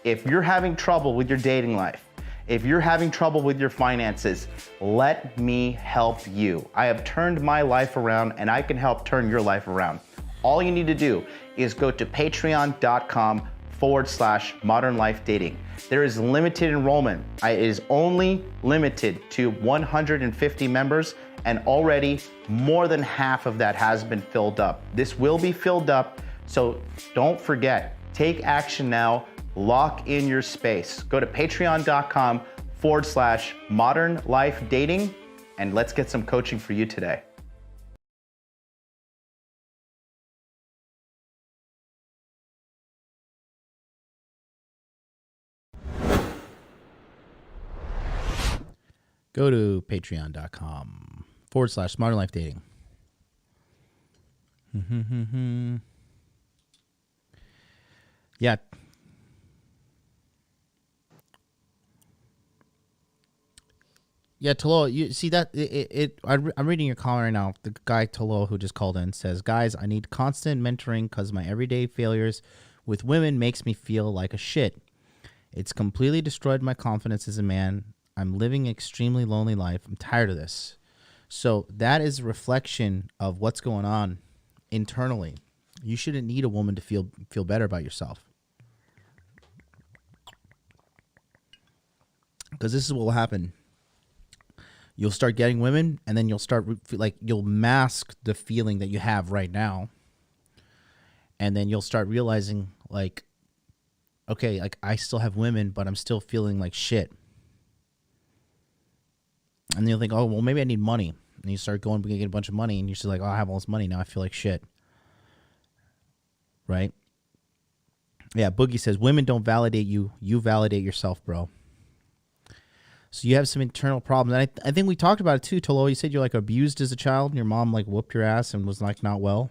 If you're having trouble with your dating life, if you're having trouble with your finances, let me help you. I have turned my life around and I can help turn your life around. All you need to do is go to patreon.com/modernlifedating. There is limited enrollment. It is only limited to 150 members, and already more than half of that has been filled up. This will be filled up, so don't forget, take action now. Lock in your space. Go to patreon.com/modernlifedating and let's get some coaching for you today. Go to patreon.com/modernlifedating. Yeah. Yeah, Tolo, you see that I'm reading your comment right now. The guy Tolo who just called in says, "Guys, I need constant mentoring because my everyday failures with women makes me feel like a shit. It's completely destroyed my confidence as a man. I'm living an extremely lonely life. I'm tired of this." So that is a reflection of what's going on internally. You shouldn't need a woman to feel better about yourself. Because this is what will happen. You'll start getting women, and then you'll start you'll mask the feeling that you have right now, and then you'll start realizing okay, I still have women, but I'm still feeling like shit. And then you'll think, oh well, maybe I need money, and you start going to get a bunch of money, and you're just like, oh, I have all this money now, I feel like shit, right? Yeah, Boogie says women don't validate you; you validate yourself, bro. So you have some internal problems. And I think we talked about it too, Tolo. You said you're abused as a child and your mom whooped your ass and was not well.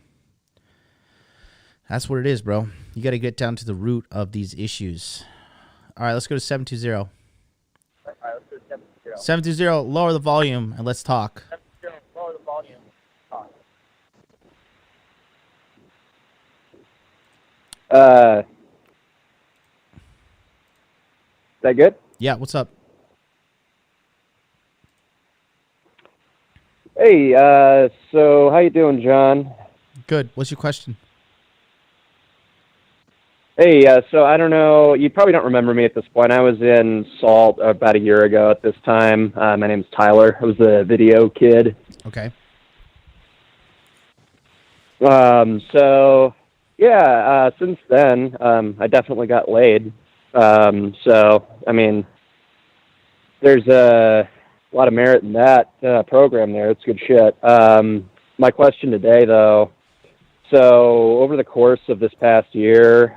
That's what it is, bro. You got to get down to the root of these issues. All right, let's go to 720. 720, lower the volume and let's talk. 720, lower the volume. Is that good? Yeah, what's up? Hey, so how you doing, John? Good. What's your question? Hey, so I don't know, you probably don't remember me at this point. I was in Salt about a year ago at this time. My name's Tyler. I was the video kid. Okay. So, yeah, since then, I definitely got laid. So, I mean, there's a lot of merit in that program there. It's good shit. My question today, though, so over the course of this past year,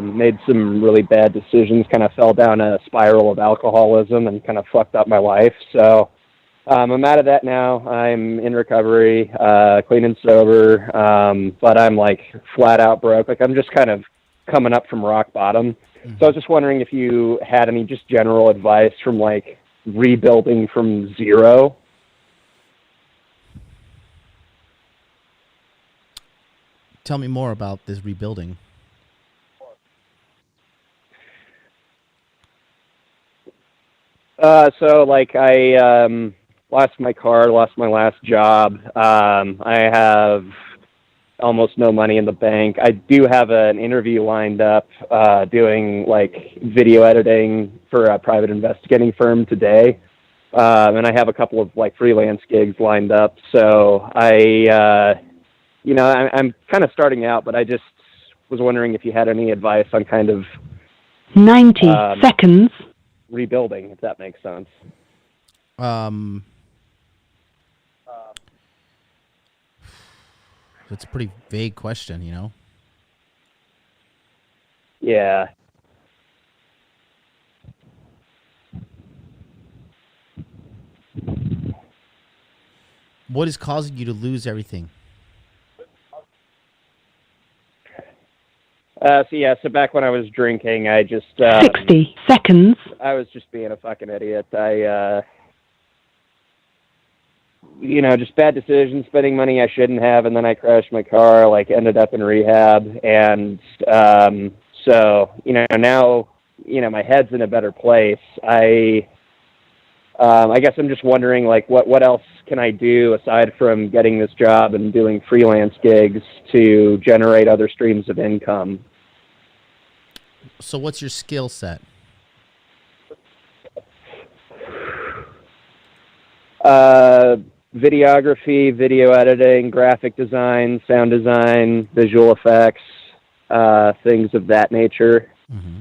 made some really bad decisions, kind of fell down a spiral of alcoholism and kind of fucked up my life. So I'm out of that now. I'm in recovery, clean and sober, but I'm flat out broke. I'm just kind of coming up from rock bottom. Mm-hmm. So I was just wondering if you had any just general advice from rebuilding from zero. Tell me more about this rebuilding. So like I lost my car, lost my last job. I have almost no money in the bank. I do have an interview lined up doing like video editing for a private investigating firm today. And I have a couple of like freelance gigs lined up. So I'm kind of starting out, but I just was wondering if you had any advice on kind of 90 seconds. Rebuilding, if that makes sense. It's a pretty vague question, you know? Yeah. What is causing you to lose everything? So back when I was drinking, I just 60 seconds. I was just being a fucking idiot. Just bad decisions, spending money I shouldn't have, and then I crashed my car, like ended up in rehab. And now, my head's in a better place. I guess I'm just wondering, like, what else can I do aside from getting this job and doing freelance gigs to generate other streams of income? So what's your skill set? Videography, video editing, graphic design, sound design, visual effects, things of that nature. Mm-hmm.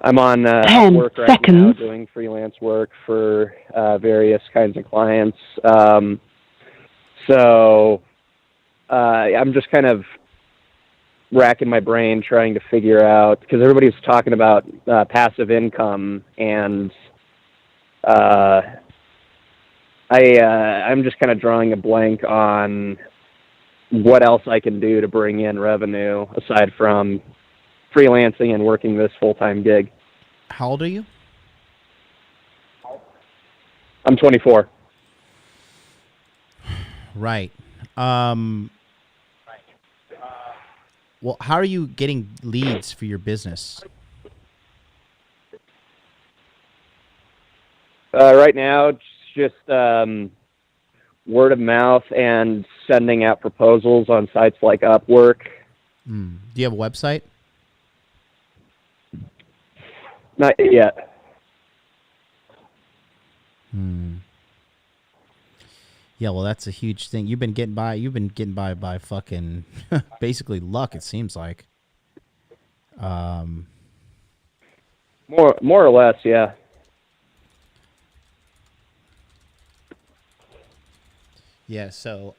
I'm on 10 work right seconds. now doing freelance work for various kinds of clients. I'm just kind of racking my brain trying to figure out, because everybody's talking about passive income, and I'm just kind of drawing a blank on what else I can do to bring in revenue aside from freelancing and working this full-time gig. How old are you? I'm 24. Right. Well, how are you getting leads for your business? Right now, it's just word of mouth and sending out proposals on sites like Upwork. Do you have a website? Not yet. Yeah, well, that's a huge thing. You've been getting by fucking basically luck, it seems like. More or less, yeah. Yeah, so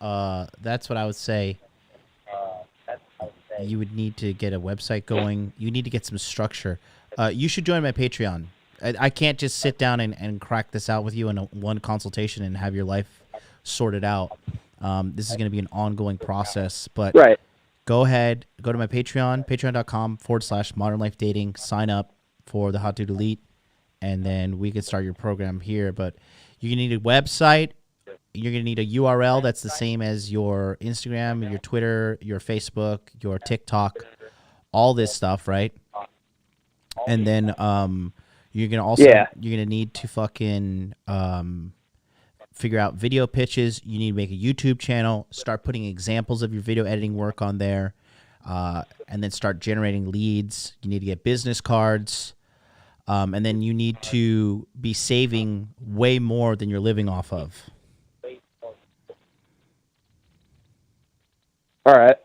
that's what I would say. You would need to get a website going. You need to get some structure. You should join my Patreon. I can't just sit down and crack this out with you in one consultation and have your life sorted out. This is going to be an ongoing process, but right. Go ahead, go to my Patreon, patreon.com/modernlifedating, sign up for the Hot Dude Elite, and then we can start your program here. But you're going to need a website. You're going to need a URL that's the same as your Instagram, your Twitter, your Facebook, your TikTok, all this stuff, right? And then you're going to also you're going to need to fucking figure out video pitches. You need to make a YouTube channel, start putting examples of your video editing work on there, and then start generating leads. You need to get business cards, and then you need to be saving way more than you're living off of. All right.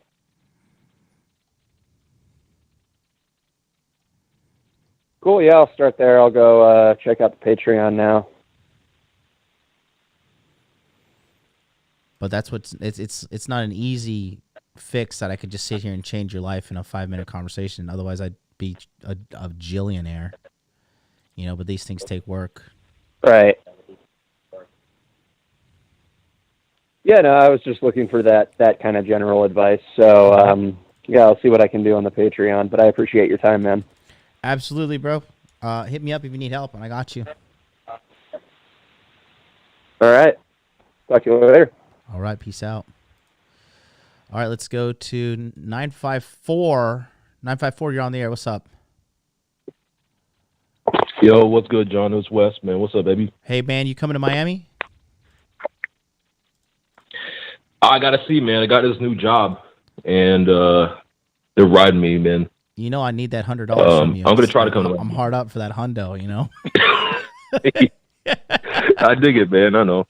Cool. Yeah, I'll start there. I'll go check out the Patreon now. But that's it's not an easy fix that I could just sit here and change your life in a 5-minute conversation. Otherwise, I'd be a jillionaire. You know, but these things take work. Right. Yeah, no, I was just looking for that kind of general advice. So, yeah, I'll see what I can do on the Patreon. But I appreciate your time, man. Absolutely, bro. Hit me up if you need help, and I got you. All right. Talk to you later. All right, peace out. All right, let's go to 954. 954, you're on the air. What's up? Yo, what's good, John? It's Wes, man. What's up, baby? Hey, man, you coming to Miami? I gotta see, man. I got this new job, and they're riding me, man. You know I need that $100 from you. I'm gonna try to come to I'm hard up for that hundo, you know? I dig it, man. I know.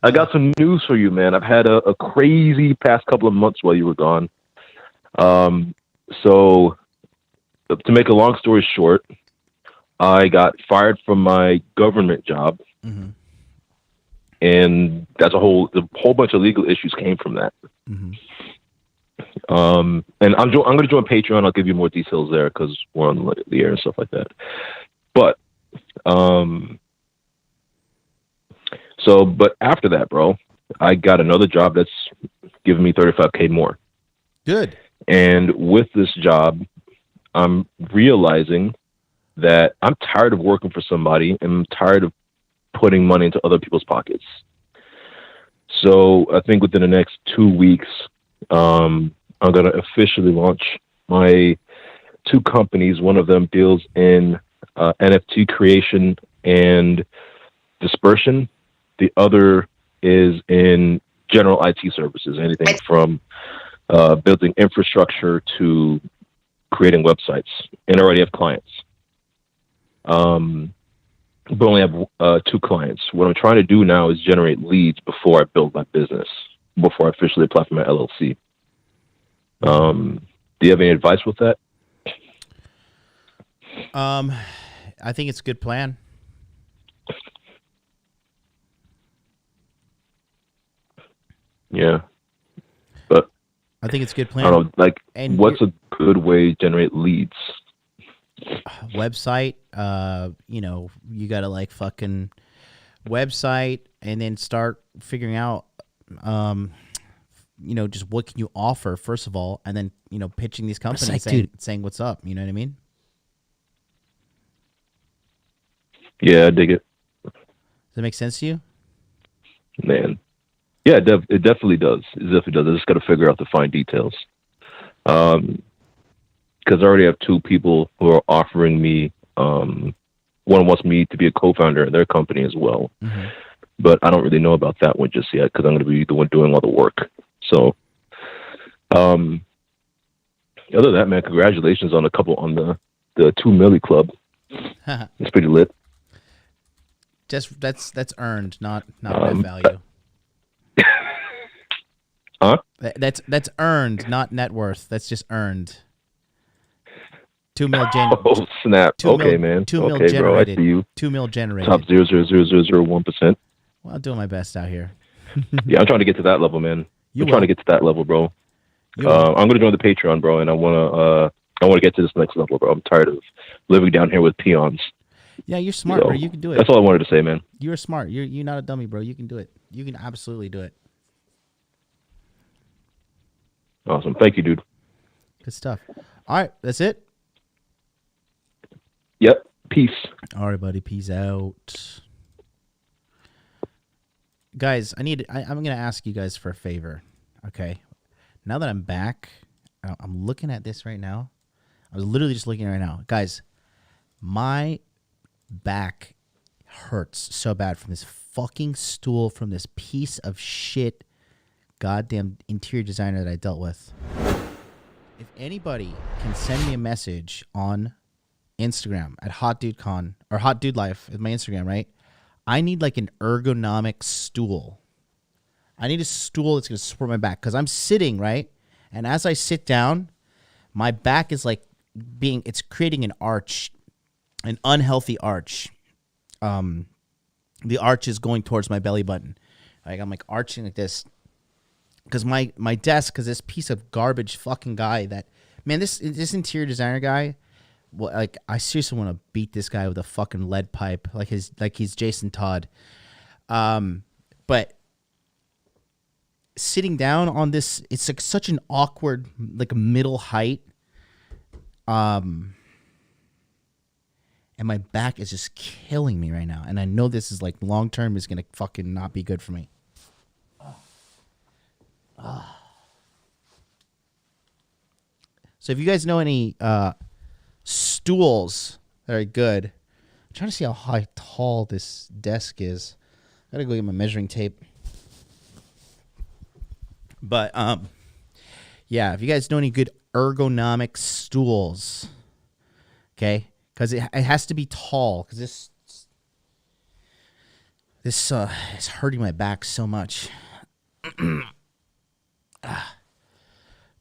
I got some news for you, man. I've had a crazy past couple of months while you were gone. So, to make a long story short, I got fired from my government job, and that's a whole bunch of legal issues came from that. And I'm going to join Patreon. I'll give you more details there because we're on the air and stuff like that. But but after that, bro, I got another job that's giving me $35K more. Good. And with this job, I'm realizing that I'm tired of working for somebody and I'm tired of putting money into other people's pockets. So I think within the next 2 weeks, I'm going to officially launch my 2 companies. One of them deals in NFT creation and dispersion. The other is in general IT services, anything from building infrastructure to creating websites. And I already have clients. But only have 2 clients. What I'm trying to do now is generate leads before I build my business, before I officially apply for my LLC. Do you have any advice with that? I think it's a good plan. Yeah. But I think it's a good plan. I don't know, like, and what's a good way to generate leads? Website, you know, you gotta like fucking website and then start figuring out, you know, just what can you offer first of all, and then, you know, pitching these companies saying what's up. You know what I mean? Yeah, I dig it. Does that make sense to you? Man. Yeah, it definitely does. It definitely does. I just got to figure out the fine details. Because I already have 2 people who are offering me. One wants me to be a co-founder in their company as well. But I don't really know about that one just yet because I'm going to be the one doing all the work. So, other than that, man, congratulations on the 2 milli club. It's pretty lit. Just that's earned, not net value. Huh? That's earned, not net worth. That's just earned. 2 mil Oh snap! Okay, man. 2 mil okay, generated. Bro, I see you. 2 mil generated. Top 0.00001%. Well, I'm doing my best out here. Yeah, I'm trying to get to that level, man. I'm trying to get to that level, bro. I'm gonna join the Patreon, bro, and I wanna get to this next level, bro. I'm tired of living down here with peons. Yeah, you're smart, bro. You can do it. That's all I wanted to say, man. You're smart. You're not a dummy, bro. You can do it. You can absolutely do it. Awesome. Thank you, dude. Good stuff. All right, that's it. Yep. Peace. All right, buddy. Peace out. Guys, I'm going to ask you guys for a favor, okay? Now that I'm back, I'm looking at this right now. I was literally just looking right now. Guys, my back hurts so bad from this fucking stool, from this piece of shit goddamn interior designer that I dealt with. If anybody can send me a message on Instagram at HotDudeCon or HotDudeLife is my Instagram, right? I need like an ergonomic stool. I need a stool that's going to support my back because I'm sitting, right? And as I sit down, my back is like it's creating an arch, an unhealthy arch. The arch is going towards my belly button. Like I'm like arching like this because my desk, because this piece of garbage fucking guy that, man, this interior designer guy, well, like I seriously want to beat this guy with a fucking lead pipe, like he's Jason Todd. But sitting down on this, it's like such an awkward, like middle height. And my back is just killing me right now. And I know this is like long term is gonna fucking not be good for me. So if you guys know any stools that are good, I'm trying to see how tall this desk is. I gotta go get my measuring tape. But yeah, if you guys know any good ergonomic stools, okay, because it has to be tall, because this is hurting my back so much. But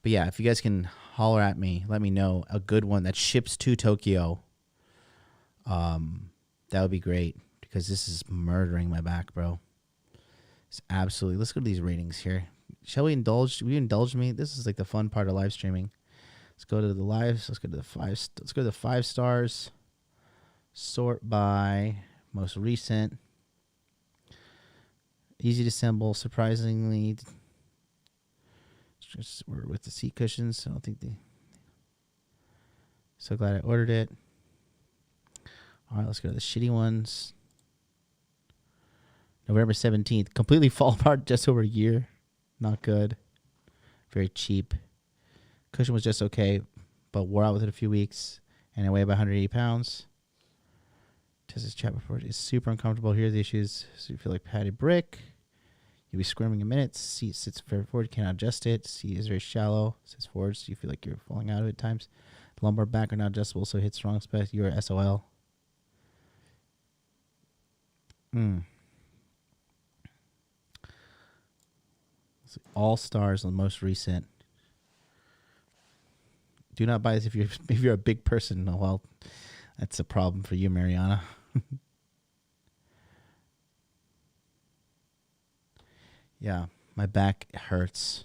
yeah, if you guys can holler at me, let me know a good one that ships to Tokyo. That would be great, because this is murdering my back, bro. It's absolutely. Let's go to these ratings here. Shall we indulge? Will you indulge me? This is like the fun part of live streaming. Let's go to the lives. Let's go to the five. Let's go to the 5 stars. Sort by most recent. Easy to assemble. Surprisingly, we're with the seat cushions. I don't think they. So glad I ordered it. All right, let's go to the shitty ones. November 17th. Completely fall apart just over a year. Not good. Very cheap. Cushion was just okay, but wore out within a few weeks, and I weigh about 180 pounds. Tested chat report is super uncomfortable. Here are the issues. So you feel like padded brick. You'll be squirming in minutes. Seat sits very forward. Cannot adjust it. Seat is very shallow. Sits forward, so you feel like you're falling out of it at times. The lumbar back are not adjustable, so hits wrong spec. You're SOL. All stars on the most recent. Do not buy this if you're a big person. Oh, well, that's a problem for you, Mariana. Yeah, my back hurts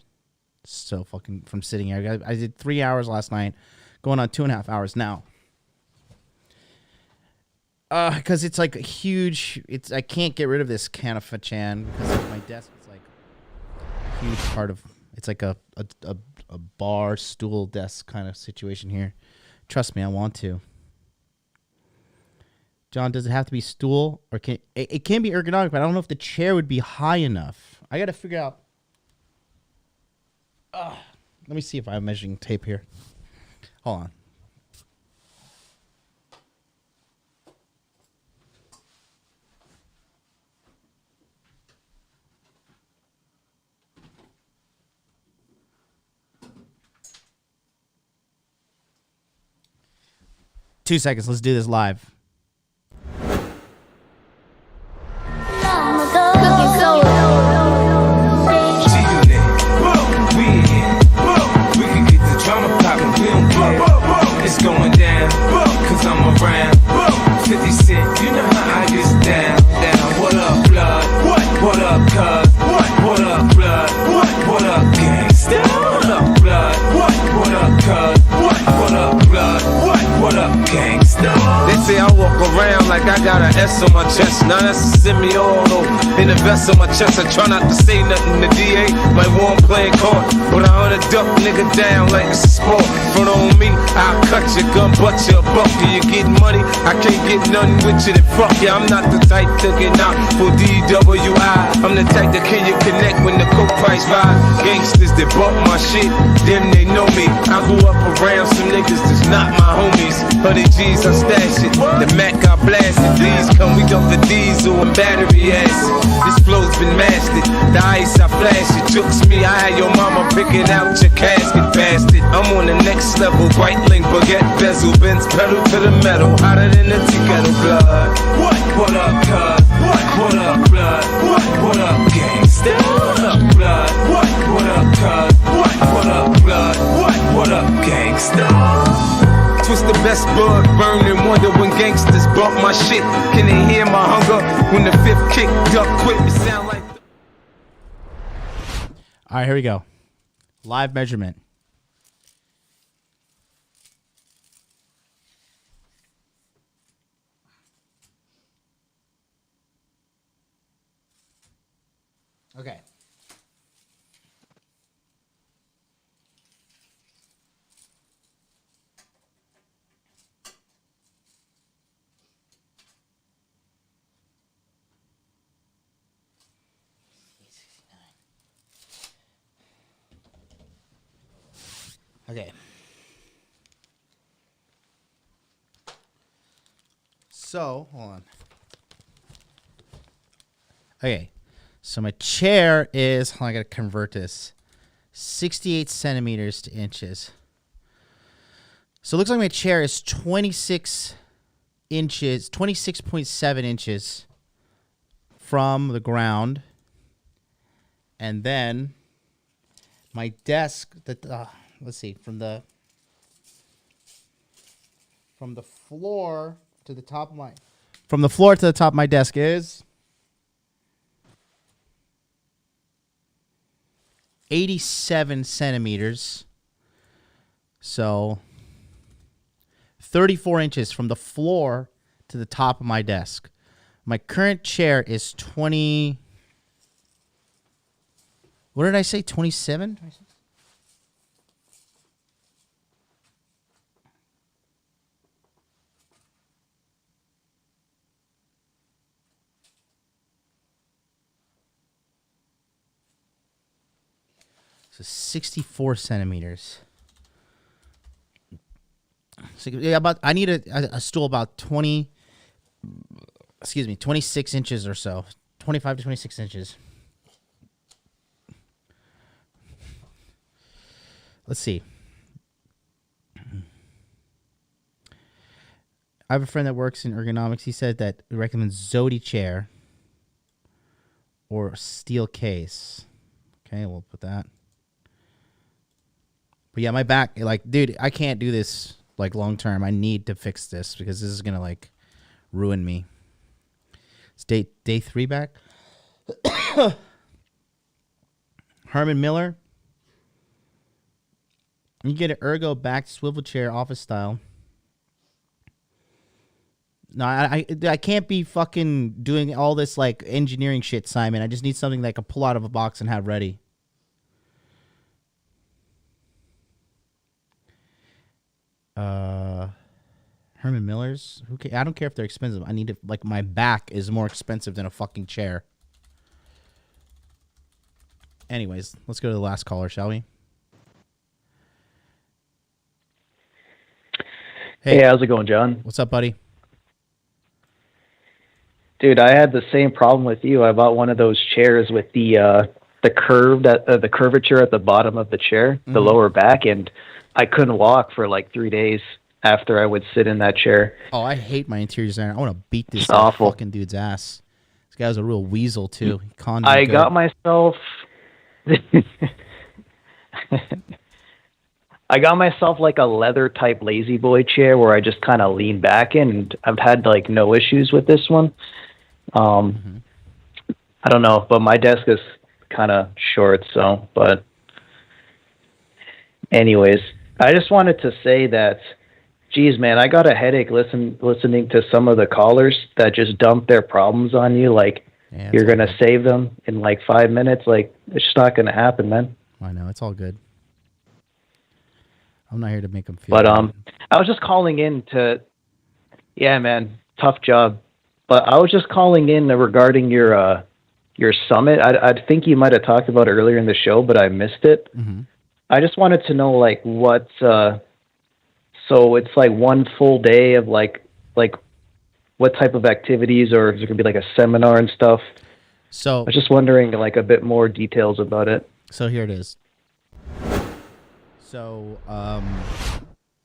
so fucking from sitting here. I did 3 hours last night, going on 2.5 hours now. Because it's like a huge. I can't get rid of this canafachan because like my desk is like a huge part of. It's like a bar stool desk kind of situation here. Trust me, I want to. John, does it have to be stool or can it can be ergonomic? But I don't know if the chair would be high enough. I got to figure out. Let me see if I have measuring tape here. Hold on. Two seconds. Let's do this live. It's going down, cause I'm around 50 Cent, you know how I get down. What up, blood? What up, cuz? What up, blood? What up, gangsta? What up, blood? What up, cuz? What up, blood? What up, gangsta? They say I walk around like I got an S on my chest. Now that's a semi-auto. In a vest on my chest, I try not to say nothing. The DA might want playing court, but I hunt a duck nigga down like it's a sport. Front on me, I'll cut your gun, butt your buck. You getting money, I can't get nothing with you, then fuck you. I'm not the type to get out for DWI. I'm the type that can you connect when the coke price rise. Gangsters that bought my shit, them they know me. I grew up around some niggas that's not my homies. 100 G's, I stash it. The Mac I blasted. These come, we dump the diesel and battery acid. This flow's been mastered. The ice I flash it. Jokes me, I had your mama picking out your casket, bastard. I'm on the next level. Breitling, baguette, bezel, Benz, pedal to the metal. Hotter than the tea kettle, blood. What up, cuz? What up, blood? What up, gangsta? What up, blood? What up, cuz? What up, blood? What up, gangsta? Twist the best bud, burn and wonder when gangsters bump my shit. Can they hear my hunger when the fifth kick duck quick? It sound like. All right, here we go. Live measurement. Okay. Okay. So, hold on. Okay. So my chair is, hold on, I got to convert this, 68 centimeters to inches. So it looks like my chair is 26 inches, 26.7 inches from the ground. And then my desk, let's see, from the floor to the top of my desk is 87 centimeters. So 34 inches from the floor to the top of my desk. My current chair is 20. What did I say? 27? So 64 centimeters. So yeah, I need a stool about 26 inches or so. 25 to 26 inches. Let's see. I have a friend that works in ergonomics. He said that he recommends Zodi chair or steel case. Okay, we'll put that. But yeah, my back, like, dude, I can't do this like long term. I need to fix this because this is gonna like ruin me. It's day 3 back. Herman Miller. You get an ergo backed swivel chair, office style. No, I can't be fucking doing all this like engineering shit, Simon. I just need something that I can pull out of a box and have ready. Herman Miller's. I don't care if they're expensive. I need to, like, my back is more expensive than a fucking chair. Anyways, let's go to the last caller, shall we? Hey, how's it going, John? What's up, buddy? Dude, I had the same problem with you. I bought one of those chairs with the curvature at the bottom of the chair, the lower back, and I couldn't walk for like 3 days after I would sit in that chair. Oh, I hate my interior designer. I want to beat this awful fucking dude's ass. This guy was a real weasel too. He conned I me good. got myself like a leather type lazy boy chair where I just kind of lean back in, and I've had like no issues with this one. I don't know, but my desk is kind of short, so, but anyways, I just wanted to say that, geez, man, I got a headache listening to some of the callers that just dump their problems on you, like you're going to save them in like 5 minutes. Like, it's just not going to happen, man. I know, it's all good. I'm not here to make them feel But bad. I was just calling in to, yeah, man, tough job. But I was just calling in regarding your summit. I think you might have talked about it earlier in the show, but I missed it. Mm-hmm. I just wanted to know, like, what, so it's like one full day of like what type of activities, or is it going to be like a seminar and stuff? So I was just wondering, like, a bit more details about it. So here it is. So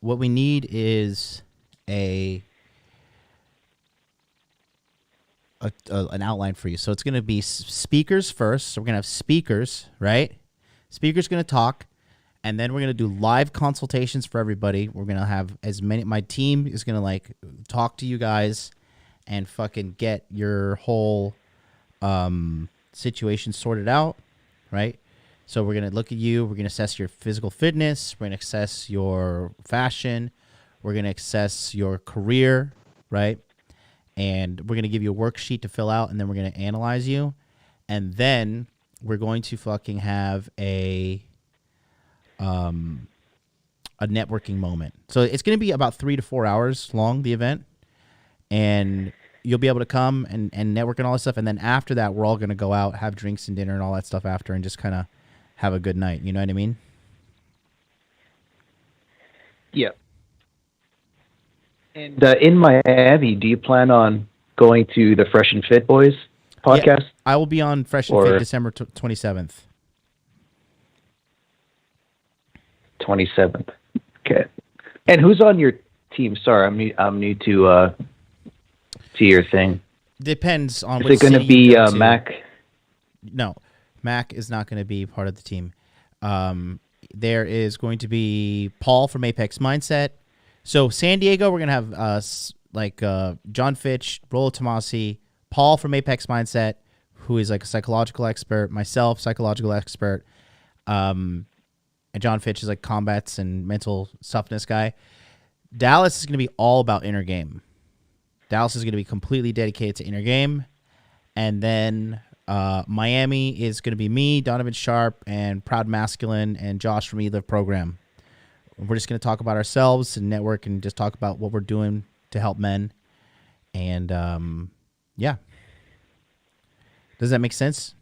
what we need is an outline for you. So it's going to be speakers first. So we're going to have speakers, right? Speakers going to talk, and then we're going to do live consultations for everybody. We're going to have as many, my team is going to like talk to you guys and fucking get your whole situation sorted out, right? So we're going to look at you. We're going to assess your physical fitness. We're going to assess your fashion. We're going to assess your career, right? And we're going to give you a worksheet to fill out, and then we're going to analyze you. And then we're going to fucking have a networking moment. So it's going to be about 3 to 4 hours long, the event. And you'll be able to come and network and all that stuff. And then after that, we're all going to go out, have drinks and dinner and all that stuff after, and just kind of have a good night. You know what I mean? Yeah. And in Miami, do you plan on going to the Fresh and Fit Boys podcast? Yeah, I will be on Fresh and Fit December 27th. 27th. Okay. And who's on your team? Sorry, I'm new to your thing. Depends on Is which it going to city be you go to. Mac? No, Mac is not going to be part of the team. There is going to be Paul from Apex Mindset. So San Diego, we're going to have John Fitch, Rollo Tomasi, Paul from Apex Mindset, who is like a psychological expert, myself, psychological expert, and John Fitch is like combats and mental toughness guy. Dallas is going to be all about inner game. Dallas is going to be completely dedicated to inner game. And then Miami is going to be me, Donovan Sharp, and Proud Masculine, and Josh from eLive Program. We're just going to talk about ourselves and network and just talk about what we're doing to help men. And, yeah. Does that make sense?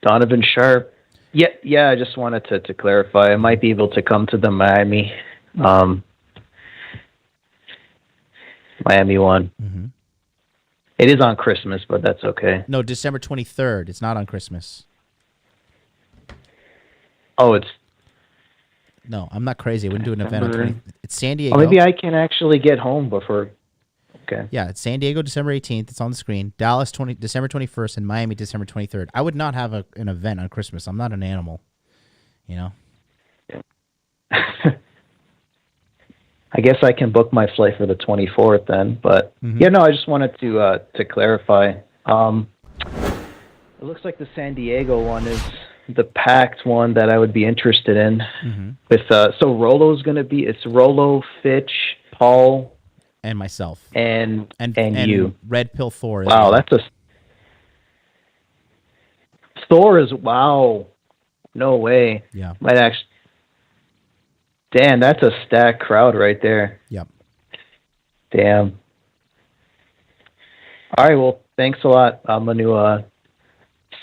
Donovan Sharp. Yeah. I just wanted to clarify. I might be able to come to the Miami one. Mm-hmm. It is on Christmas, but that's okay. No, December 23rd. It's not on Christmas. Oh, it's... No, I'm not crazy. I wouldn't do an event on 20th. It's San Diego. Oh, maybe I can actually get home before... Okay. Yeah, it's San Diego, December 18th. It's on the screen. Dallas, December 21st, and Miami, December 23rd. I would not have an event on Christmas. I'm not an animal, you know? I guess I can book my flight for the 24th then, but yeah, no, I just wanted to clarify. It looks like the San Diego one is the packed one that I would be interested in. With so Rollo's going to be, it's Rollo, Fitch, Paul, and myself, and you, Red Pill Thor. Wow, that's a Thor is wow, no way. Yeah, might actually. Damn, that's a stacked crowd right there. Yep. Damn. All right, well, thanks a lot. I'm going to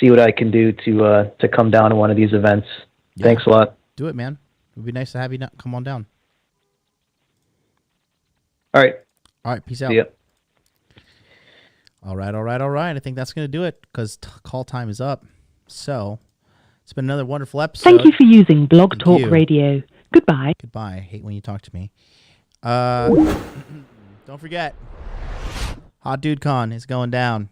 see what I can do to come down to one of these events. Yeah. Thanks a lot. Do it, man. It would be nice to have you come on down. All right. All right, peace out. See ya. All right. I think that's going to do it because call time is up. So it's been another wonderful episode. Thank you for using Blog Talk Radio. Goodbye. Goodbye. I hate when you talk to me. Don't forget, Hot Dude Con is going down.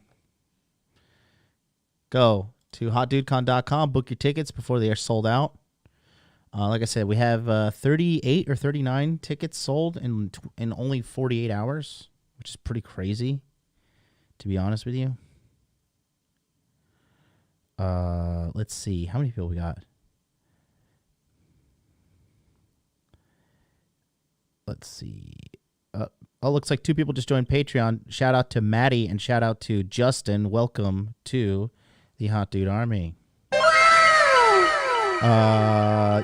Go to hotdudecon.com. Book your tickets before they are sold out. Like I said, we have 38 or 39 tickets sold in only 48 hours, which is pretty crazy, to be honest with you. Let's see. How many people we got? Let's see. Looks like 2 people just joined Patreon. Shout out to Maddie and shout out to Justin. Welcome to the Hot Dude Army.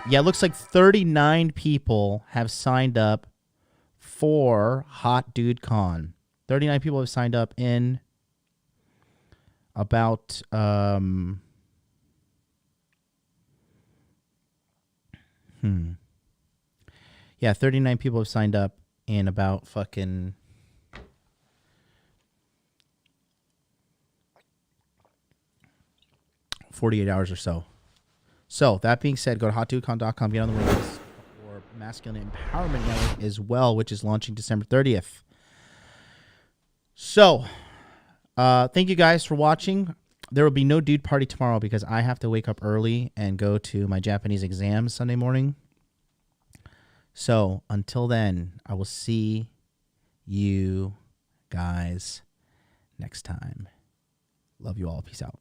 Yeah, looks like 39 people have signed up for Hot Dude Con. 39 people have signed up in about Yeah, 39 people have signed up in about fucking 48 hours or so. So, that being said, go to hotdudecon.com, get on the waiting list for Masculine Empowerment Network as well, which is launching December 30th. So, thank you guys for watching. There will be no dude party tomorrow because I have to wake up early and go to my Japanese exam Sunday morning. So, until then, I will see you guys next time. Love you all. Peace out.